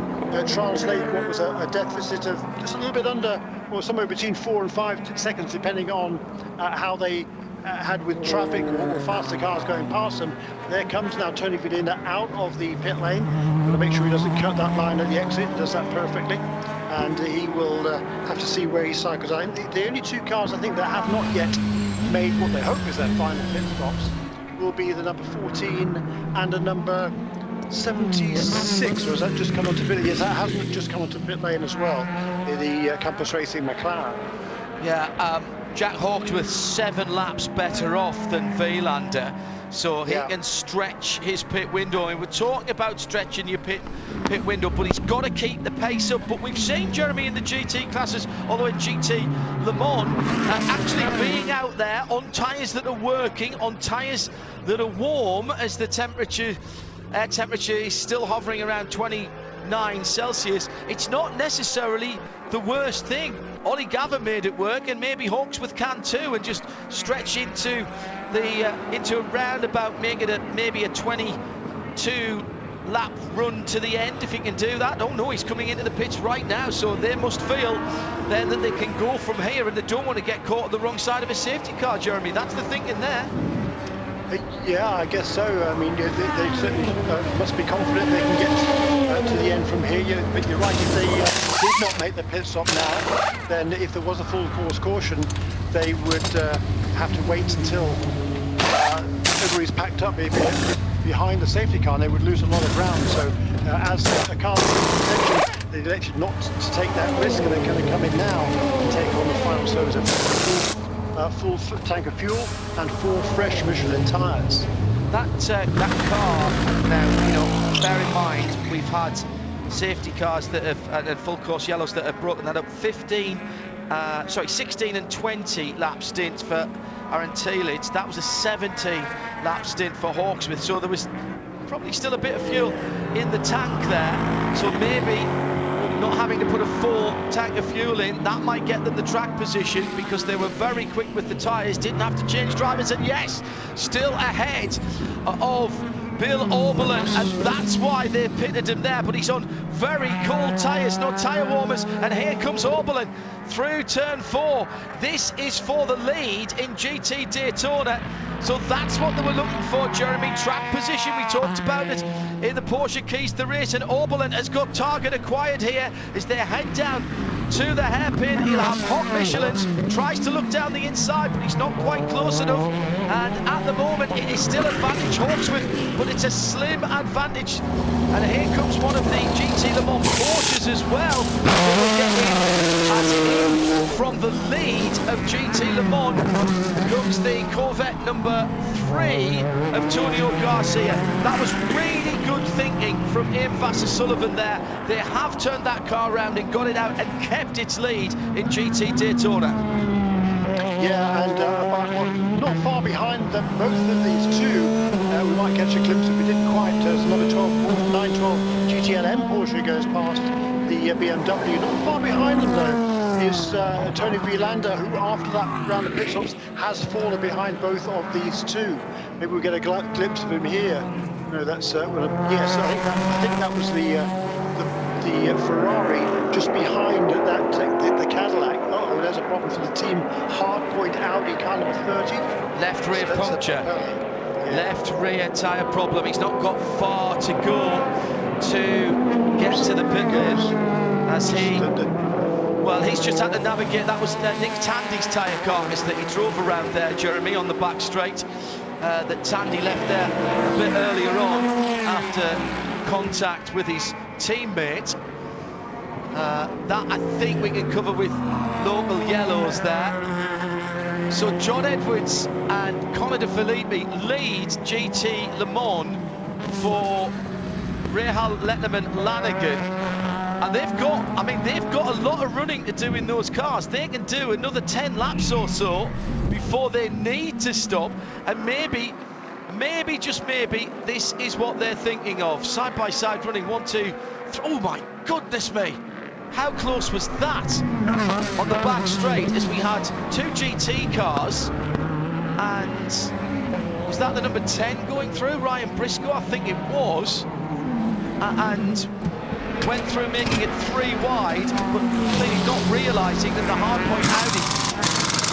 translate what was a deficit of just a little bit under, or somewhere between 4 and 5 seconds, depending on how they had with traffic or faster cars going past them. There comes now Tony Vidina out of the pit lane. Got to make sure he doesn't cut that line at the exit. He does that perfectly. And he will have to see where he cycles out. The only 2 cars, I think, that have not yet made what they hope is their final pit stops will be the number 14 and a number 76, or has that just come onto pit? Yes, that hasn't just come onto pit lane as well, the Compass Racing McLaren. Yeah, Jack Hawksworth 7 laps better off than Vielander, so he can stretch his pit window. And we're talking about stretching your pit window, but he's got to keep the pace up. But we've seen Jeremy in the GT classes, although in GT Le Mans, actually being out there on tyres that are working, on tyres that are warm, as the air temperature is still hovering around 29 Celsius. It's not necessarily the worst thing. Ollie Gavin made it work, and maybe Hawksworth can too, and just stretch into a roundabout, make it maybe a 22 lap run to the end if he can do that. Oh no, he's coming into the pits right now, so they must feel then that they can go from here, and they don't want to get caught on the wrong side of a safety car, Jeremy. That's the thinking there. Yeah, I guess so. I mean, they certainly must be confident they can get to the end from here. But you're right, if they did not make the pit stop now, then if there was a full course caution, they would have to wait until everybody's packed up behind the safety car, and they would lose a lot of ground. So as a car protection, they elected not to take that risk, and they're going to come in now and take on the final service of full tank of fuel and 4 fresh Michelin tyres. That car, now, bear in mind, we've had safety cars that have, and full course yellows that have broken that up. 16 and 20 lap stint for Aaron Teelitz. That was a 17 lap stint for Hawksworth. So there was probably still a bit of fuel in the tank there. So maybe not having to put a full tank of fuel in, that might get them the track position, because they were very quick with the tyres, didn't have to change drivers, and yes, still ahead of Bill Oberlin, and that's why they pitted him there. But he's on very cold tyres, no tyre warmers, and here comes Oberlin through turn 4. This is for the lead in GT Daytona, so that's what they were looking for, Jeremy. Track position, we talked about it in the Porsche Keys to Race, and Oberlin has got target acquired here as they head down to the hairpin. He'll have hot Michelins, tries to look down the inside, but he's not quite close enough, and at the moment it is still advantage Hawksworth, but it's a slim advantage. And here comes one of the GT Le Mans Porsches as well, that will get in from the lead of GT Le Mans comes the Corvette number 3 of Antonio Garcia. That was really good thinking from Ian Vassar-Sullivan there. They have turned that car around and got it out and kept its lead in GT Daytona. Yeah, and not far behind them, both of these two, we might catch a glimpse if we didn't quite, as another 912 GTLM Porsche goes past the BMW. Not far behind them though is Tony Vielander, who after that round of pit stops has fallen behind both of these two. Maybe we'll get a glimpse of him here. No, that's yes, I think that was the Ferrari just behind that the Cadillac. Oh, there's a problem for the team Hardpoint Audi car number 30. Left rear puncture. Left rear tyre problem. He's not got far to go to get to the pit lane as he. Well, he's just had to navigate. That was Nick Tandy's tyre carcass that he drove around there, Jeremy, on the back straight. That Tandy left there a bit earlier on after contact with his teammate. That I think we can cover with local yellows there. So John Edwards and Conor De Filippi lead GT Le Mans for Rahal Letterman Lanigan. And they've got a lot of running to do in those cars. They can do another 10 laps or so before they need to stop. And maybe, just maybe, this is what they're thinking of. Side by side running, 1, 2, 3. Oh my goodness me. How close was that on the back straight as we had 2 GT cars, and was that the number 10 going through, Ryan Briscoe? I think it was, and went through making it 3 wide, but clearly not realising that the hardpoint Audi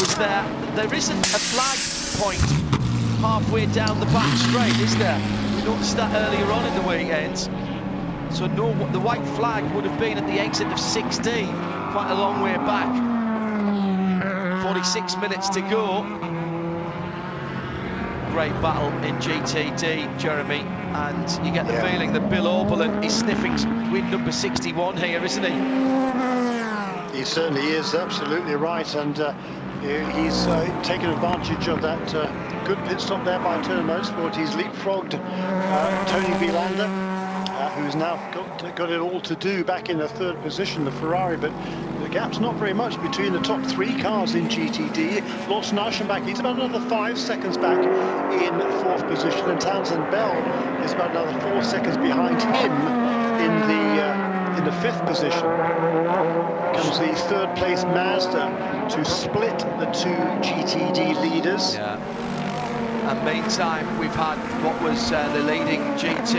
was there. There isn't a flag point halfway down the back straight, is there? We noticed that earlier on in the weekend. So no, the white flag would have been at the exit of 16, quite a long way back. 46 minutes to go. great battle in GTD, Jeremy, and you get the feeling that Bill Oberlin is sniffing win number 61 here, isn't he? He certainly is, absolutely right, and he's taken advantage of that good pit stop there by Turner Motorsport. He's leapfrogged Tony Vilander, who's now got it all to do back in the third position, the Ferrari, but the gap's not very much between the top three cars in GTD. Lawson Aschenbach, he's about another 5 seconds back in fourth position, and Townsend Bell is about another 4 seconds behind him in the fifth position. Comes the third place Mazda to split the two GTD leaders. Yeah. And meantime, we've had what was the leading GT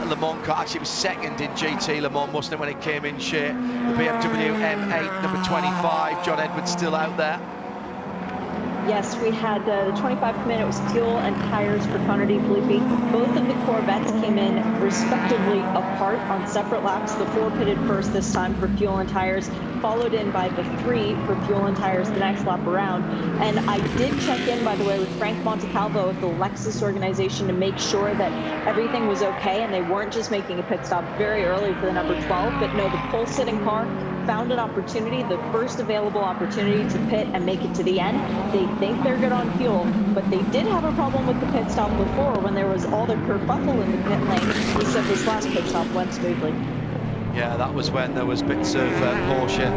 Le Mans car. Actually, it was second in GT Le Mans, wasn't it, when it came in share? The BMW M8, number 25. John Edwards still out there. Yes, we had the 25th minute was fuel and tires for Connor De Filippi. Both of the Corvettes came in respectively apart on separate laps. The 4 pitted first this time for fuel and tires, followed in by the 3 for fuel and tires the next lap around. And I did check in, by the way, with Frank Montecalvo of the Lexus organization to make sure that everything was okay and they weren't just making a pit stop very early for the number 12. But no, the pole sitting car found an opportunity, the first available opportunity to pit and make it to the end. They think they're good on fuel, but they did have a problem with the pit stop before when there was all the kerfuffle in the pit lane. He said this last pit stop went smoothly. Yeah, that was when there was bits of Porsche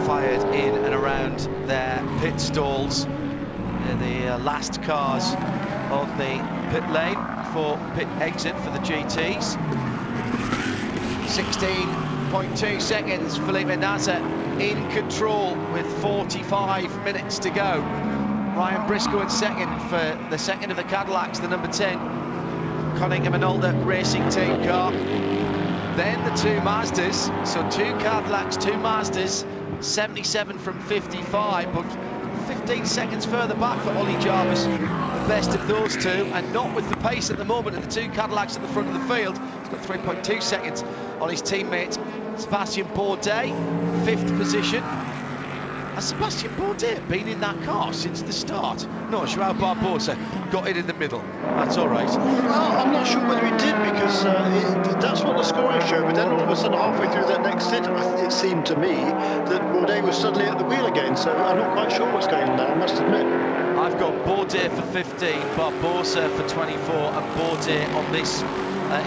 fired in and around their pit stalls. The last cars of the pit lane for pit exit for the GTs. 16.2 seconds, Felipe Nasser in control with 45 minutes to go. Ryan Briscoe in second for the second of the Cadillacs, the number 10 Cunningham and Alder Racing Team car. Then the two Mazdas, so 2 Cadillacs, 2 Mazdas, 77 from 55, but 15 seconds further back for Ollie Jarvis, the best of those two, and not with the pace at the moment of the 2 Cadillacs at the front of the field. He's got 3.2 seconds on his teammate Sebastian Bourdais, 5th position. Has Sebastian Bourdais been in that car since the start? No, Joao Barbosa got it in the middle. That's all right. Well, I'm not sure whether he did, because that's what the scoring showed, but then all of a sudden halfway through that next stint, it seemed to me that Bourdais was suddenly at the wheel again, so I'm not quite sure what's going on there, I must admit. I've got Bourdais for 15, Barbosa for 24, and Bourdais on this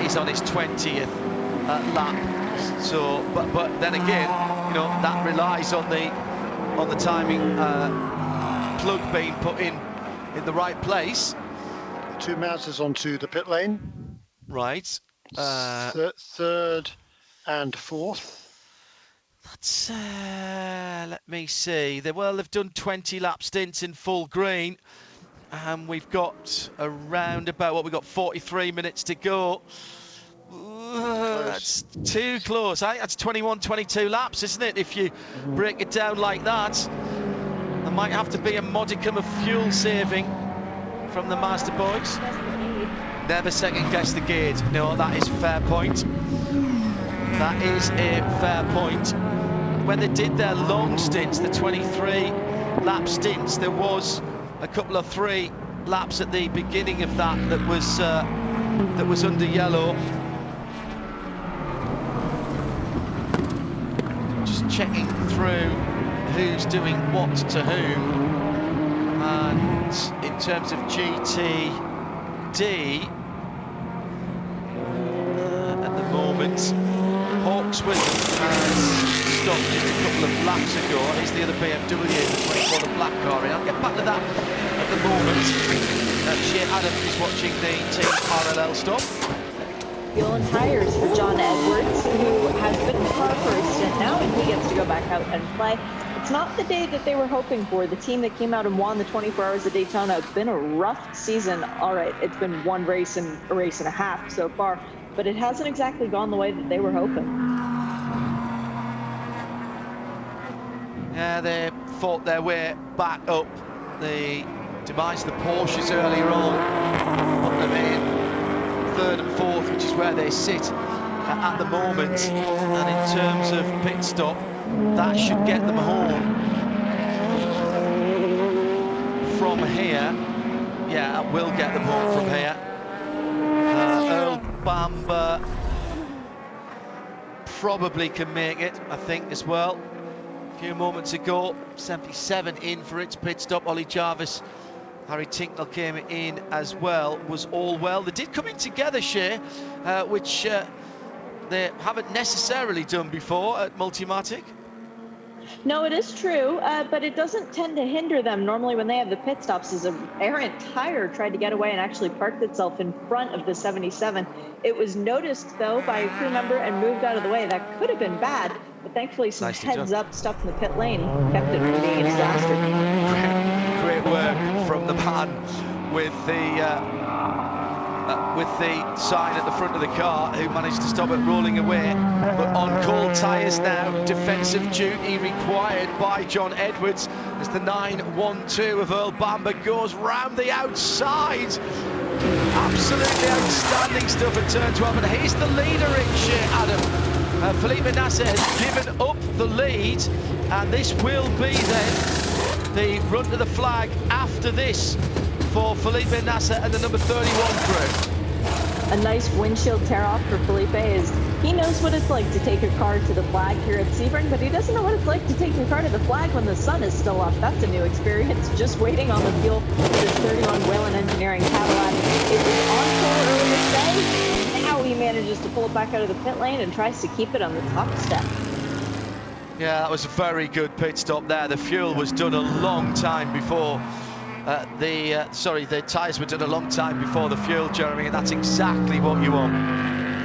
is on his 20th lap. So, but then again, you know, that relies on the timing plug being put in the right place. 2 Mazdas onto the pit lane. Right. Third and fourth. That's let me see. They've done 20 lap stints in full green, and we've got around about 43 minutes to go. That's too close. That's 21, 22 laps, isn't it? If you break it down like that, there might have to be a modicum of fuel saving from the Mazda boys. Never second guess the gate. No, that is a fair point. That is a fair point. When they did their long stints, the 23 lap stints, there was a couple of 3 laps at the beginning of that was under yellow. Just checking through who's doing what to whom, and in terms of GTD at the moment, Hawksworth has stopped just a couple of laps ago. He's the other BMW, the 24, the black car. I'll get back to that at the moment. Shea Adams is watching the team RLL stop. Fuel and tires for John Edwards, who has been in the car for a stint now, and he gets to go back out and play. It's not the day that they were hoping for. The team that came out and won the 24 Hours of Daytona, it's been a rough season. All right, it's been one race and a race and a half so far, but it hasn't exactly gone the way that they were hoping. Yeah, they fought their way back up. They demised the Porsches earlier on, put them in 3rd and 4th, which is where they sit at the moment. And in terms of pit stop, that should get them home from here. Yeah, will get the ball from here. Earl Bamber probably can make it, I think, as well. A few moments ago, 77 in for its pit stop. Ollie Jarvis, Harry Tinknell came in as well, was all well. They did come in together, Shea, which they haven't necessarily done before at Multimatic. No, it is true, but it doesn't tend to hinder them. Normally when they have the pit stops, as an errant tire tried to get away and actually parked itself in front of the 77. It was noticed, though, by a crew member and moved out of the way. That could have been bad, but thankfully some heads-up stuff in the pit lane kept it from being a disaster. Great work from the man with the sign at the front of the car, who managed to stop it rolling away. But on cold tyres now, defensive duty required by John Edwards as the 912 of Earl Bamber goes round the outside. Absolutely outstanding stuff at turn 12, and he's the leader in Shea, Adam. Felipe Nasser has given up the lead, and this will be then the run to the flag after this for Felipe Nasser and the number 31 crew. A nice windshield tear-off for Felipe is he knows what it's like to take a car to the flag here at Sebring, but he doesn't know what it's like to take your car to the flag when the sun is still up. That's a new experience. Just waiting on the fuel for this 31 Whelen Engineering Cadillac. It was on pole earlier today. Now he manages to pull it back out of the pit lane and tries to keep it on the top step. Yeah, that was a very good pit stop there. The fuel was done a long time before. The tyres were done a long time before the fuel, Jeremy, and that's exactly what you want.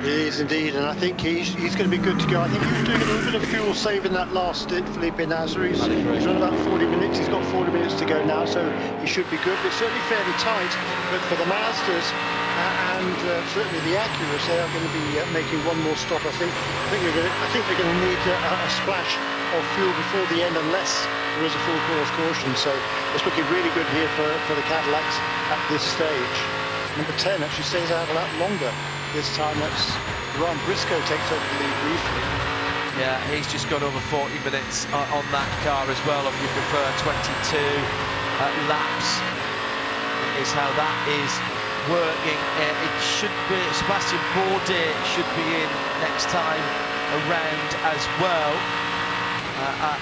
He is indeed, and I think he's going to be good to go. I think he was doing a little bit of fuel saving that last stint, Felipe Nasser. He's run about 40 minutes. He's got 40 minutes to go now, so he should be good. But certainly fairly tight. But for the Mazdas and certainly the Acuras, they are going to be making one more stop. I think they're going to need a splash of fuel before the end, unless there is a full course caution. So it's looking really good here for the Cadillacs at this stage. Number 10 actually stays out a lot longer this time. That's Ron Briscoe takes over the lead briefly. Yeah, he's just gone over 40 minutes on that car as well, if you prefer. 22 laps is how that is working. It should be, Sebastian Bourdais should be in next time around as well.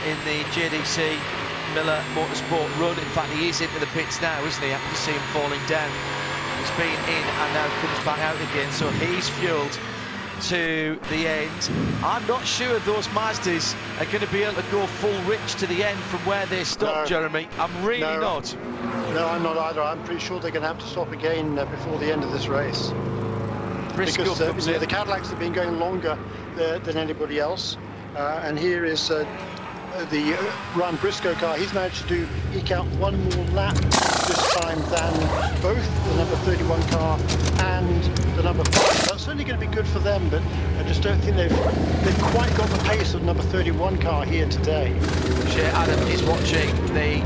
In the JDC Miller Motorsport run. In fact, he is into the pits now, isn't he? I can see him falling down. He's been in and now comes back out again, so he's fueled to the end. I'm not sure those Mazdas are going to be able to go full rich to the end from where they stopped, Jeremy. I'm really not. No, I'm not either. I'm pretty sure they're going to have to stop again before the end of this race. Because the Cadillacs have been going longer than anybody else. And here is the Ryan Briscoe car. He's managed to eke out one more lap this time than both the number 31 car and the number 5. That's certainly going to be good for them, but I just don't think they've quite got the pace of the number 31 car here today. Shea Adam is watching the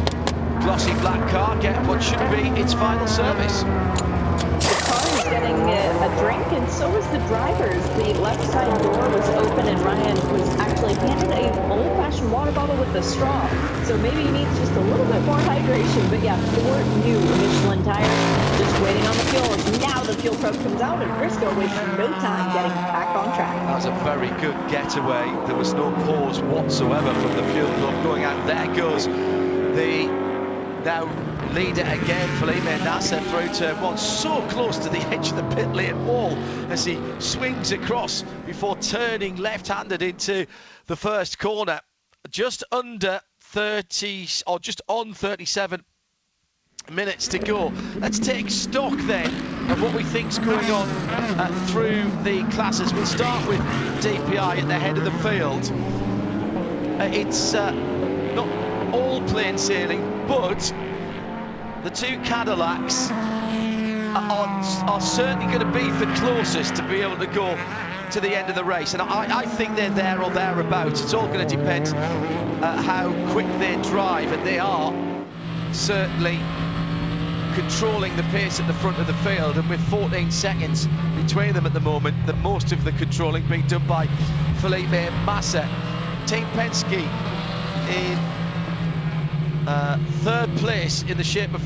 glossy black car get what should be its final service. The car is getting a drink, and so was the driver's. The left side door was open, and Ryan was actually handed an old-fashioned water bottle with a straw. So maybe he needs just a little bit more hydration. But yeah, 4 new Michelin tires, just waiting on the fuel. Now the fuel probe comes out, and Briscoe wasted no time getting back on track. That was a very good getaway. There was no pause whatsoever from the fuel probe going out. There goes the now leader again, Felipe Nasser, through turn 1, so close to the edge of the pit lane wall as he swings across before turning left-handed into the first corner. Just under 30, or just on 37 minutes to go. Let's take stock then of what we think's going on through the classes. We'll start with DPI at the head of the field. It's not all plain sailing, but the 2 Cadillacs are certainly going to be the closest to be able to go to the end of the race, and I think they're there or thereabouts. It's all going to depend how quick they drive, and they are certainly controlling the pace at the front of the field, and with 14 seconds between them at the moment, the most of the controlling being done by Felipe Nasser. Team Penske in third place in the shape of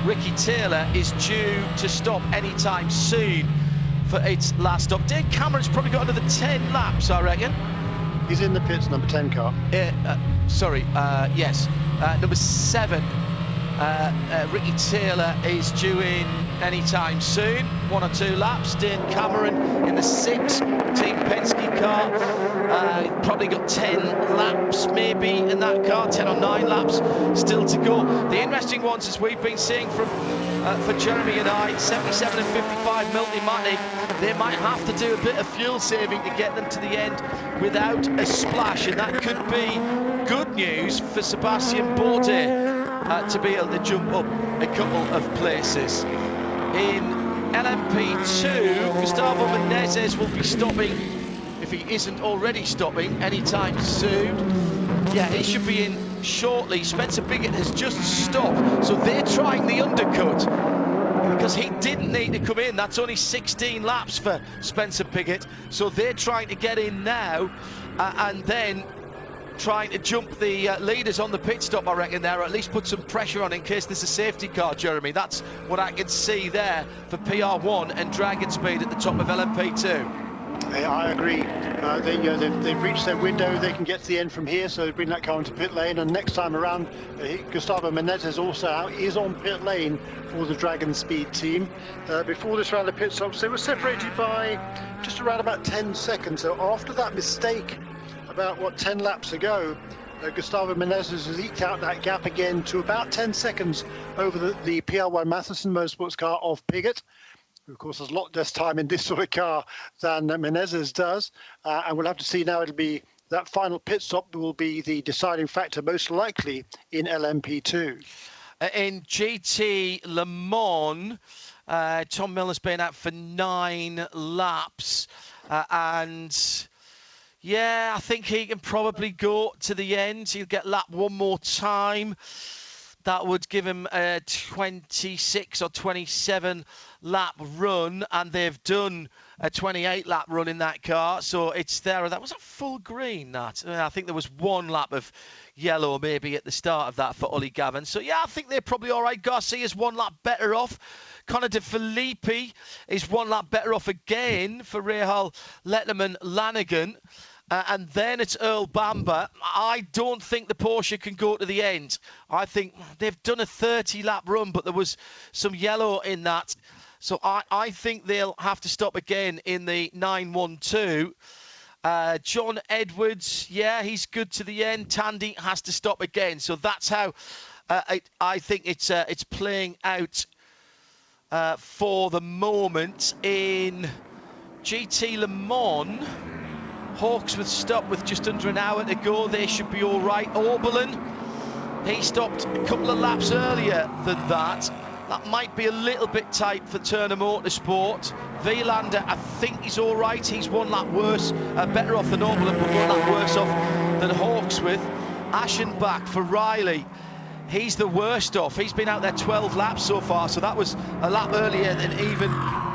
Ricky Taylor is due to stop anytime soon for its last stop. Dave Cameron's probably got another 10 laps, I reckon. He's in the pits, number 10 car. Yes. Number 7, Ricky Taylor is due in anytime soon. 1 or 2 laps. Dane Cameron in the 6 Team Penske car. Probably got 10 laps maybe in that car, 10 or 9 laps still to go. The interesting ones, as we've been seeing from for Jeremy and I, 77 and 55 Multimatic, they might have to do a bit of fuel saving to get them to the end without a splash, and that could be good news for Sebastian Bourdais to be able to jump up a couple of places. In LMP2, Gustavo Menezes will be stopping, if he isn't already stopping, anytime soon. Yeah, he should be in shortly. Spencer Biggett has just stopped, so they're trying the undercut because he didn't need to come in. That's only 16 laps for Spencer Biggett, so they're trying to get in now and then trying to jump the leaders on the pit stop, I reckon, there, or at least put some pressure on in case there's a safety car, Jeremy. That's what I can see there for PR1 and Dragon Speed at the top of LMP2. I agree. They've reached their window. They can get to the end from here, so they bring that car into pit lane. And next time around, Gustavo Menezes also is on pit lane for the Dragon Speed team. Before this round of pit stops, they were separated by just around about 10 seconds. So after that mistake, about 10 laps ago, Gustavo Menezes has eked out that gap again to about 10 seconds over the PR1 Matheson Motorsports car of Piggott, who of course has a lot less time in this sort of car than Menezes does, and we'll have to see now. It'll be that final pit stop will be the deciding factor, most likely in LMP2. In GT Le Mans, Tom Miller's been out for 9 laps, and yeah, I think he can probably go to the end. He'll get lapped one more time. That would give him a 26 or 27 lap run, and they've done a 28 lap run in that car, so it's there. That was a full green, that. I think there was 1 lap of yellow maybe at the start of that for Ollie Gavin. So yeah, I think they're probably all right. Garcia's 1 lap better off. Connor De Filippi is 1 lap better off again for Rahal Letterman Lanigan. And then it's Earl Bamber. I don't think the Porsche can go to the end. I think they've done a 30-lap run, but there was some yellow in that. So I think they'll have to stop again in the 912. John Edwards, yeah, he's good to the end. Tandy has to stop again. So that's how I think it's playing out for the moment. In GT Le Mans, Hawksworth stopped with just under an hour to go. They should be all right. Oberlin, he stopped a couple of laps earlier than that. That might be a little bit tight for Turner Motorsport. Vielander, I think he's all right. He's 1 lap worse, better off than Oberlin, but 1 lap worse off than Hawksworth. Aschenbach for Riley, he's the worst off. He's been out there 12 laps so far, so that was a lap earlier than even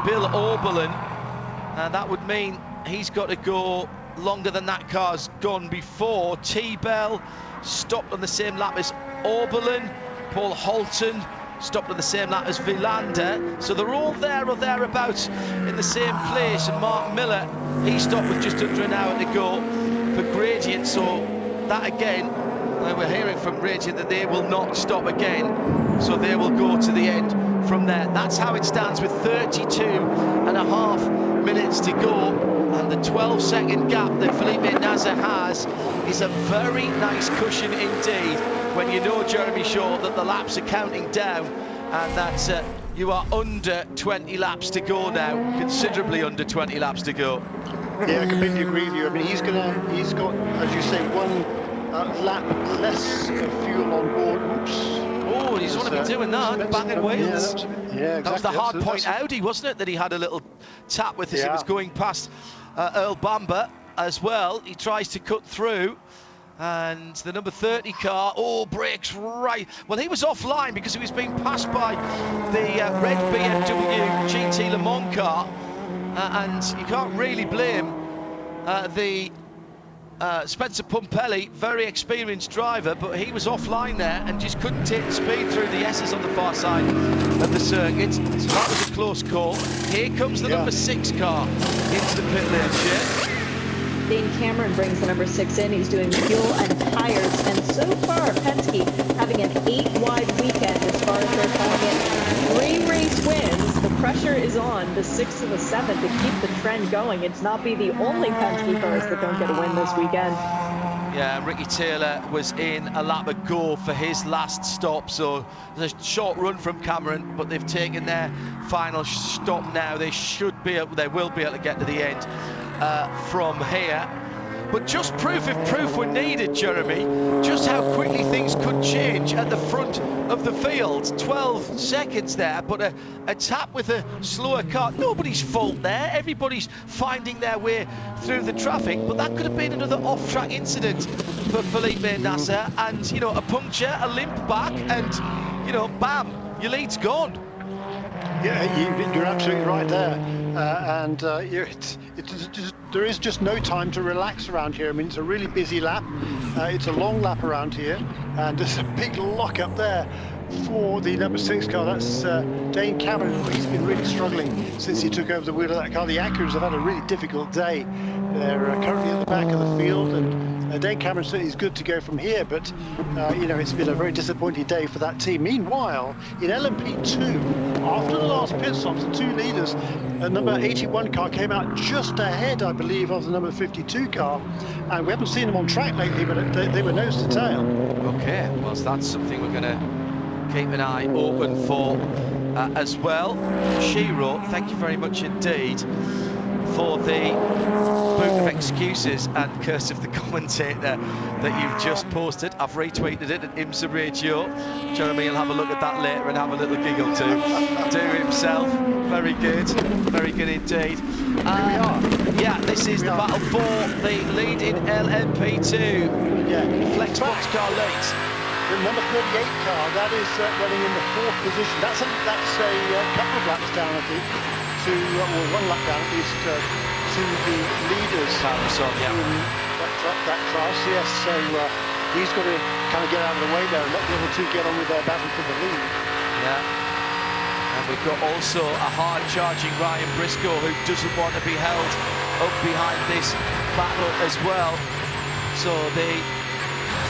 Bill Oberlin. That would mean he's got to go longer than that car's gone before. T-Bell stopped on the same lap as Oberlin. Paul Holton stopped on the same lap as Vielander. So they're all there or thereabouts in the same place. And Mark Miller, he stopped with just under an hour to go for Gradient. So that again, we're hearing from Gradient that they will not stop again. So they will go to the end from there. That's how it stands with 32.5 minutes to go. And the 12-second gap that Felipe Nasr has is a very nice cushion indeed when you know, Jeremy Shaw, that the laps are counting down and that you are under 20 laps to go now, considerably under 20 laps to go. Yeah, I completely agree with you. I mean, he's got, as you say, 1 lap less of fuel on board. Oops. Oh, he's want to be doing that, banging wheels. Yeah, exactly. That was the hard point Audi, wasn't it, that he had a little tap with as he was going past Earl Bamber as well. He tries to cut through, and the number 30 car, brakes right. Well, he was offline because he was being passed by the red BMW GT Le Mans car, and you can't really blame the Spencer Pumpelly, very experienced driver, but he was offline there and just couldn't take the speed through the S's on the far side of the circuit. So that was a close call. Here comes the number 6 car into the pit lane, Shane. Dane Cameron brings the number 6 in. He's doing fuel and tires. And so far, Penske having an 8-wide weekend as far as they're calling it. 3 race wins. The pressure is on the 6th and the 7th to keep the trend going. It's not be the only Penske cars that don't get a win this weekend. Yeah, Ricky Taylor was in a lap ago for his last stop, so there's a short run from Cameron, but they've taken their final stop now. They will be able to get to the end from here. But just proof if proof were needed, Jeremy, just how quickly things could change at the front of the field. 12 seconds there, but a tap with a slower car. Nobody's fault there. Everybody's finding their way through the traffic, but that could have been another off-track incident for Felipe Nasser. And, you know, a puncture, a limp back, and, you know, bam, your lead's gone. Yeah, you're absolutely right there. There is just no time to relax around here. I mean, it's a really busy lap. It's a long lap around here, and there's a big lock up there for the number 6 car. That's Dane Cameron. He's been really struggling since he took over the wheel of that car. The Acuras have had a really difficult day. They're currently at the back of the field, and Dane Cameron certainly is good to go from here, but you know, it's been a very disappointing day for that team. Meanwhile, in LMP2, after the last pit stops, the 2 leaders, the number 81 car came out just ahead, I believe, of the number 52 car, and we haven't seen them on track lately, but they were nose to tail. Okay, well, that's something we're going to keep an eye open for as well. Shiro, thank you very much indeed for the book of excuses and curse of the commentator that you've just posted. I've retweeted it at IMSA Radio. Jeremy will have a look at that later and have a little giggle too. Do himself. Very good indeed. Here we are. Yeah, this is the battle for the lead in LMP2. Yeah, Flex SportsCar late. The number 38 car, that is running in the 4th position. That's a couple of laps down, I think, to, well, 1 lap down at least, to the leaders in that class. Yes, so he's got to kind of get out of the way there and let the other 2 get on with their battle for the lead. Yeah. And we've got also a hard-charging Ryan Briscoe who doesn't want to be held up behind this battle as well. So they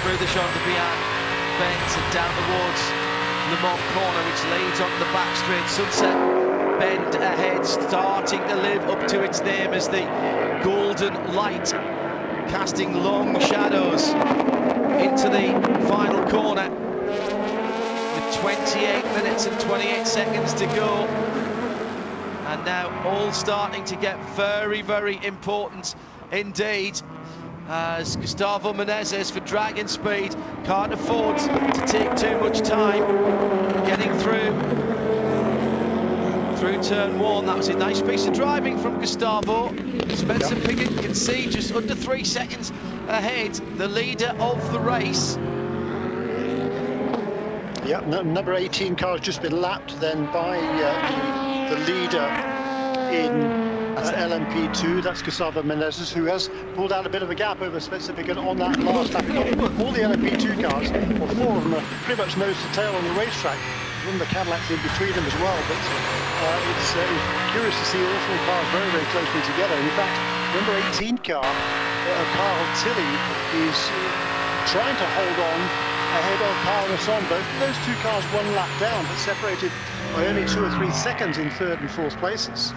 through the Champ de Bian bends and down towards Le Mans corner, which leads onto the back straight. Sunset bend ahead, starting to live up to its name as the golden light casting long shadows into the final corner with 28 minutes and 28 seconds to go. And now all starting to get very, very important indeed, as Gustavo Menezes for Dragon Speed can't afford to take too much time getting through turn 1. That was a nice piece of driving from Gustavo. Spencer Pigot can see just under 3 seconds ahead, the leader of the race. Yeah, number 18 car has just been lapped then by the leader in LMP2, that's Gustavo Menezes, who has pulled out a bit of a gap over Spencer Pigot on that last lap. All the LMP2 cars, or 4 of them, are pretty much nose to tail on the racetrack. One of the Cadillacs in between them as well, but it's curious to see all 4 cars very, very closely together. In fact, number 18 car, Carl Tilley, is trying to hold on ahead of Carl Nasson. Both of those 2 cars 1 lap down, but separated by only 2 or 3 seconds in 3rd and 4th places.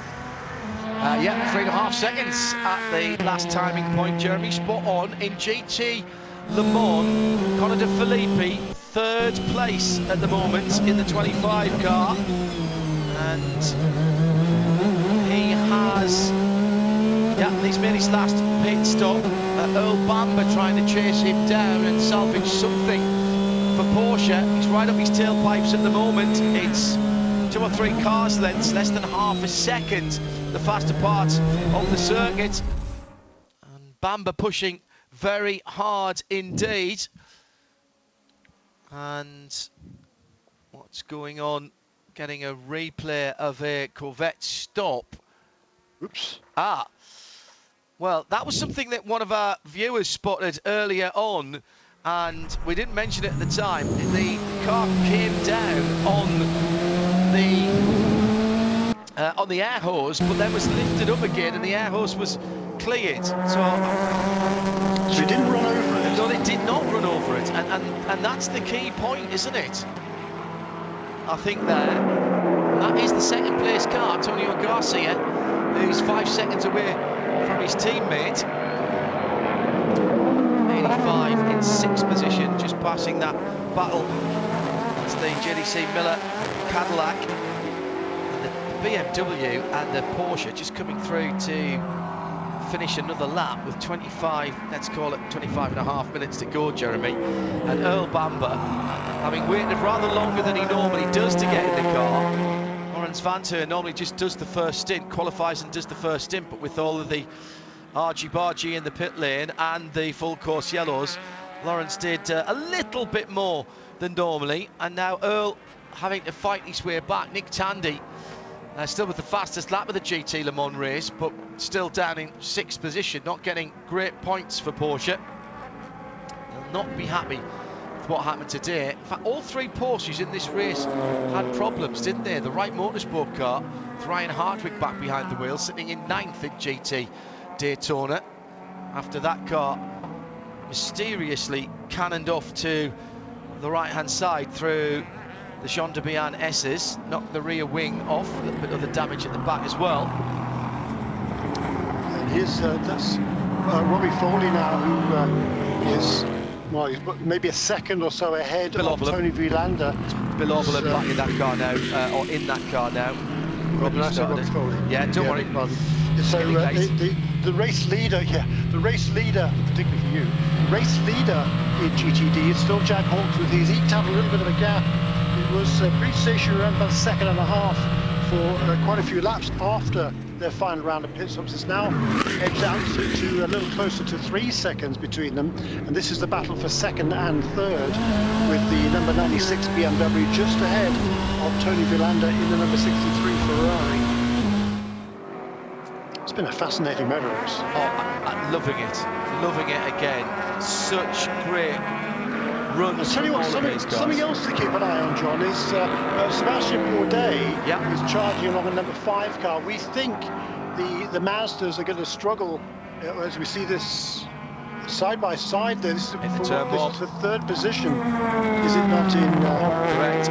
Yeah, 3.5 seconds at the last timing point. Jeremy, spot on. In GT Le Mans, Conor De Filippi, 3rd place at the moment in the 25 car. And he has, he's made his last pit stop. Earl Bamber trying to chase him down and salvage something for Porsche. He's right up his tailpipes at the moment. It's 2 or 3 cars lengths, less than half a second, the faster parts of the circuit. And Bamber pushing very hard indeed. And what's going on? Getting a replay of a Corvette stop. Oops. Well, that was something that one of our viewers spotted earlier on, and we didn't mention it at the time. The car came down on the air hose, but then was lifted up again, and the air hose was cleared. So it didn't run over it. No, it did not run over it, and that's the key point, isn't it? I think that is the second place car, Antonio Garcia, who's 5 seconds away from his teammate. 85 in 6th position, just passing that battle. That's the JDC Miller Cadillac, and the BMW and the Porsche just coming through to finish another lap with 25, let's call it 25.5 minutes to go, Jeremy. And Earl Bamber, having waited rather longer than he normally does to get in the car. Lawrence Vanthoor normally just does the first stint, qualifies and does the first stint, but with all of the argy-bargy in the pit lane and the full course yellows, Lawrence did a little bit more than normally, and now Earl having to fight his way back. Nick Tandy still with the fastest lap of the GT Le Mans race, but still down in 6th position, not getting great points for Porsche. They'll not be happy with what happened today. In fact, all 3 Porsches in this race had problems, didn't they? The Wright Motorsport car, with Ryan Hardwick back behind the wheel, sitting in 9th in GT Daytona, after that car mysteriously cannoned off to the right-hand side through the Jean de Bihan S's, knocked the rear wing off, a little bit of the damage at the back as well. And that's Robbie Foley now, who is, well, he's maybe a second or so ahead of Tony Vilander. Bill Oberlin back in that car now, or in that car now. Robbie Foley. Yeah, don't worry. So the race leader, particularly for you, race leader in GTD is still Jack Hawkes. He's eked out a little bit of a gap. It was pretty stationary around about a second and a half for quite a few laps after their final round of pit stops. It's now edged out to a little closer to 3 seconds between them, and this is the battle for second and third, with the number 96 BMW just ahead of Tony Vilander in the number 63 Ferrari. It's been a fascinating motor race. I'm loving it again. Such great runs. I'll tell you what, something else to keep an eye on, John, is Sebastian Bourdais is charging along a number 5 car. We think the Mazdas are going to struggle as we see this side by side there. This is the 3rd position, is it not, in correct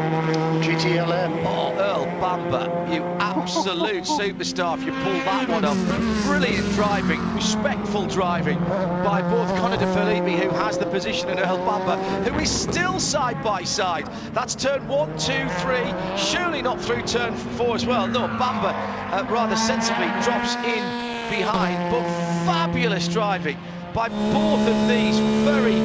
GTLM? Oh, Earl Bamber, you absolute superstar if you pull that one off. Brilliant driving, respectful driving by both Connor De Phillippi, who has the position, and Earl Bamber, who is still side by side. That's turn 1, 2, 3, surely not through turn 4 as well. No, Bamber rather sensibly drops in behind, but fabulous driving by both of these very,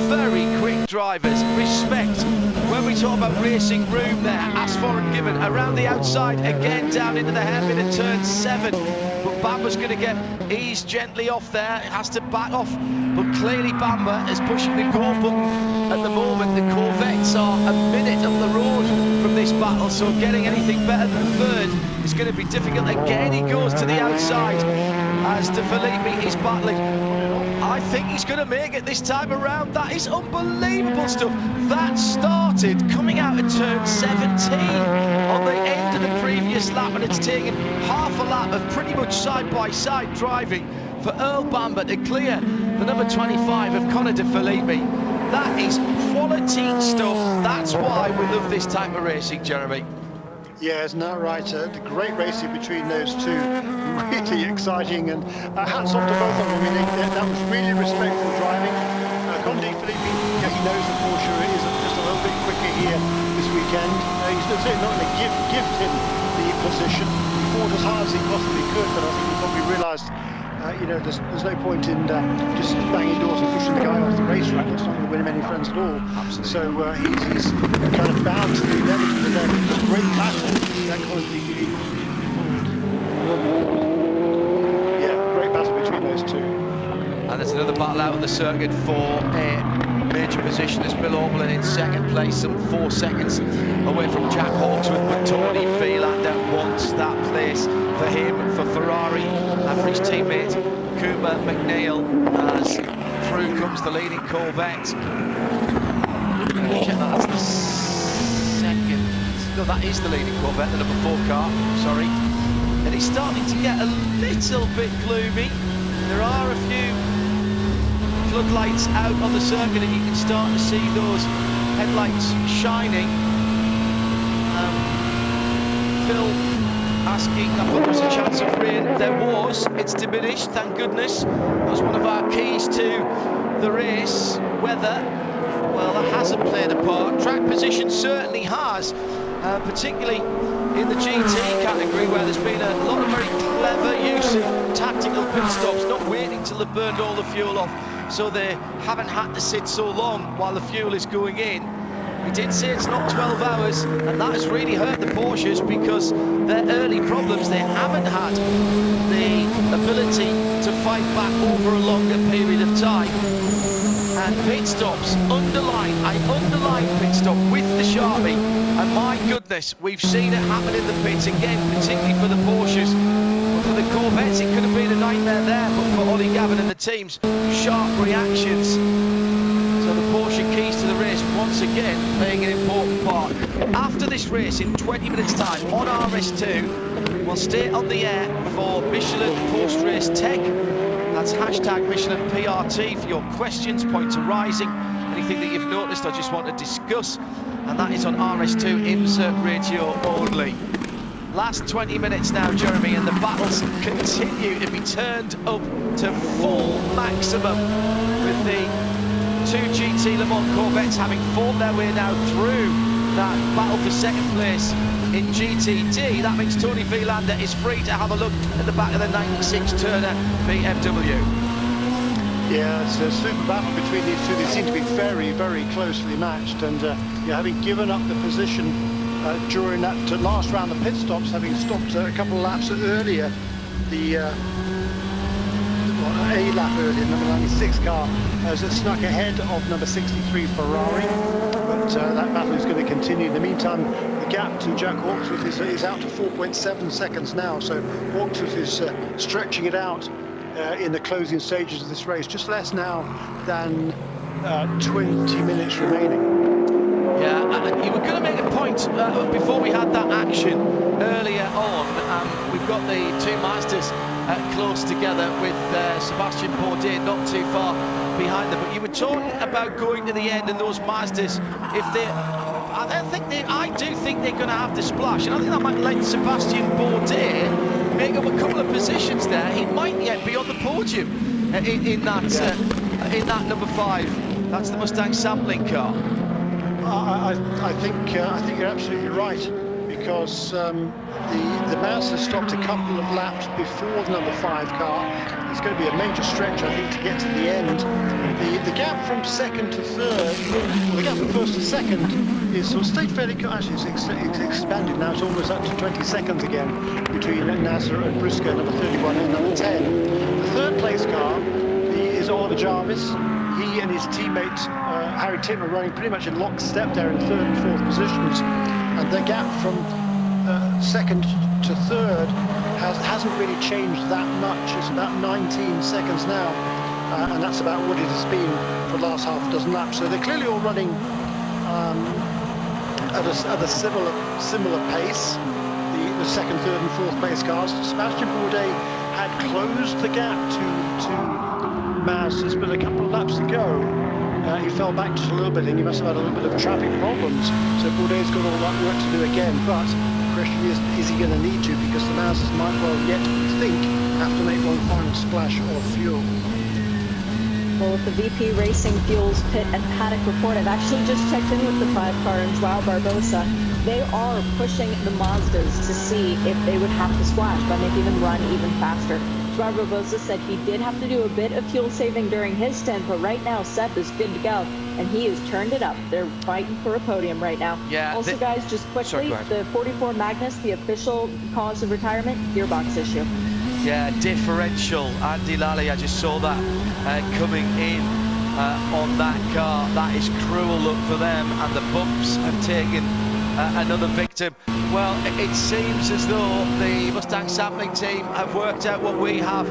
very quick drivers. Respect. When we talk about racing room there, asked for and given. Around the outside, again down into the hairpin at turn 7. But Bamber's going to get eased gently off there. It has to back off. But clearly Bamber is pushing the go button at the moment. The Corvettes are a minute up the road from this battle, so getting anything better than 3rd is going to be difficult. Again, he goes to the outside as De Phillippi is battling. I think he's going to make it this time around. That is unbelievable stuff. That started coming out at turn 17 on the end of the previous lap, and it's taken half a lap of pretty much side-by-side driving for Earl Bamber to clear the number 25 of Connor De Phillippi. That is quality stuff. That's why we love this type of racing, Jeremy. Yeah, isn't that right? The great racing between those two, really exciting, and hats off to both of them. I mean, that was really respectful driving. Connor De Phillippi, he knows the Porsche is just a little bit quicker here this weekend. He's certainly not going to give him the position. He fought as hard as he possibly could, but I think he probably realised there's no point in just banging doors and pushing the guy off the racetrack. It's not going to win him any friends at all. Absolutely. So he's kind of bound to the inevitable there. It's a great battle, that kind of DVD. Yeah, great battle between those two. And there's another battle out on the circuit for a major position as Bill Oberlin in 2nd place, some 4 seconds away from Jack Hawksworth, but Tony Vilander wants that place for him, for Ferrari and for his teammate Cooper McNeil, as through comes the leading Corvette. Check that's the second. No, that is the leading Corvette, the number 4 car, sorry. And it's starting to get a little bit gloomy. There are a few floodlights out on the circuit, and you can start to see those headlights shining. Phil asking, I thought there was a chance of rain. There was. It's diminished, thank goodness. That was one of our keys to the race. Weather, well, that hasn't played a part. Track position certainly has, particularly in the GT category, where there's been a lot of very clever use of tactical pit stops, not waiting till they've burned all the fuel off, so they haven't had to sit so long while the fuel is going in. We did say it's not 12 hours, and that has really hurt the Porsches, because their early problems, they haven't had the ability to fight back over a longer period of time. And pit stops, I underline pit stop with the Sharpie, and my goodness, we've seen it happen in the pits again, particularly for the Porsches. But for the Corvettes, it could have been a nightmare there, but for Ollie Gavin and the team's sharp reactions. So the Porsche keys to the race once again playing an important part. After this race, in 20 minutes time on RS2, we'll stay on the air for Michelin post-race tech. That's hashtag Michelin PRT for your questions, points arising, anything that you've noticed or just want to discuss, and that is on RS2 IMSA radio only. Last 20 minutes now, Jeremy, and the battles continue to be turned up to full maximum, with the 2 GT Le Mans Corvettes having fought their way now through that battle for second place in GTD. That means Tony Vilander is free to have a look at the back of the 96 Turner BMW. Yeah, it's a super battle between these two. They seem to be very, very closely matched, and having given up the position during that last round of pit stops, having stopped a couple of laps earlier, a lap earlier, number 96 car has snuck ahead of number 63 Ferrari, but that battle is going to continue. In the meantime, the gap to Jack Hawksworth is out to 4.7 seconds now, so Hawksworth is stretching it out in the closing stages of this race, just less now than 20 minutes remaining. Yeah, you were going to make a point before we had that action earlier on. We've got the two Masters close together, with Sebastian Bourdais not too far behind them. But you were talking about going to the end, and those Masters, if they, I do think they're going to have to splash, and I think that might let Sebastian Bourdais make up a couple of positions there. He might yet be on the podium in that number 5. That's the Mustang sampling car. I think you're absolutely right, because the Mazda stopped a couple of laps before the number 5 car. It's going to be a major stretch, I think, to get to the end. The gap from second to third, the gap from first to second, is sort of stayed fairly. Actually, it's expanded now. It's almost up to 20 seconds again between Nasser and Briscoe, number 31 and number 10. The third place car is Oliver Jarvis. He and his teammate Harry Tinton are running pretty much in lockstep there in third and fourth positions, and the gap from second to third hasn't really changed that much. It's about 19 seconds now, and that's about what it has been for the last half a dozen laps. So they're clearly all running at a similar pace. The second, third, and fourth place cars. Sebastian Bourdais had closed the gap to Mazda's, but a couple of laps to go, he fell back just a little bit, and he must have had a little bit of traffic problems. So Bourdais got all that work to do again. But the question is he going to need to? Because the Mazdas might well yet, we think, have to make one final splash of fuel. Well, with the VP Racing Fuels pit and paddock report, I've actually just checked in with the 5-car and Joao Barbosa. They are pushing the Mazdas to see if they would have to splash by making them run even faster. Joao Barbosa said he did have to do a bit of fuel saving during his stint, but right now Seth is good to go, and he has turned it up. They're fighting for a podium right now. Yeah. Also, guys, just quickly, the 44 Magnus, the official cause of retirement, gearbox issue. Yeah, differential. Andy Lally, I just saw that coming in on that car. That is cruel luck for them, and the bumps have taken another victim. Well, it seems as though the Mustang sampling team have worked out what we have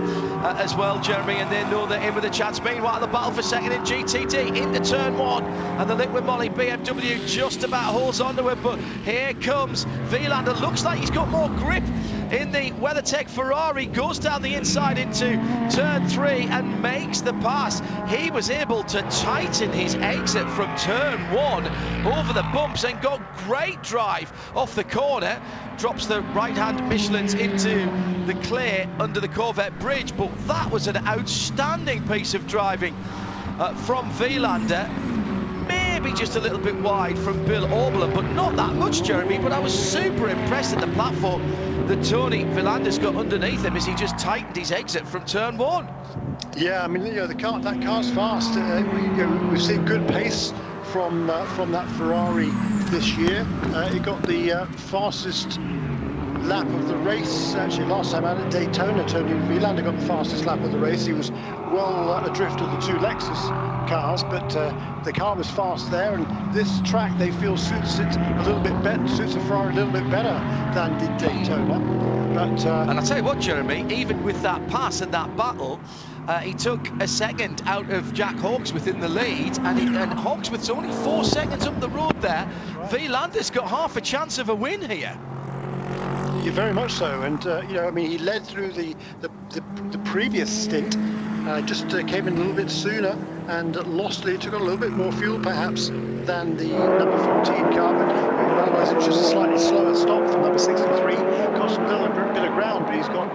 as well, Jeremy, and they know they're in with a chance. Meanwhile, the battle for second in GTD into turn one, and the Liquid Molly BMW just about holds onto it, but here comes Vilander. Looks like he's got more grip in the WeatherTech Ferrari, goes down the inside into turn three and makes the pass. He was able to tighten his exit from turn one over the bumps and got great drive off the corner, drops the right-hand Michelins into the clay under the Corvette bridge. But that was an outstanding piece of driving from Vilander. Maybe just a little bit wide from Bill Orbler, but not that much, Jeremy. But I was super impressed at the platform that Tony Vilander's got underneath him as he just tightened his exit from turn one. Yeah, I mean, that car's fast. We've seen good pace from that Ferrari this year. It got the fastest lap of the race. Actually, last time out at Daytona, Tony Vilander got the fastest lap of the race. He was well adrift of the two Lexus cars, but the car was fast there, and this track they feel suits it a little bit better, suits the Ferrari a little bit better than did Daytona. But and I'll tell you what, Jeremy, even with that pass and that battle, he took a second out of Jack Hawksworth in the lead, and Hawksworth's only 4 seconds up the road there. Right. Vilander's got half a chance of a win here. Yeah, very much so, and I mean, he led through the previous stint, just came in a little bit sooner and lost. It took a little bit more fuel, perhaps, than the number 14 car, but otherwise it was just a slightly slower stop from number 63. Cost him a little bit of ground, but he's got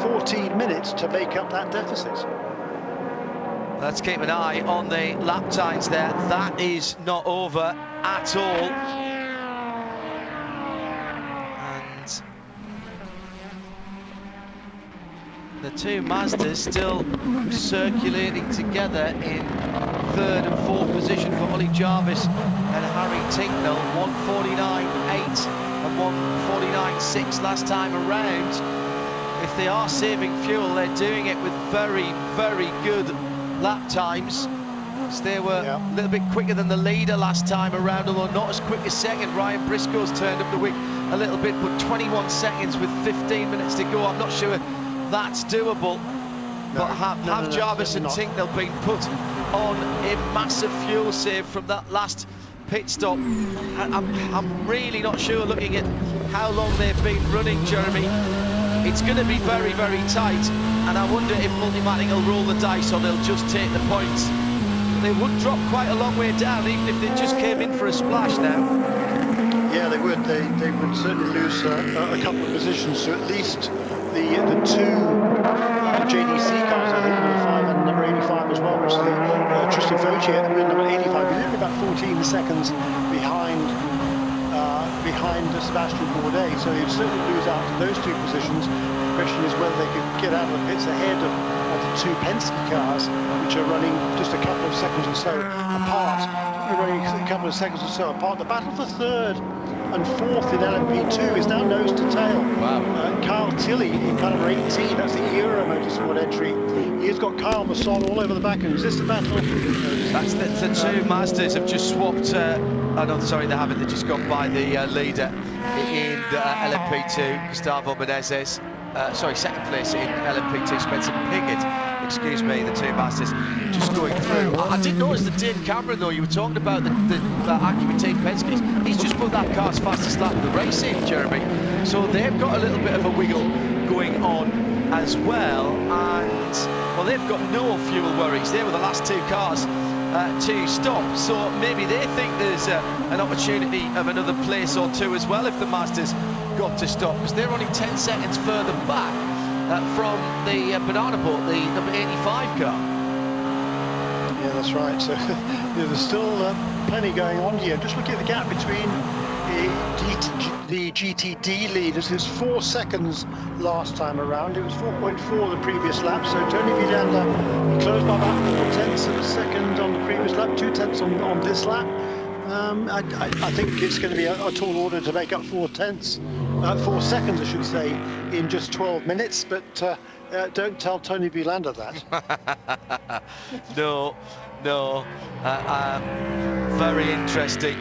14 minutes to make up that deficit. Let's keep an eye on the lap times there. That is not over at all. The two Mazdas still circulating together in third and fourth position for Ollie Jarvis and Harry Tinknell, 1:49.8 and 1:49.6 last time around. If they are saving fuel, they're doing it with very, very good lap times. So they were a little bit quicker than the leader last time around, although not as quick as second. Ryan Briscoe's turned up the wick a little bit, but 21 seconds with 15 minutes to go. I'm not sure that's doable, but have Jarvis and Tinknell been put on a massive fuel save from that last pit stop? I'm really not sure, looking at how long they've been running, Jeremy. It's going to be very, very tight, and I wonder if Multimatic will roll the dice or they'll just take the points. They would drop quite a long way down, even if they just came in for a splash now. Yeah, they would. They would certainly lose a couple of positions, so at least the two JDC cars, I think, number 5 and number 85 as well, which is the Tristan Vautier and number 85, he's only about 14 seconds behind Sebastian Bourdais, so he'd certainly lose out to those two positions. The question is whether they could get out of the pits ahead of the two Penske cars, which are running just a couple of seconds or so apart. They're running a couple of seconds or so apart. The battle for third and fourth in LMP2 is now nose to tail. Wow. Kyle Tilley in car number 18, that's the Acura Motorsport entry. He's got Kyle Masson all over the back, and is this the battle? That's the two Mazdas have just swapped. Oh no, sorry, they haven't. They just gone by the leader in LMP2, Gustavo Menezes. Second place in LMP2, Spencer Piggott. Excuse me, the two Mazdas just going through. I did notice that Dave Cameron, though, you were talking about the Acura team Penske. He's just put that car's fastest lap of the race in, Jeremy. So they've got a little bit of a wiggle going on as well. And, well, they've got no fuel worries. They were the last two cars to stop, so maybe they think there's an opportunity of another place or two as well if the Mazdas got to stop, because they're only 10 seconds further back from the banana boat, the number 85 car. Yeah, that's right. So there's still plenty going on here. Just looking at the gap between the GTD leaders, it's 4 seconds last time around. It was 4.4 the previous lap, so Tony Vilander closed by about 4/10 of a second on the previous lap, 2/10 on this lap. I think it's going to be a tall order to make up 4 seconds, I should say, in just 12 minutes, but don't tell Tony Vilander that. No, very interesting.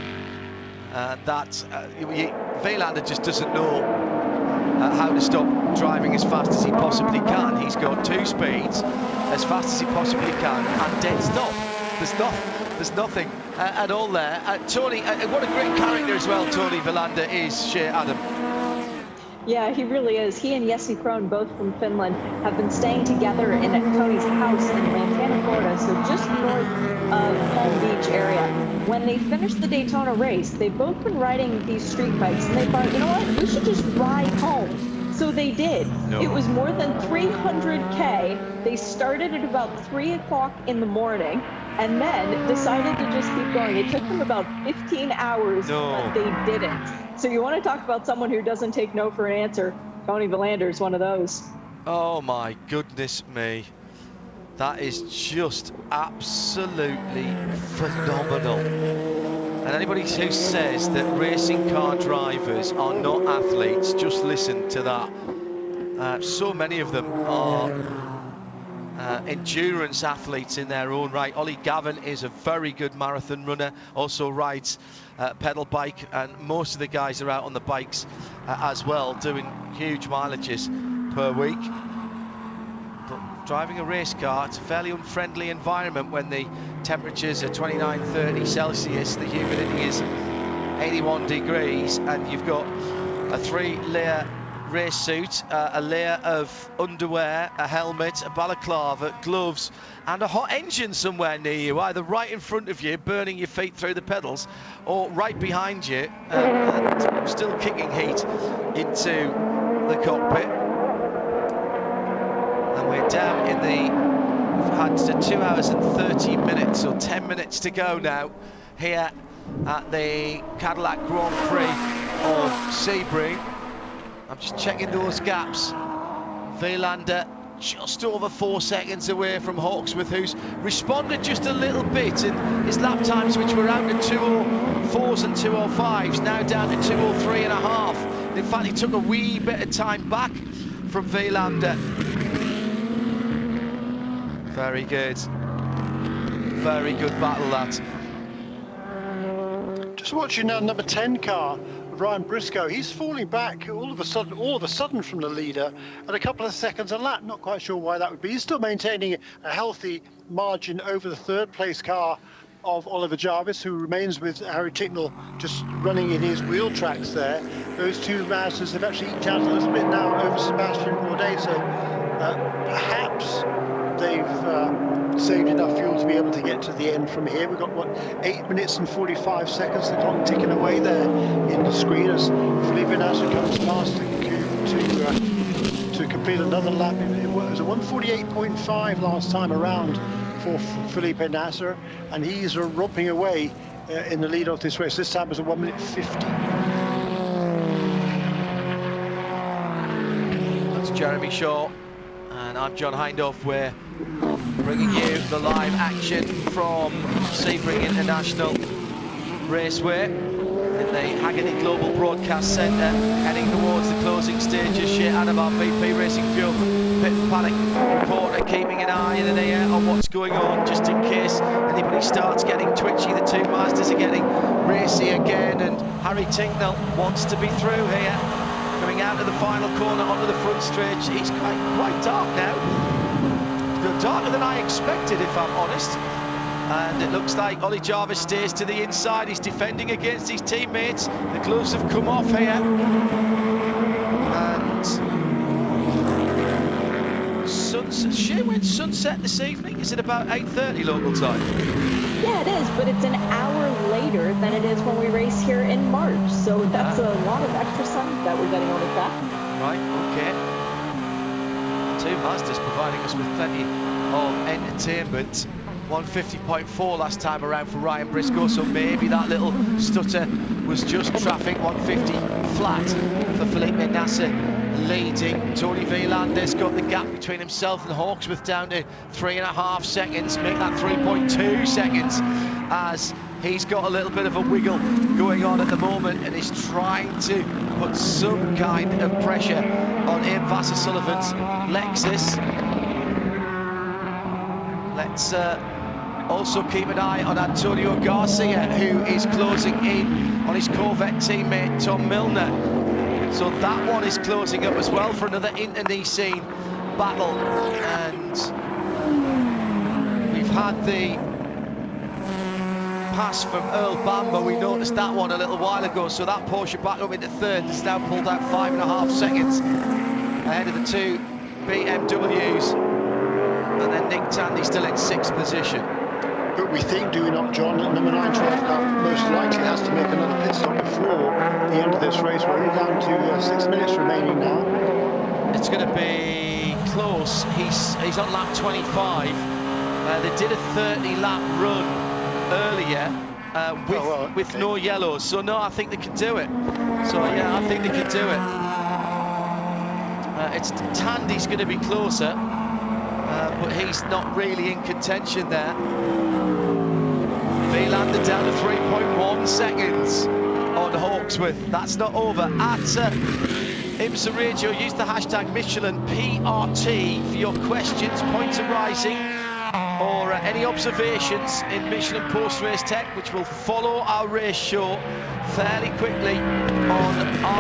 Vilander just doesn't know how to stop driving as fast as he possibly can. He's got 2 speeds, as fast as he possibly can, and dead stop. There's nothing at all there. Tony, what a great character as well Tony Vilander is, Shea Adam. Yeah, he really is. He and Jesse Krohn, both from Finland, have been staying together in Tony's house in Lantana, Florida, so just north of Palm Beach area. When they finished the Daytona race, they've both been riding these street bikes, and they thought, you know what, we should just ride home. So they did. No. It was more than 300K. They started at about 3 o'clock in the morning, and then decided to just keep going. It took them about 15 hours, but they didn't. So you want to talk about someone who doesn't take no for an answer. Tony Vilander is one of those. Oh my goodness me. That is just absolutely phenomenal. And anybody who says that racing car drivers are not athletes, just listen to that. So many of them are endurance athletes in their own right. Ollie Gavin is a very good marathon runner, also rides pedal bike, and most of the guys are out on the bikes as well, doing huge mileages per week. But driving a race car, it's a fairly unfriendly environment when the temperatures are 29, 30 Celsius, the humidity is 81 degrees, and you've got a 3-layer race suit, a layer of underwear, a helmet, a balaclava, gloves, and a hot engine somewhere near you, either right in front of you, burning your feet through the pedals, or right behind you, and still kicking heat into the cockpit. And we're down in we've had 2 hours and 30 minutes, or 10 minutes to go now, here at the Cadillac Grand Prix of Sebring. I'm just checking those gaps. Vilander just over 4 seconds away from Hawksworth, who's responded just a little bit in his lap times, which were out to 2:04s and 2:05s, now down to 2:03 and a half. In fact, he took a wee bit of time back from Vilander. Very good. Very good battle, that. Just watching now, number 10 car, Ryan Briscoe. He's falling back all of a sudden from the leader at a couple of seconds a lap. Not quite sure why that would be. He's still maintaining a healthy margin over the 3rd place car of Oliver Jarvis, who remains with Harry Ticknell just running in his wheel tracks there. Those 2 Mazdas have actually eked out a little bit now over Sebastian Bourdais, so perhaps they've saved enough fuel to be able to get to the end from here. We've got, 8 minutes and 45 seconds, the clock ticking away there in the screen as Felipe Nasser comes past to complete another lap. It was a 148.5 last time around for Felipe Nasser, and he's romping away in the lead of this race. This time was a 1 minute 50. That's Jeremy Shaw, and I'm John Hindhaugh. We're bringing you the live action from Sebring International Raceway in the Haggerty Global Broadcast Centre, heading towards the closing stages. Shea Adam, our VP Racing Fuel pit and paddock reporter, keeping an eye and an ear on what's going on, just in case anybody starts getting twitchy. The 2 Masters are getting racy again, and Harry Tinknell wants to be through here. Coming out of the final corner onto the front stretch, he's quite dark now. Darker than I expected, if I'm honest. And it looks like Ollie Jarvis stays to the inside. He's defending against his teammates. The gloves have come off here. And when's sunset this evening? Is it about 8:30 local time? Yeah, it is, but it's an hour later than it is when we race here in March. So that's a lot of extra sun that we're getting on the track. Right, okay. 2 Masters providing us with plenty of entertainment. 150.4 last time around for Ryan Briscoe, so maybe that little stutter was just traffic. 150 flat for Felipe Nasser leading. Tony Vilander's got the gap between himself and Hawksworth down to 3.5 seconds, make that 3.2 seconds, as he's got a little bit of a wiggle going on at the moment and is trying to put some kind of pressure on Ian Vassar-Sullivan's Lexus. Let's Also keep an eye on Antonio Garcia, who is closing in on his Corvette teammate Tom Milner. So that one is closing up as well for another internecine battle. And we've had the pass from Earl Bamber. We noticed that one a little while ago. So that Porsche back up into third has now pulled out 5.5 seconds ahead of the two BMWs. And then Nick Tandy still in 6th position. But we think, do we not, John, that number 912 most likely has to make another pit stop before the end of this race. We're only down to 6 minutes remaining now. It's going to be close. He's on lap 25. They did a 30-lap run earlier with no yellows. So no, I think they can do it. So yeah, I think they can do it. It's Tandy's going to be closer, but he's not really in contention there. Vilander down to 3.1 seconds on Hawksworth. That's not over. At IMSA Radio, use the hashtag Michelin PRT for your questions, points arising, or any observations in Michelin post-race tech, which will follow our race show fairly quickly on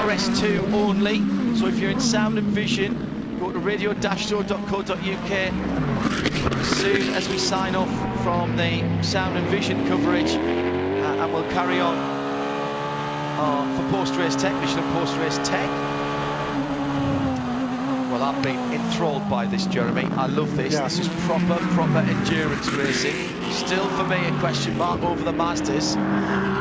RS2 only. So if you're in sound and vision, go to radio-show.co.uk as soon as we sign off from the sound and vision coverage, and we'll carry on for post-race tech, Michelin post-race tech. Well, I've been enthralled by this, Jeremy. I love this. Yeah. This is proper endurance racing. Still, for me, a question mark over the Mazdas.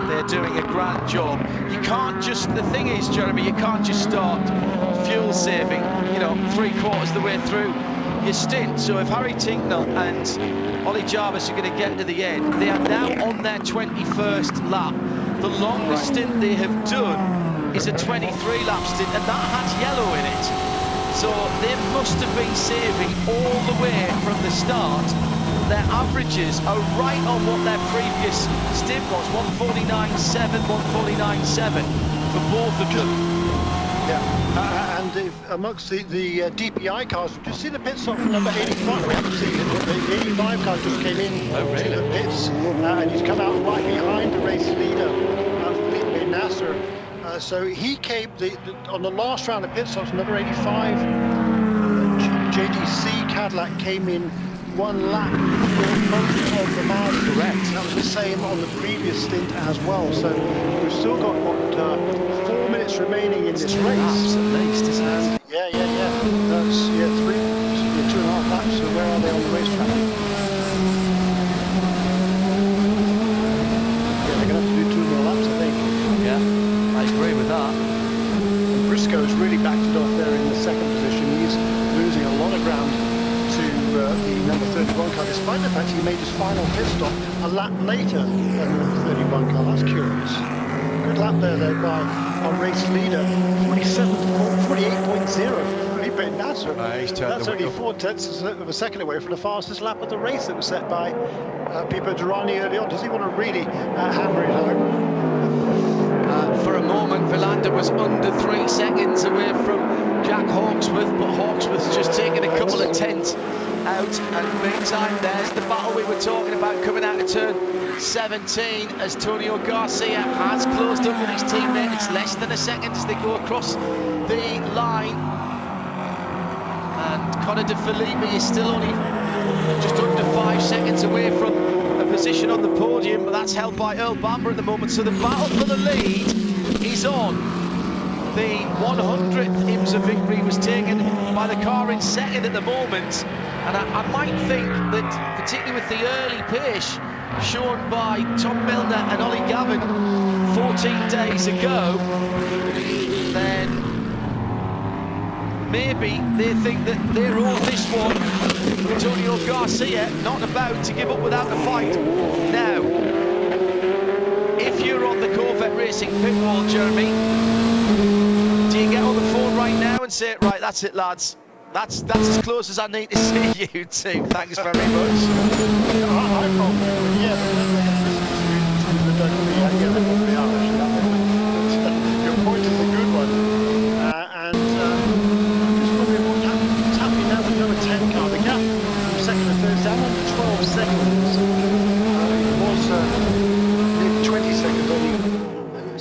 They're doing a grand job. You can't just, the thing is, Jeremy, you can't just start fuel saving, you know, 3/4 of the way through your stint. So if Harry Tinknell and Ollie Jarvis are going to get to the end, they are now on their 21st lap. The longest stint they have done is a 23-lap stint, and that has yellow in it. So they must have been saving all the way from the start. Their averages are right on what their previous stint was, 149.7, 149.7 for both of them. Yeah, and amongst the DPI cars, did you see the pit stop from number 85? We haven't seen it, but the 85 car just came in to the pits, and he's come out right behind the race leader, Felipe Nasser. So he came on the last round of pit stops, number 85, JDC Cadillac came in 1 lap before most of the Mazda. Correct. That was the same on the previous stint as well. So we've still got, 4 minutes remaining in this race. Laps at least, isn't it? Yeah. That's 2.5 laps. So where are they on the racetrack? Yeah, they're going to have to do 2 more laps, I think. Yeah, I agree with that. And Briscoe's really backed it off there in the 2nd position. He's losing a lot of ground to the number 31 car, despite the fact he made his final pit stop a lap later than the number 31 car. That's curious. Good lap there, though, by our race leader, 48.0. Felipe Nasser. That's only 0.4 of a second away from the fastest lap of the race that was set by Pipo Derani early on. Does he want to really hammer it home? For a moment, Vilander was under 3 seconds away from Jack Hawksworth, but Hawksworth's just taken a couple of tenths out, and meantime there's the battle we were talking about coming out of turn 17 as Antonio Garcia has closed up with his teammate. It's less than a second as they go across the line, and Connor De Phillippi is still only just under 5 seconds away from a position on the podium, but that's held by Earl Bamber at the moment. So the battle for the lead is on. The 100th IMSA victory was taken by the car in second at the moment, and I might think that, particularly with the early pace shown by Tom Milner and Ollie Gavin 14 days ago, then maybe they think that they're all this one. Antonio Garcia not about to give up without a fight. Now, if you're on the Corvette Racing pit wall, Jeremy, do you get on the phone right now and say, right, that's it, lads, that's as close as I need to see you two, thanks very much. Your point is a good one, and just wondering what's happening now with number 10 car. The gap from second and third is down under 12 seconds.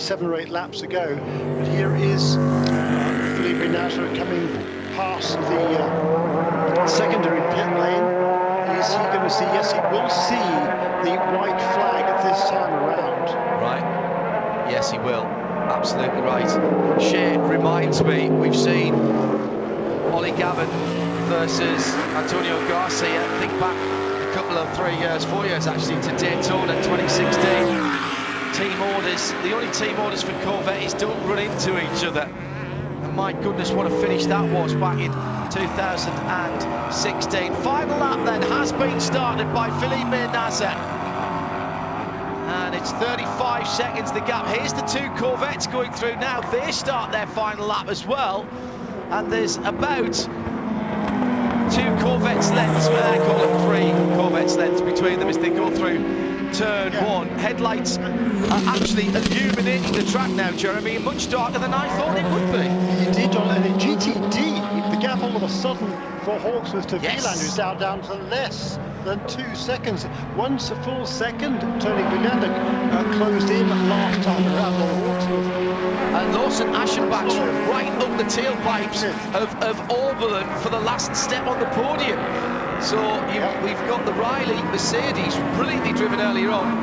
7 or 8 laps to go. But here is Felipe Nasser coming past the secondary pit lane. Is he going to see? Yes, he will see the white flag at this time around. Right. Yes, he will. Absolutely right. Shea reminds me, we've seen Ollie Gavin versus Antonio Garcia. Think back a couple of 3 years, 4 years actually, to Daytona 2016. Team orders, the only team orders for Corvette is don't run into each other. And my goodness, what a finish that was back in 2016. Final lap then has been started by Felipe Nasser. And it's 35 seconds the gap. Here's the 2 Corvettes going through now. They start their final lap as well. And there's about 2 Corvettes lengths, well, I call it 3 Corvettes lengths between them as they go through turn 1. Headlights are actually illuminating the track now, Jeremy, much darker than I thought it would be. Indeed, John, and in GTD, the gap all of a sudden for Hawksworth to Vilander is down to less than 2 seconds. Once a full second, Tony Vilander closed in last time around on Hawksworth. And Lawson Aschenbach's right up the tailpipes of Oberlin for the last step on the podium. So we've got the Riley Mercedes, brilliantly driven earlier on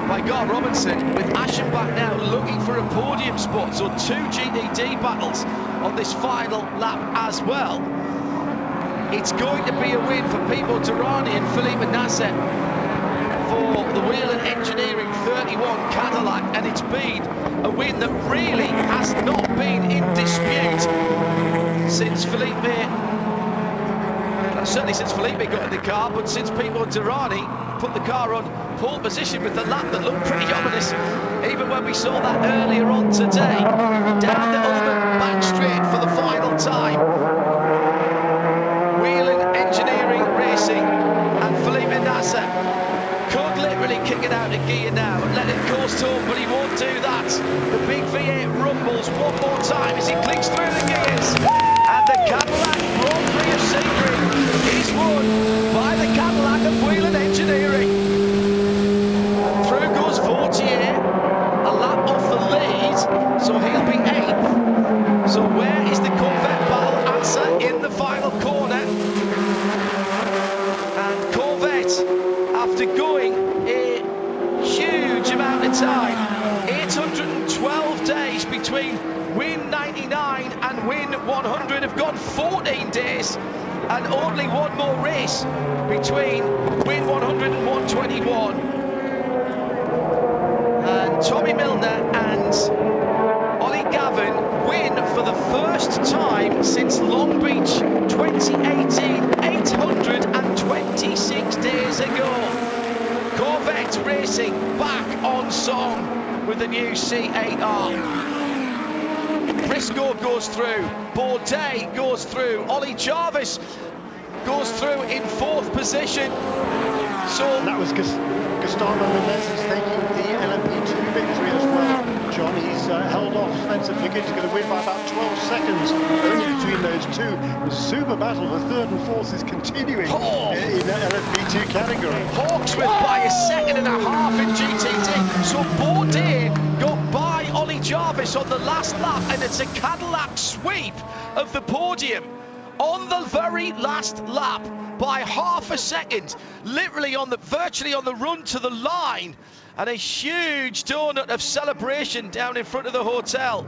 by Gar Robinson, with Aschenbach now looking for a podium spot. So 2 GTD battles on this final lap as well. It's going to be a win for Pipo Derani and Felipe Nasser for the Whelen Engineering 31 Cadillac, and it's been a win that really has not been in dispute since certainly since Felipe got in the car, but since Pipo Derani put the car on pole position with the lap that looked pretty ominous, even when we saw that earlier on today. Down the Ulman back straight for the final time. Whelen Engineering Racing and Felipe Nasser could literally kick it out of gear now and let it coast home, but he won't do that. The big V8 rumbles one more time as he clicks through the gears, and the Cadillac Prix of Sebring is won by the Cadillac of Whelen Engineering. Through goes Fortier, a lap off the lead, so he'll be 8th. So where is the Corvette battle answer in the final corner? And Corvette, after going a huge amount of time, 812 days between win 99 and win 100, have gone 14 days and only one more race between win 100 and 121. And Tommy Milner and Ollie Gavin win for the first time since Long Beach 2018, 826 days ago. Corvette Racing back on song with the new C8R. Briscoe goes through, Bourdais goes through, Ollie Jarvis goes through in 4th position. So that was Gustavo Menezes taking the LMP2 victory as well. John, he's held off Spencer Pickett. He's going to win by about 12 seconds only between those two. The super battle for 3rd and 4th is continuing in the LMP2 category. Hawksworth by a second and a half in GTD. So Bourdais got by Ollie Jarvis on the last lap, and it's a Cadillac sweep of the podium on the very last lap by half a second, literally virtually on the run to the line, and a huge donut of celebration down in front of the hotel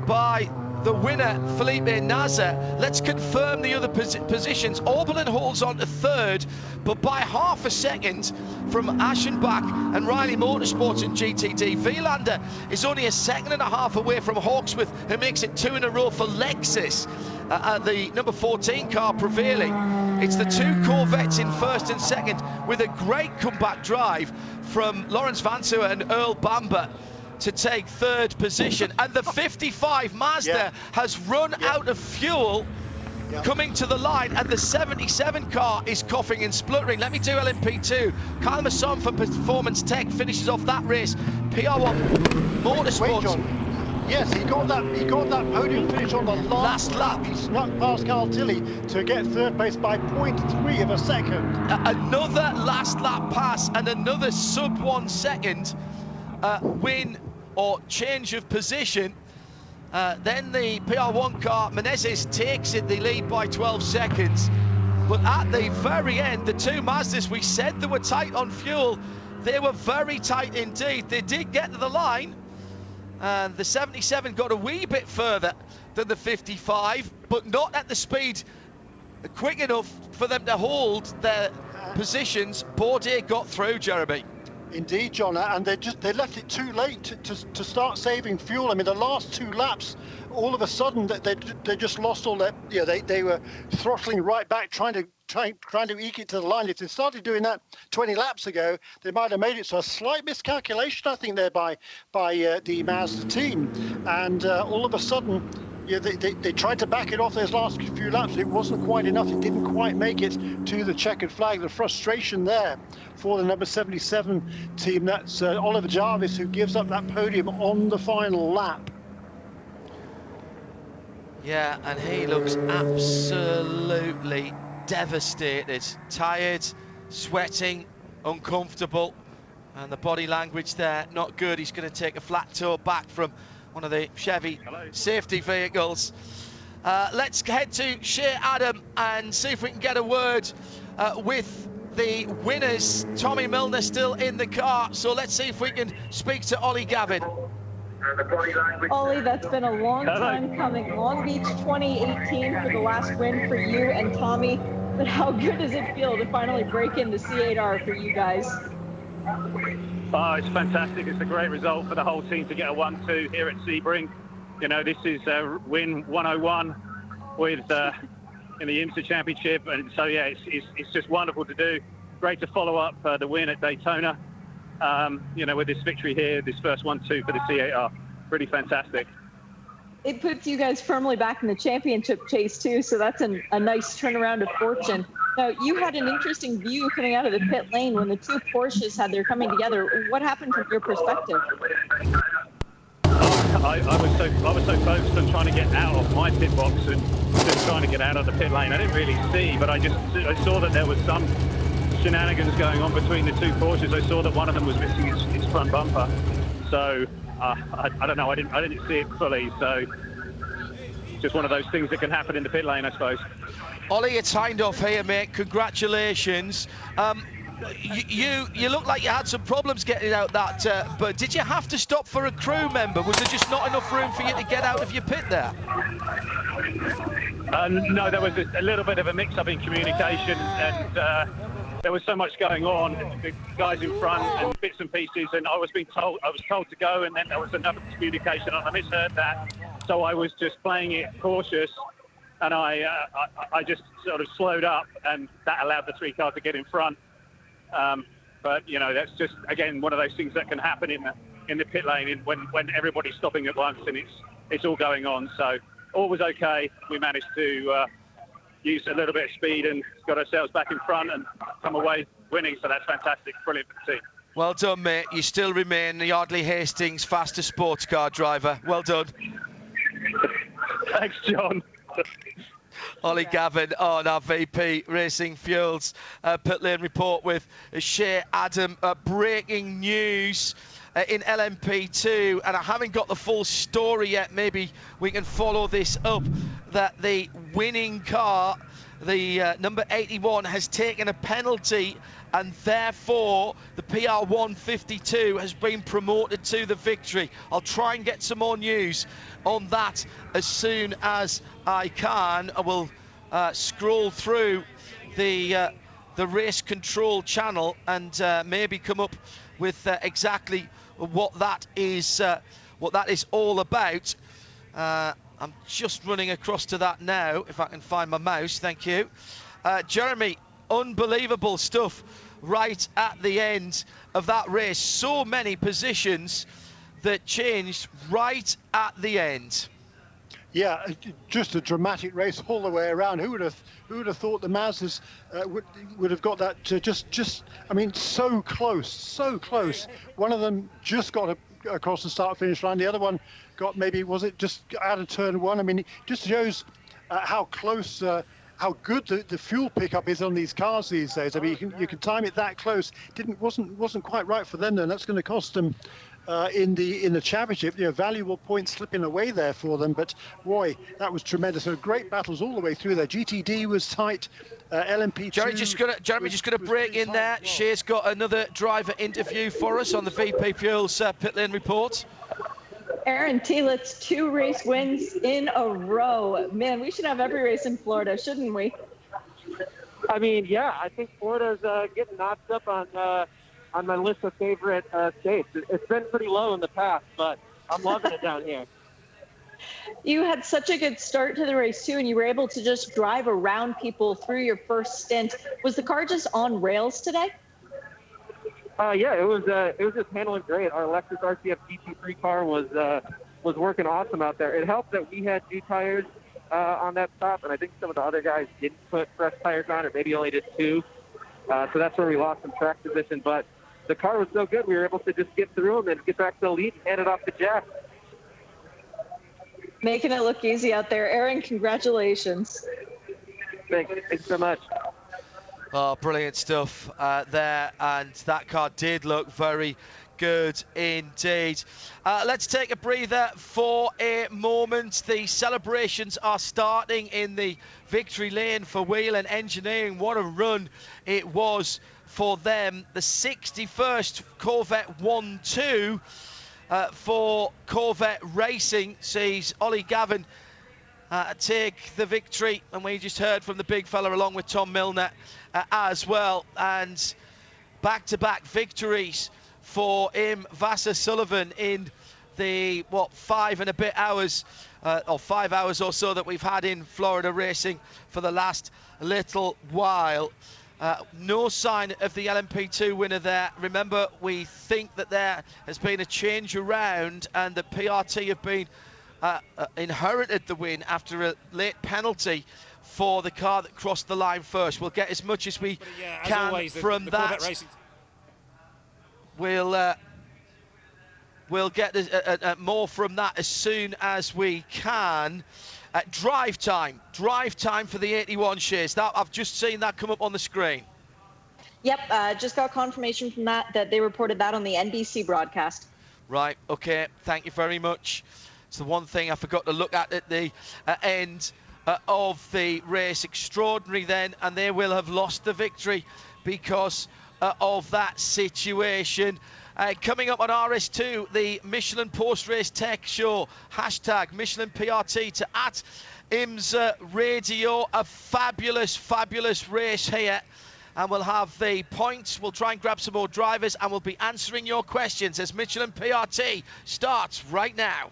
by the winner, Felipe Nasser. Let's confirm the other positions. Oberlin holds on to 3rd, but by half a second from Aschenbach and Riley Motorsports in GTD. Vilander is only a second and a half away from Hawksworth, who makes it 2 in a row for Lexus. The number 14 car prevailing. It's the 2 Corvettes in 1st and 2nd, with a great comeback drive from Lawrence Vanseur and Earl Bamber to take 3rd position. And the 55 Mazda has run out of fuel coming to the line, and the 77 car is coughing and spluttering. Let me do LMP2. Kyle Masson for Performance Tech finishes off that race. PR1 Motorsports. Wait, John. Yes, he got that podium finish on the last lap. He snuck past Carl Tilley to get 3rd place by 0.3 of a second. Another last lap pass and another sub 1 second win or change of position, then the PR1 car, Menezes, takes it, the lead by 12 seconds. But at the very end, the two Mazdas, we said they were tight on fuel. They were very tight indeed. They did get to the line, and the 77 got a wee bit further than the 55, but not at the speed quick enough for them to hold their positions. Bourdais got through, Jeremy. Indeed, John, and they left it too late to start saving fuel. I mean, the last 2 laps, all of a sudden they just lost all their. They were throttling right back, trying to eke it to the line. If they started doing that 20 laps ago, they might have made it. So a slight miscalculation, I think, there by the Mazda team, and all of a sudden. Yeah, they tried to back it off those last few laps. It wasn't quite enough. It didn't quite make it to the checkered flag. The frustration there for the number 77 team. That's Oliver Jarvis, who gives up that podium on the final lap. Yeah, and he looks absolutely devastated, tired, sweating, uncomfortable, and the body language there, not good. He's going to take a flat tour back from one of the Chevy safety vehicles. Let's head to Shea Adam and see if we can get a word with the winners. Tommy Milner still in the car, so let's see if we can speak to Ollie Gavin. Ollie, that's been a long time coming. Long Beach 2018 for the last win for you and Tommy. But how good does it feel to finally break into C8R for you guys? Oh, it's fantastic. It's a great result for the whole team to get a 1-2 here at Sebring. You know, this is win 101 with in the IMSA Championship, and so yeah, it's just wonderful to do. Great to follow up the win at Daytona. You know, with this victory here, this first 1-2 for the C8R, pretty fantastic. It puts you guys firmly back in the championship chase too, so that's a nice turnaround of fortune. Now, you had an interesting view coming out of the pit lane when the two Porsches had their coming together. What happened from your perspective? I was so focused on trying to get out of my pit box and just trying to get out of the pit lane. I didn't really see, but I saw that there was some shenanigans going on between the two Porsches. I saw that one of them was missing its front bumper. So I don't know. I didn't see it fully. So just one of those things that can happen in the pit lane, I suppose. Ollie, it's Hindhoff here, mate. Congratulations. You look like you had some problems getting out that, but did you have to stop for a crew member? Was there just not enough room for you to get out of your pit there? No, there was a little bit of a mix-up in communication, and there was so much going on. The guys in front and bits and pieces, and I was told to go, and then there was another communication, and I misheard that. So I was just playing it cautious, and I just sort of slowed up, and that allowed the three car to get in front. But you know, that's just again one of those things that can happen in the pit lane when everybody's stopping at once and it's all going on. So all was okay. We managed to use a little bit of speed and got ourselves back in front and come away winning. So that's fantastic, brilliant for the team. Well done, mate. You still remain the Yardley Hastings fastest sports car driver. Well done. Thanks, John. Ollie Gavin on our VP Racing Fuels pit lane report with Shea Adam. Breaking news in LMP2, and I haven't got the full story yet. Maybe we can follow this up, that the winning car, the number 81, has taken a penalty, and therefore the PR 152 has been promoted to the victory. I'll try and get some more news on that as soon as I can. I will scroll through the race control channel and maybe come up with exactly what that is all about. I'm just running across to that now, if I can find my mouse. Thank you. Jeremy, unbelievable stuff right at the end of that race. So many positions that changed right at the end. Yeah, just a dramatic race all the way around. Who would have thought the Mazdas would have got that just I mean, so close. One of them just got across the start-finish line. The other one got, maybe, was it just out of turn one? I mean, it just shows how close, how good the fuel pickup is on these cars these days. I mean, you can time it that close. Wasn't quite right for them, then. That's going to cost them in the championship. Valuable points slipping away there for them, but boy, that was tremendous. So great battles all the way through there. GTD was tight. LMP2. Jeremy just gonna break in there. Well. Shea's got another driver interview for us on the VP Fuels pit lane report. Aaron Tielet's 2 race wins in a row. Man, we should have every race in Florida, shouldn't we? I mean, yeah, I think Florida's getting knocked up on my list of favorite states. It's been pretty low in the past, but I'm loving it down here. You had such a good start to the race, too, and you were able to just drive around people through your first stint. Was the car just on rails today? Yeah, it was just handling great. Our Lexus RCF GT3 car was working awesome out there. It helped that we had new tires on that stop, and I think some of the other guys didn't put fresh tires on, or maybe only did 2. So that's where we lost some track position. But the car was so good, we were able to just get through them and get back to the lead and hand it off to Jack. Making it look easy out there. Aaron, congratulations. Thanks so much. Oh, brilliant stuff there, and that car did look very good indeed. Let's take a breather for a moment. The celebrations are starting in the victory lane for Whelen Engineering. What a run it was for them. The 61st Corvette 1-2 for Corvette Racing sees Ollie Gavin take the victory, and we just heard from the big fella along with Tom Milner as well, and back-to-back victories for Vassar Sullivan in the 5 and a bit hours or 5 hours or so that we've had in Florida racing for the last little while. No sign of the LMP2 winner there. Remember, we think that there has been a change around and that PRT have been inherited the win after a late penalty for the car that crossed the line first. We'll get as much as we can always, from that. We'll get more from that as soon as we can. Drive time for the 81 shares. That I've just seen that come up on the screen. Yep, just got confirmation from that they reported that on the NBC broadcast. Right, okay, thank you very much. It's the one thing I forgot to look at the end of the race. Extraordinary then, and they will have lost the victory because of that situation. Coming up on RS2, the Michelin Post-Race Tech Show, hashtag Michelin PRT to @IMSA Radio. A fabulous race here. And we'll have the points. We'll try and grab some more drivers, and we'll be answering your questions as Michelin PRT starts right now.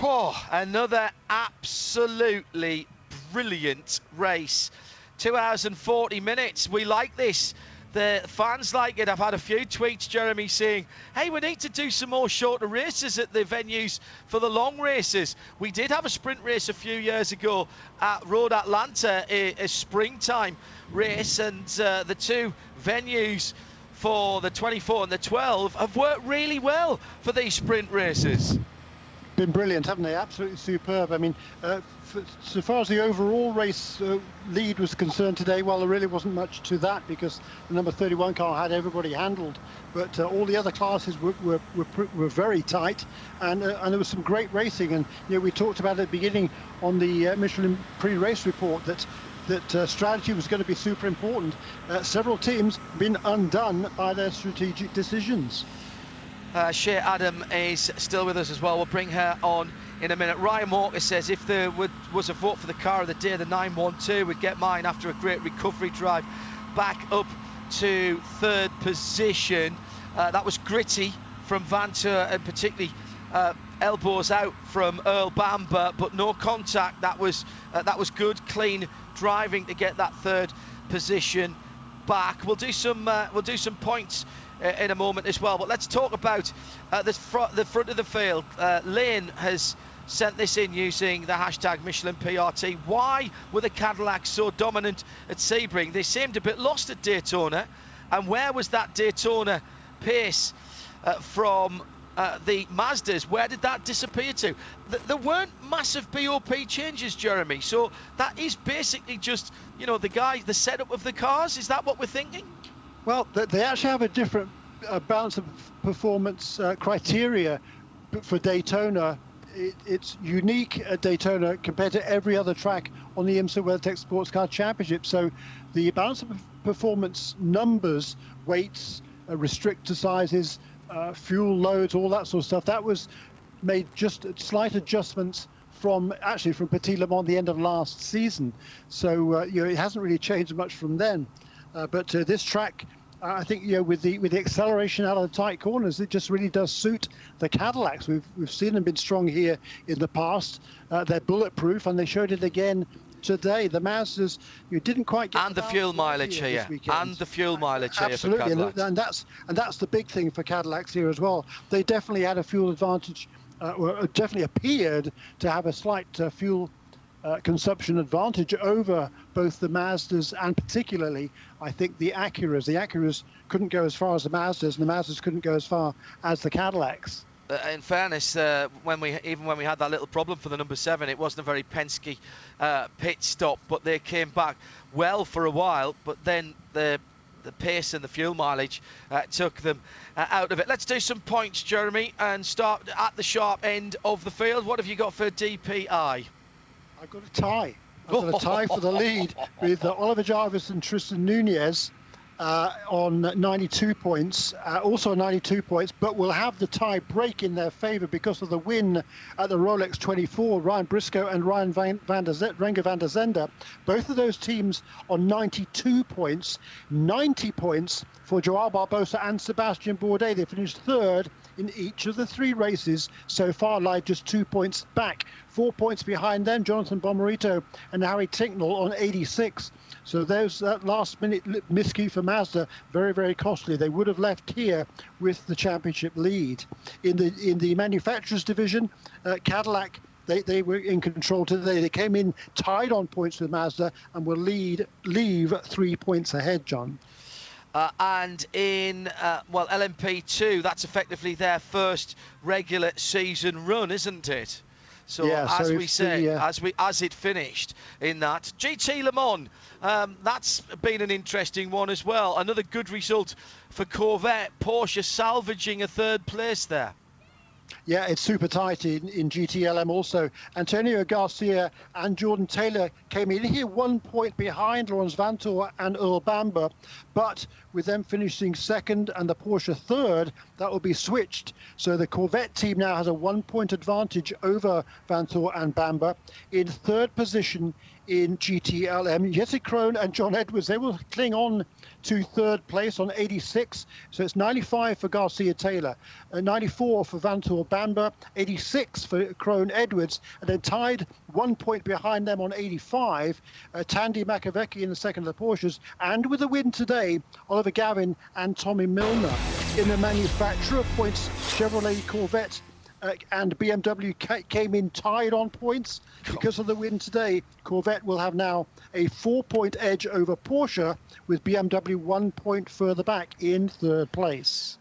Oh, another absolutely brilliant race. 2 hours and 40 minutes. We like this. The fans like it. I've had a few tweets, Jeremy, saying, hey, we need to do some more shorter races at the venues for the long races. We did have a sprint race a few years ago at Road Atlanta, a springtime race, and the 2 venues for the 24 and the 12 have worked really well for these sprint races. Been brilliant, haven't they? Absolutely superb. I mean, so far as the overall race lead was concerned today, well, there really wasn't much to that because the number 31 car had everybody handled. But all the other classes were very tight, and there was some great racing. And we talked about at the beginning on the Michelin pre-race report that strategy was going to be super important. Several teams been undone by their strategic decisions. Shea Adam is still with us as well. We'll bring her on in a minute. Ryan Walker says if there was a vote for the car of the day, the 912 would get mine after a great recovery drive back up to 3rd position. That was gritty from Vantur, and particularly elbows out from Earl Bamber, but no contact. That was good, clean driving to get that third position back. We'll do some points in a moment as well, but let's talk about the front of the field. Lane has sent this in using the hashtag MichelinPRT. Why were the Cadillacs so dominant at Sebring? They seemed a bit lost at Daytona, and where was that Daytona pace from the Mazdas? Where did that disappear to? There weren't massive BOP changes, Jeremy, so that is basically just, the setup of the cars. Is that what we're thinking? Well, they actually have a different balance of performance criteria for Daytona. It's unique at Daytona compared to every other track on the IMSA WeatherTech SportsCar Championship. So the balance of performance numbers, weights, restrictor sizes, fuel loads, all that sort of stuff, that was made just slight adjustments from Petit Le Mans the end of last season. So it hasn't really changed much from then. But this track, I think, with the acceleration out of the tight corners, it just really does suit the Cadillacs. We've seen them been strong here in the past. They're bulletproof, and they showed it again today. The Mazdas, you didn't quite get, and the fuel mileage here, and the fuel mileage here. Absolutely, for Cadillacs. and that's the big thing for Cadillacs here as well. They definitely had a fuel advantage, or definitely appeared to have a slight fuel consumption advantage over both the Mazdas and particularly, I think, the Acuras. The Acuras couldn't go as far as the Mazdas, and the Mazdas couldn't go as far as the Cadillacs. In fairness, when we had that little problem for the number 7, it wasn't a very Penske pit stop, but they came back well for a while. But then the pace and the fuel mileage took them out of it. Let's do some points, Jeremy, and start at the sharp end of the field. What have you got for DPI? I've got a tie. I've got a tie for the lead with Oliver Jarvis and Tristan Nunez on 92 points, also 92 points, but will have the tie break in their favour because of the win at the Rolex 24. Ryan Briscoe and Ryan Renger van der Zende, both of those teams on 92 points. 90 points for Joao Barbosa and Sebastian Bourdais. They finished third in each of the 3 races so far, live just 2 points back. 4 points behind them, Jonathan Bomarito and Harry Tinknell on 86. So that last-minute miscue for Mazda, very, very costly. They would have left here with the championship lead. In the manufacturers division, Cadillac, they were in control today. They came in tied on points with Mazda and will leave 3 points ahead, John. And in LMP2, that's effectively their first regular season run, isn't it? So as it finished in that GT Le Mans, that's been an interesting one as well. Another good result for Corvette. Porsche salvaging a third place there. Yeah, it's super tight in GTLM also. Antonio Garcia and Jordan Taylor came in here 1 point behind Laurens Vanthoor and Earl Bamber, but with them finishing second and the Porsche third, that will be switched. So the Corvette team now has a 1 point advantage over Vanthoor and Bamber. In third position in GTLM, Jesse Krohn and John Edwards, they will cling on to third place on 86. So it's 95 for Garcia Taylor, 94 for Vanthoor Bamber, 86 for Krohn Edwards, and then tied 1 point behind them on 85, Tandy Makowiecki in the second of the Porsches, and with a win today, Oliver Gavin and Tommy Milner. In the manufacturer points, Chevrolet, Corvette, and BMW came in tied on points because of the win today. Corvette will have now a 4 point edge over Porsche, with BMW 1 point further back in third place.